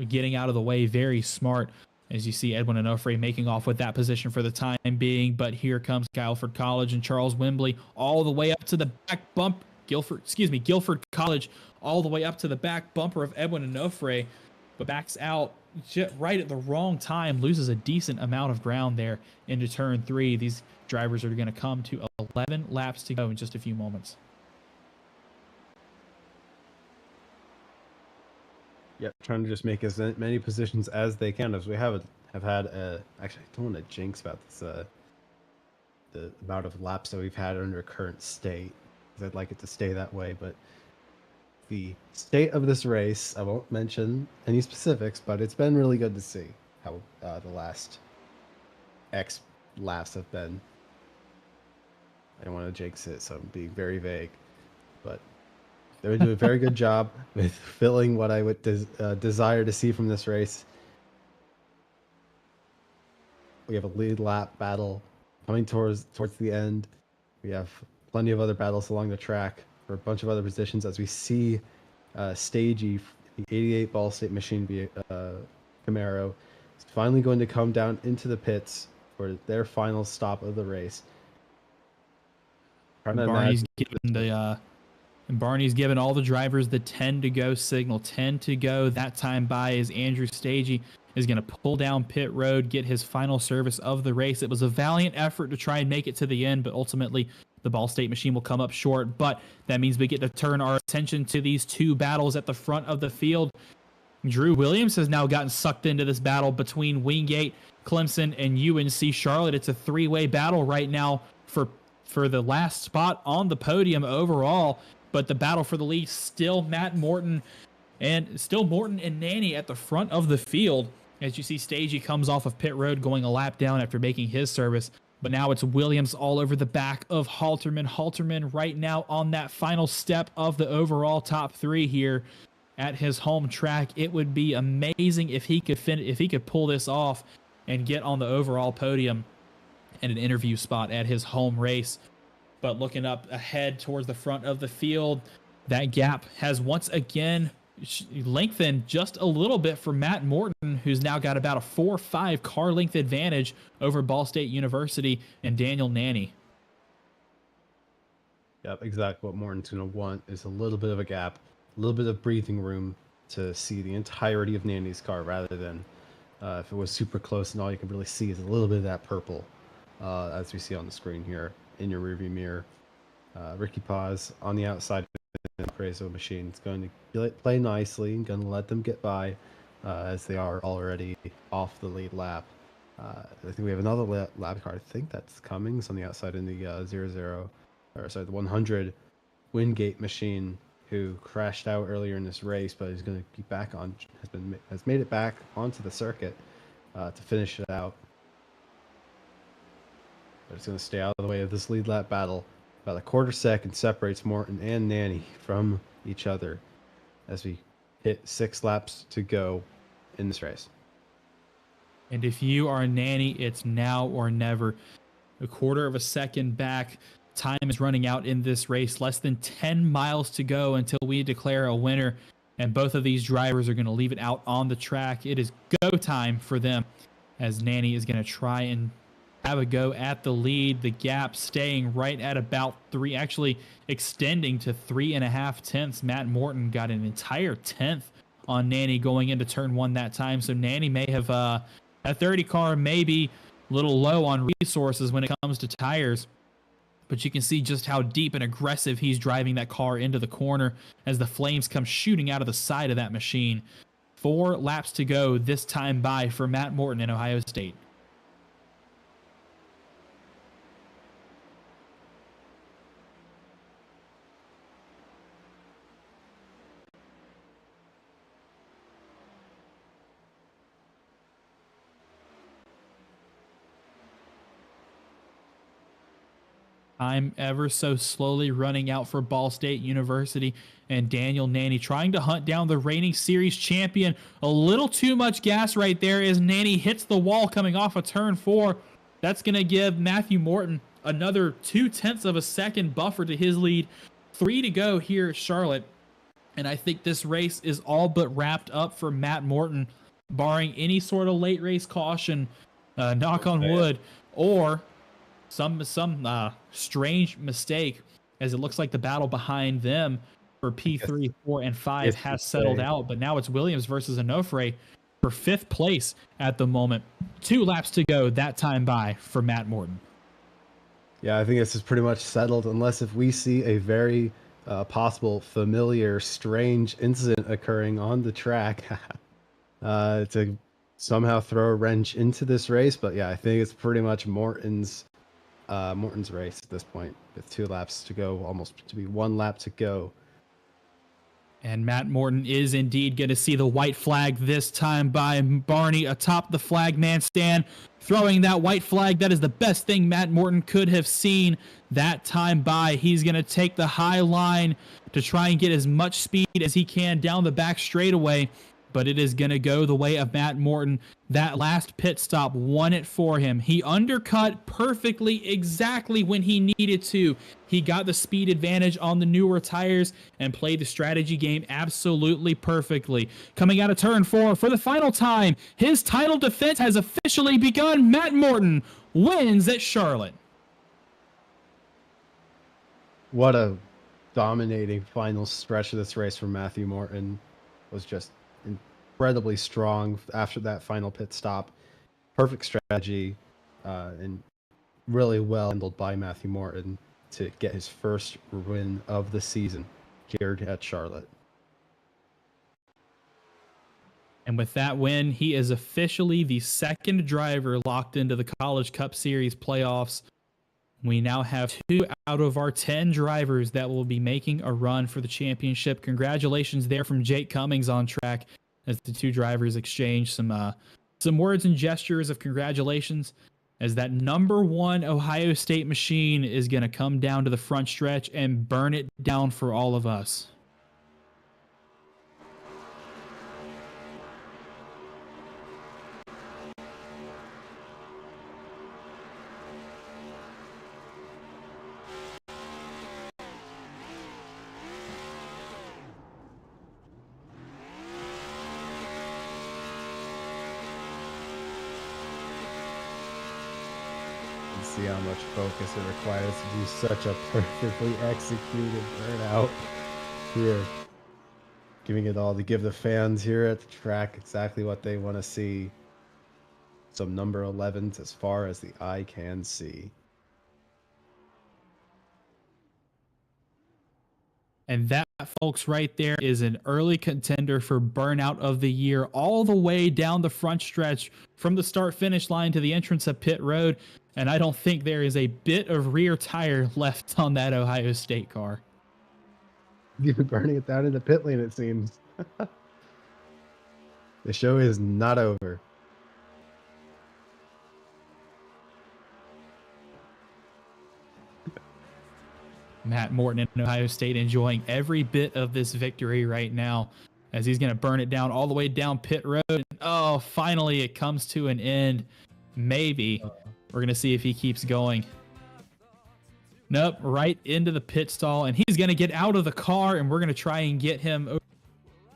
getting out of the way, very smart. As you see Edwin Onofre making off with that position for the time being. But here comes Guilford College and Charles Wimbley all the way up to the back bump. Guilford College all the way up to the back bumper of Edwin Onofre, but backs out right at the wrong time, loses a decent amount of ground there into turn 3. These drivers are going to come to 11 laps to go in just a few moments. Yep, trying to just make as many positions as they can. As we have had actually, I don't want to jinx about this the amount of laps that we've had under current state, because I'd like it to stay that way. But the state of this race, I won't mention any specifics, but it's been really good to see how the last X laps have been. I don't want to jinx it, so I'm being very vague, but they would do a very good job with filling what I would desire to see from this race. We have a lead lap battle coming towards the end. We have plenty of other battles along the track for a bunch of other positions as we see Stagey, the 88 Ball State machine Camaro, is finally going to come down into the pits for their final stop of the race. Barney's given all the drivers the 10 to go signal. 10 to go. That time by as Andrew Stagey is going to pull down pit road, get his final service of the race. It was a valiant effort to try and make it to the end, but ultimately the Ball State machine will come up short. But that means we get to turn our attention to these two battles at the front of the field. Drew Williams has now gotten sucked into this battle between Wingate, Clemson, and UNC Charlotte. It's a 3-way battle right now for for the last spot on the podium overall. But the battle for the lead, still Morton and Nanny at the front of the field. As you see, Stagey comes off of pit road going a lap down after making his service. But now it's Williams all over the back of Halterman. Halterman right now on that final step of the overall top 3 here at his home track. It would be amazing if he could pull this off and get on the overall podium and an interview spot at his home race. But looking up ahead towards the front of the field, that gap has once again lengthened just a little bit for Matt Morton, who's now got about a 4 or 5 car length advantage over Ball State University and Daniel Nanny. Yep, exactly what Morton's going to want is a little bit of a gap, a little bit of breathing room to see the entirety of Nanny's car, rather than if it was super close and all you can really see is a little bit of that purple, as we see on the screen here in your rearview mirror. Ricky Paz on the outside of the Prezo machine is going to play nicely and going to let them get by, as they are already off the lead lap. I think we have another lap car. I think that's Cummings on the outside in the the 100 Wingate machine, who crashed out earlier in this race, but is going to be back on. Has made it back onto the circuit to finish it out. But it's going to stay out of the way of this lead lap battle. About a quarter second separates Morton and Nanny from each other as we hit 6 laps to go in this race. And if you are Nanny, it's now or never. A quarter of a second back. Time is running out in this race. Less than 10 miles to go until we declare a winner. And both of these drivers are going to leave it out on the track. It is go time for them, as Nanny is going to try and have a go at the lead. The gap staying right at about 3, actually extending to 3.5 tenths. Matt Morton got an entire tenth on Nanny going into turn 1 that time. So Nanny may have a 30 car, maybe a little low on resources when it comes to tires. But you can see just how deep and aggressive he's driving that car into the corner as the flames come shooting out of the side of that machine. 4 laps to go this time by for Matt Morton in Ohio State. Time ever so slowly running out for Ball State University and Daniel Nanny trying to hunt down the reigning series champion. A little too much gas right there as Nanny hits the wall coming off of turn 4. That's going to give Matthew Morton another 0.2 of a second buffer to his lead. 3 to go here at Charlotte. And I think this race is all but wrapped up for Matt Morton, barring any sort of late race caution, knock on wood, or some strange mistake, as it looks like the battle behind them for P3, 4, and 5 has settled out. But now it's Williams versus Onofre for 5th place at the moment. 2 laps to go that time by for Matt Morton. Yeah, I think this is pretty much settled, unless if we see a very possible, familiar, strange incident occurring on the track to somehow throw a wrench into this race. But yeah, I think it's pretty much Morton's race at this point, with 2 laps to go, almost to be 1 lap to go. And Matt Morton is indeed going to see the white flag this time by Barney atop the flagman stand, throwing that white flag. That is the best thing Matt Morton could have seen that time by. He's going to take the high line to try and get as much speed as he can down the back straightaway. But it is going to go the way of Matt Morton. That last pit stop won it for him. He undercut perfectly, exactly when he needed to. He got the speed advantage on the newer tires and played the strategy game absolutely perfectly. Coming out of turn 4 for the final time, his title defense has officially begun. Matt Morton wins at Charlotte. What a dominating final stretch of this race for Matthew Morton. Was just incredibly strong after that final pit stop. Perfect strategy, and really well handled by Matthew Morton to get his first win of the season here at Charlotte. And with that win, he is officially the 2nd driver locked into the College Cup Series playoffs. We now have 2 out of our 10 drivers that will be making a run for the championship. Congratulations there from Jake Cummings on track as the 2 drivers exchange some words and gestures of congratulations as that number 1 Ohio State machine is going to come down to the front stretch and burn it down for all of us. See how much focus it requires to do such a perfectly executed burnout here. Giving it all to give the fans here at the track exactly what they want to see. Some number 11s as far as the eye can see. And that, folks, right there is an early contender for burnout of the year, all the way down the front stretch from the start-finish line to the entrance of pit road. And I don't think there is a bit of rear tire left on that Ohio State car. You're burning it down in the pit lane, it seems. The show is not over. Matt Morton in Ohio State enjoying every bit of this victory right now as he's going to burn it down all the way down pit road. And, oh, finally it comes to an end. Maybe. We're going to see if he keeps going. Nope, right into the pit stall. And he's going to get out of the car, and we're going to try and get him over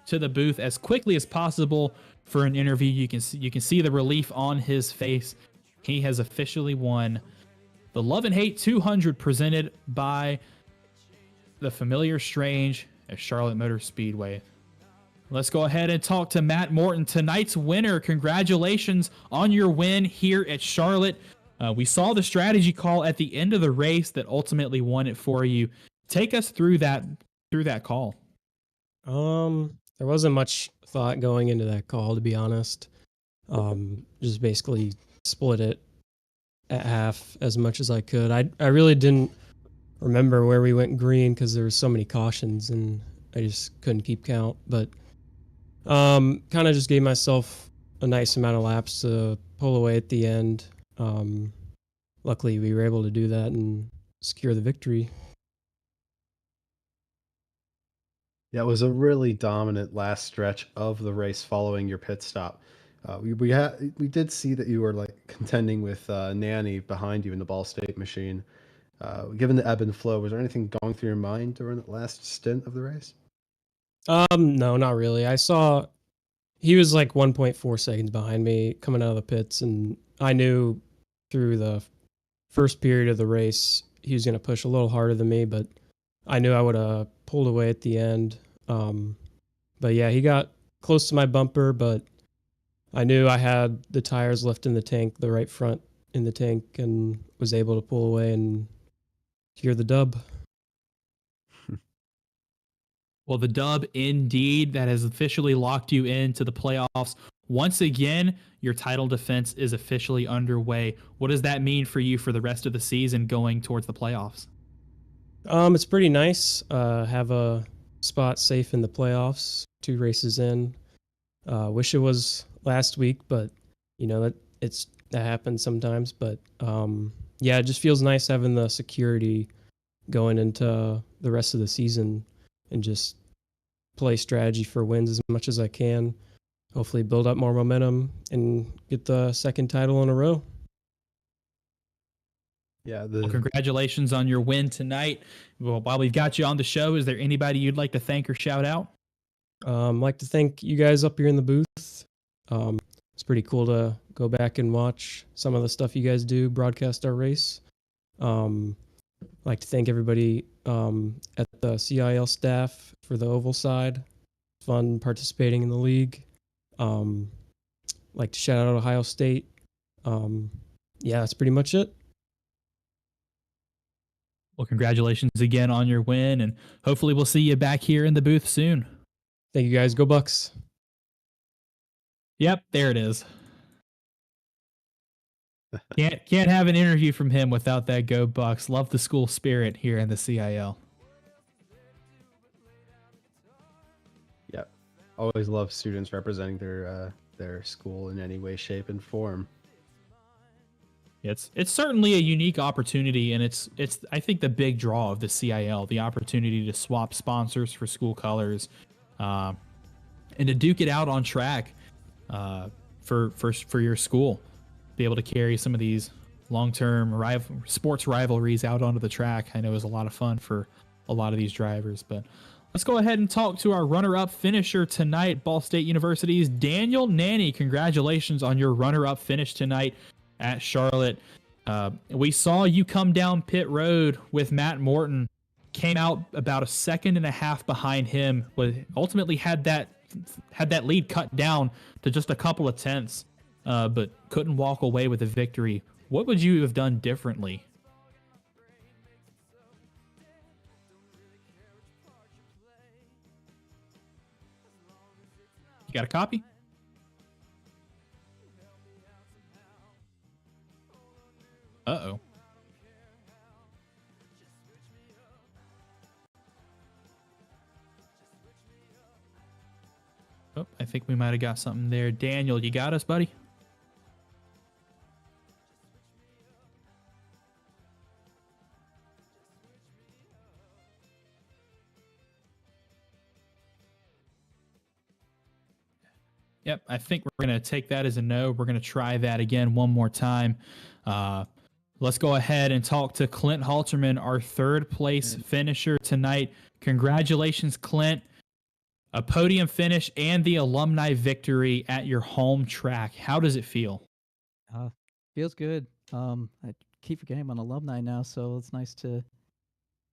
to the booth as quickly as possible for an interview. You can see the relief on his face. He has officially won the Love and Hate 200 presented by the familiar strange at Charlotte Motor Speedway. Let's go ahead and talk to Matt Morton, tonight's winner. Congratulations on your win here at Charlotte. We saw the strategy call at the end of the race that ultimately won it for you. Take us through that call. There wasn't much thought going into that call, to be honest. Just basically split it at half as much as I could. I really didn't remember where we went green because there were so many cautions and I just couldn't keep count. But kind of just gave myself a nice amount of laps to pull away at the end. Luckily, we were able to do that and secure the victory. Yeah, it was a really dominant last stretch of the race following your pit stop. We did see that you were like contending with Nanny behind you in the Ball State machine. Given the ebb and flow, was there anything going through your mind during that last stint of the race? No, not really. I saw he was like 1.4 seconds behind me coming out of the pits, and I knew through the first period of the race he was going to push a little harder than me, but I knew I would have pulled away at the end. But yeah, he got close to my bumper, but I knew I had the tires left in the tank, the right front in the tank, and was able to pull away and secure the dub. Well, the dub indeed, that has officially locked you into the playoffs. Once again, your title defense is officially underway. What does that mean for you for the rest of the season going towards the playoffs? It's pretty nice. Have a spot safe in the playoffs, 2 races in. Wish it was last week, but you know that happens sometimes. But yeah, it just feels nice having the security going into the rest of the season and just play strategy for wins as much as I can. Hopefully build up more momentum and get the second title in a row. Yeah. Well, congratulations on your win tonight. Well, while we've got you on the show, is there anybody you'd like to thank or shout out? Like to thank you guys up here in the booth. It's pretty cool to go back and watch some of the stuff you guys do, broadcast our race. Like to thank everybody at the CIL staff for the oval side. Fun participating in the league. Like to shout out Ohio State. Yeah, that's pretty much it. Well, congratulations again on your win, and hopefully we'll see you back here in the booth soon. Thank you guys. Go Bucks. Yep, there it is. Can't have an interview from him without that Go Bucks. Love the school spirit here in the CIL. Yep. Always love students representing their school in any way, shape, and form. It's certainly a unique opportunity, and it's I think the big draw of the CIL, the opportunity to swap sponsors for school colors, and to duke it out on track for your school. Be able to carry some of these long-term sports rivalries out onto the track. I know is a lot of fun for a lot of these drivers. But let's go ahead and talk to our runner-up finisher tonight, Ball State University's Daniel Nanny. Congratulations on your runner-up finish tonight at Charlotte. We saw you come down pit road with Matt Morton, came out about a second and a half behind him, but ultimately had that lead cut down to just a couple of tenths, but couldn't walk away with a victory. What would you have done differently? You got a copy? Uh-oh. Oh, I think we might have got something there. Daniel, you got us, buddy? Yep, I think we're going to take that as a no. We're going to try that again one more time. Let's go ahead and talk to Clint Halterman, our third place finisher tonight. Congratulations, Clint. A podium finish and the alumni victory at your home track. How does it feel? Feels good. I keep forgetting I'm an alumni now, so it's nice to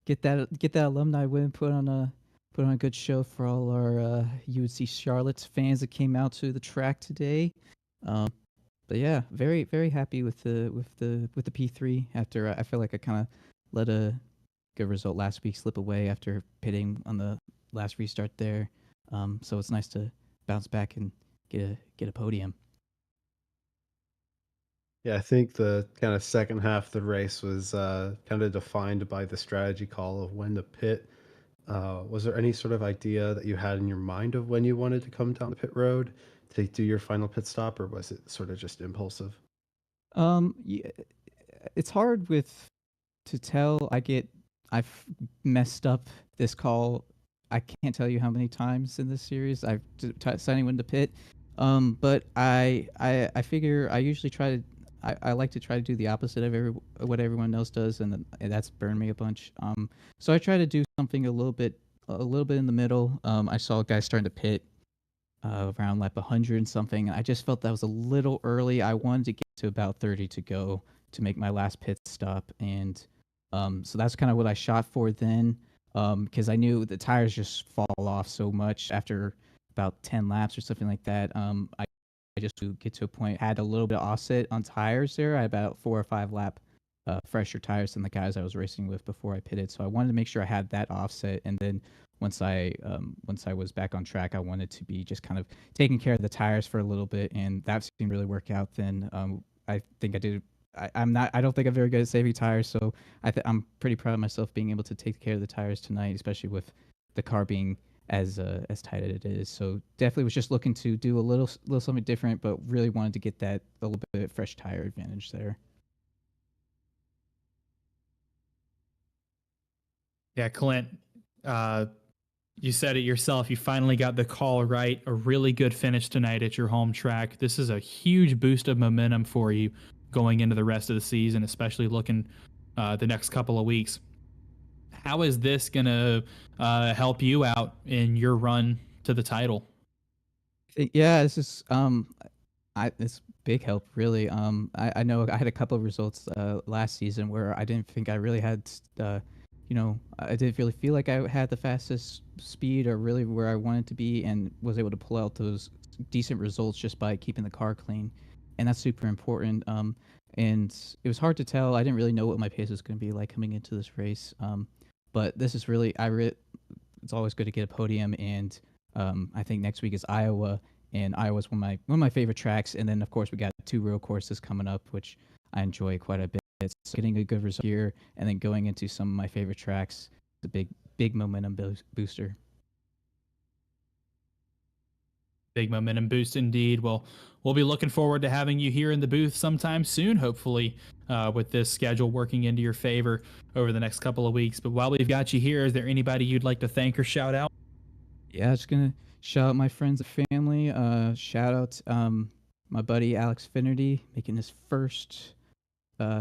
get that alumni win, put on a good show for all our UNC Charlotte fans that came out to the track today. But yeah, very very happy with the P3. After I feel like I kind of let a good result last week slip away after pitting on the last restart there. So it's nice to bounce back and get a podium. Yeah, I think the kind of second half of the race was kind of defined by the strategy call of when to pit. Was there any sort of idea that you had in your mind of when you wanted to come down the pit road to do your final pit stop, or was it sort of just impulsive? Yeah, it's hard to tell. I've messed up this call. I can't tell you how many times in this series I've deciding when to pit. But I figure I usually I like to try to do the opposite of what everyone else does, and that's burned me a bunch. So I try to do something a little bit in the middle. I saw guys starting to pit around lap 100 and something. I just felt that was a little early. I wanted to get to about 30 to go to make my last pit stop, and so that's kind of what I shot for then, because I knew the tires just fall off so much after about 10 laps or something like that. I just to get to a point, had a little bit of offset on tires there. I had about 4 or 5 lap fresher tires than the guys I was racing with before I pitted. So I wanted to make sure I had that offset. And then once I was back on track, I wanted to be just kind of taking care of the tires for a little bit, and that seemed to really work out. Then I think I did. I don't think I'm very good at saving tires, so I'm pretty proud of myself being able to take care of the tires tonight, especially with the car being as tight as it is. So definitely was just looking to do a little something different, but really wanted to get that a little bit of fresh tire advantage there. Yeah, Clint, you said it yourself. You finally got the call right. A really good finish tonight at your home track. This is a huge boost of momentum for you going into the rest of the season, especially looking the next couple of weeks. How is this going to help you out in your run to the title? Yeah, this is it's big help, really. I know I had a couple of results last season where I didn't think I really had, I didn't really feel like I had the fastest speed or really where I wanted to be, and was able to pull out those decent results just by keeping the car clean, and that's super important. And it was hard to tell. I didn't really know what my pace was going to be like coming into this race. But this is really, it's always good to get a podium, and I think next week is Iowa, and Iowa's one of my favorite tracks. And then of course we got 2 road courses coming up, which I enjoy quite a bit. So getting a good result here, and then going into some of my favorite tracks, the big momentum booster. Big momentum boost indeed. Well, we'll be looking forward to having you here in the booth sometime soon, hopefully, with this schedule working into your favor over the next couple of weeks. But while we've got you here, is there anybody you'd like to thank or shout out? Yeah, just gonna shout out my friends and family. Shout out my buddy Alex Finnerty making his first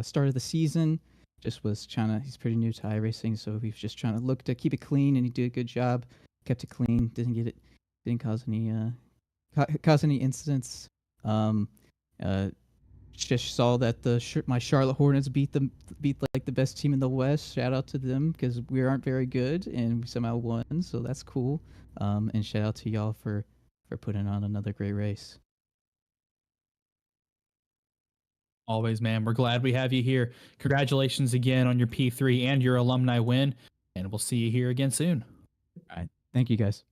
start of the season. Just was he's pretty new to iRacing, so he's just trying to look to keep it clean, and he did a good job. Kept it clean, didn't cause any incidents. Just saw that my Charlotte Hornets beat like the best team in the West. Shout out to them because we aren't very good and we somehow won, so that's cool. And shout out to y'all for putting on another great race. Always, man. We're glad we have you here. Congratulations again on your P3 and your alumni win, and we'll see you here again soon. All right, thank you guys.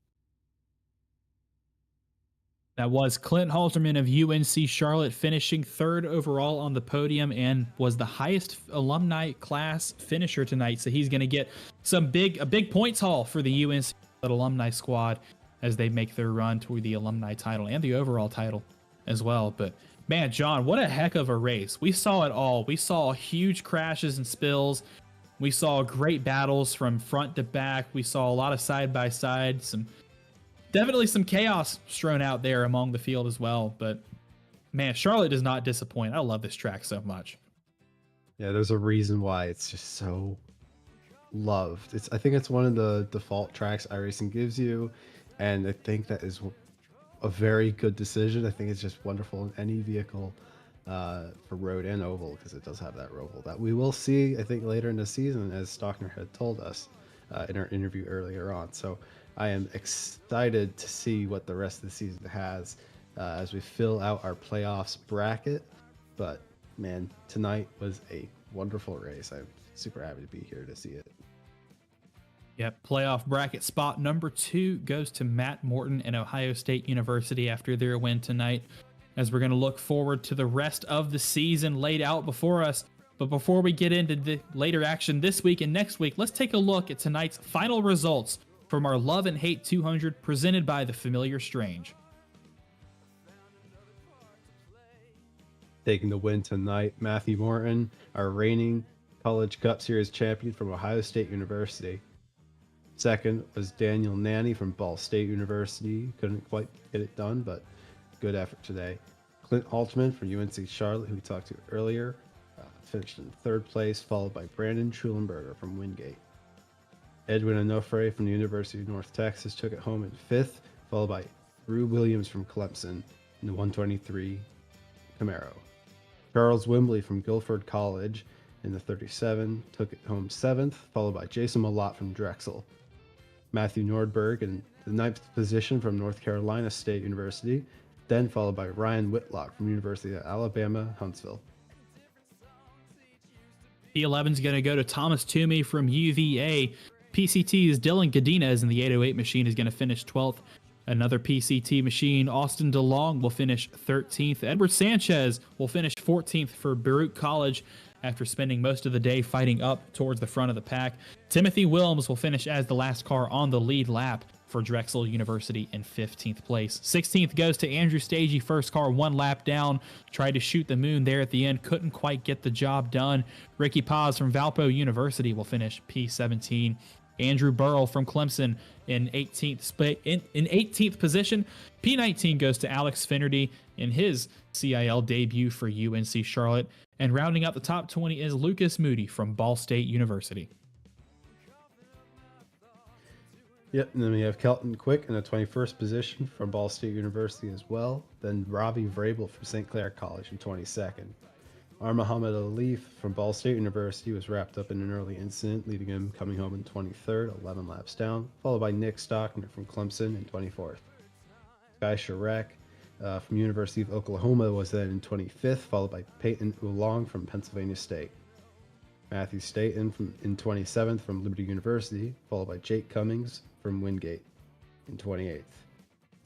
That was Clint Halterman of UNC Charlotte, finishing 3rd overall on the podium and was the highest alumni class finisher tonight. So he's going to get a big points haul for the UNC alumni squad as they make their run toward the alumni title and the overall title as well. But man, John, what a heck of a race. We saw it all. We saw huge crashes and spills. We saw great battles from front to back. We saw a lot of side by side, definitely some chaos strewn out there among the field as well. But man, Charlotte does not disappoint. I love this track so much. Yeah, there's a reason why it's just so loved. I think it's one of the default tracks iRacing gives you, and I think that is a very good decision. I think it's just wonderful in any vehicle for road and oval, because it does have that oval that we will see, I think, later in the season, as Stockner had told us in our interview earlier on. So I am excited to see what the rest of the season has as we fill out our playoffs bracket. But man, tonight was a wonderful race. I'm super happy to be here to see it. Yep, playoff bracket spot number 2 goes to Matt Morton and Ohio State University after their win tonight, as we're going to look forward to the rest of the season laid out before us. But before we get into the later action this week and next week, let's take a look at tonight's final results from our Love and Hate 200 presented by the Familiar Strange. Taking the win tonight, Matthew Morton, our reigning College Cup Series champion from Ohio State University. Second was Daniel Nanny from Ball State University. Couldn't quite get it done, but good effort today. Clint Halterman from UNC Charlotte, who we talked to earlier, finished in 3rd place, followed by Brandon Schulenberger from Wingate. Edwin Onofre from the University of North Texas took it home in 5th, followed by Drew Williams from Clemson in the 123 Camaro. Charles Wimbley from Guilford College in the 37 took it home 7th, followed by Jason Malott from Drexel. Matthew Nordberg in the 9th position from North Carolina State University, then followed by Ryan Whitlock from University of Alabama, Huntsville. P11 is going to go to Thomas Toomey from UVA. PCT's Dylan Godinez in the 808 machine is going to finish 12th. Another PCT machine, Austin DeLong, will finish 13th. Edward Sanchez will finish 14th for Baruch College after spending most of the day fighting up towards the front of the pack. Timothy Wilms will finish as the last car on the lead lap for Drexel University in 15th place. 16th goes to Andrew Stagey, first car 1 lap down. Tried to shoot the moon there at the end, couldn't quite get the job done. Ricky Paz from Valpo University will finish P17. Andrew Burrell from Clemson in 18th position. P19 goes to Alex Finnerty in his CIL debut for UNC Charlotte. And rounding out the top 20 is Lucas Moody from Ball State University. Yep, and then we have Kelton Quick in the 21st position from Ball State University as well. Then Robbie Vrabel from St. Clair College in 22nd. Muhammad Alif from Ball State University was wrapped up in an early incident, leaving him coming home in 23rd, 11 laps down, followed by Nick Stockner from Clemson in 24th. Guy Sharek from University of Oklahoma was then in 25th, followed by Peyton Oolong from Pennsylvania State. Matthew Staten in 27th from Liberty University, followed by Jake Cummings from Wingate in 28th.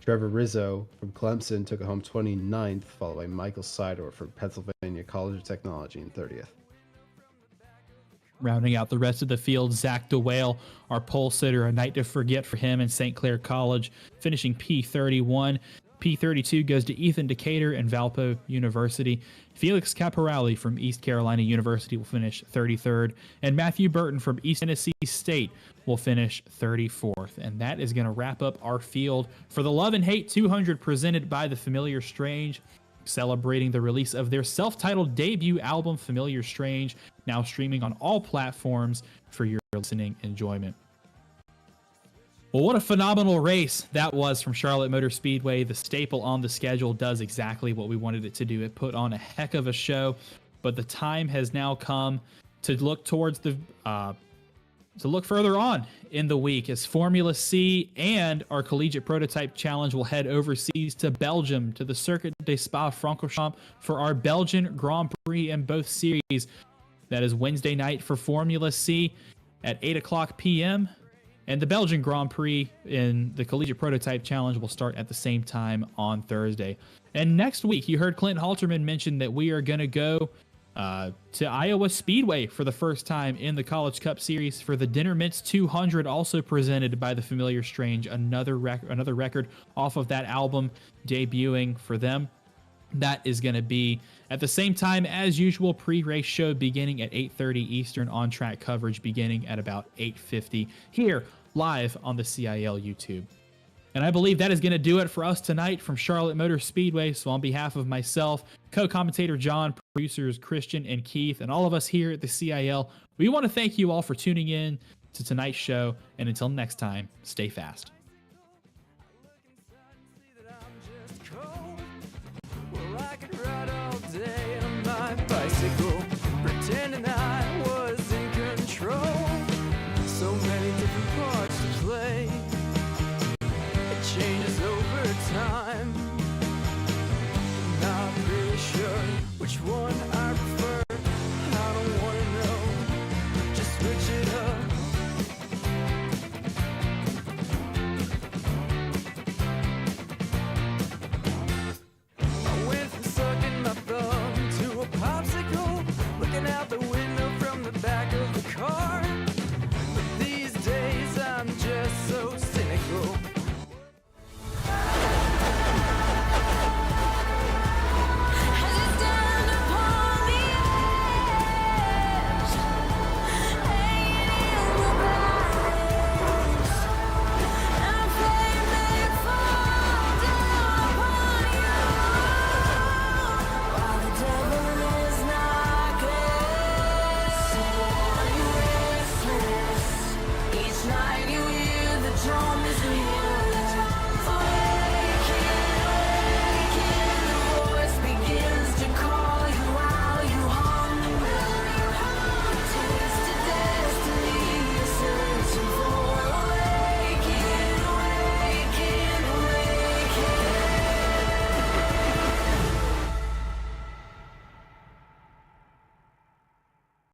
Trevor Rizzo from Clemson took it home 29th, followed by Michael Seidor from Pennsylvania College of Technology in 30th. Rounding out the rest of the field, Zach DeWale, our pole sitter, a night to forget for him in St. Clair College, finishing P31. P32 goes to Ethan Decatur and Valpo University. Felix Caporale from East Carolina University will finish 33rd. And Matthew Burton from East Tennessee State will finish 34th. And that is going to wrap up our field for the Love and Hate 200 presented by The Familiar Strange, celebrating the release of their self-titled debut album, Familiar Strange, now streaming on all platforms for your listening enjoyment. Well, what a phenomenal race that was from Charlotte Motor Speedway. The staple on the schedule does exactly what we wanted it to do. It put on a heck of a show, but the time has now come to look towards the to look further on in the week as Formula C and our Collegiate Prototype Challenge will head overseas to Belgium to the Circuit de Spa-Francorchamps for our Belgian Grand Prix in both series. That is Wednesday night for Formula C at 8 o'clock p.m. And the Belgian Grand Prix in the Collegiate Prototype Challenge will start at the same time on Thursday. And next week, you heard Clint Halterman mention that we are going to go to Iowa Speedway for the first time in the College Cup Series for the Dinner Mints 200, also presented by The Familiar Strange. Another record off of that album debuting for them. That is going to be at the same time as usual, pre-race show beginning at 8:30 Eastern, on-track coverage beginning at about 8:50 here live on the CIL YouTube. And I believe that is going to do it for us tonight from Charlotte Motor Speedway. So on behalf of myself, co-commentator John, producers Christian and Keith, and all of us here at the CIL, we want to thank you all for tuning in to tonight's show. And until next time, stay fast.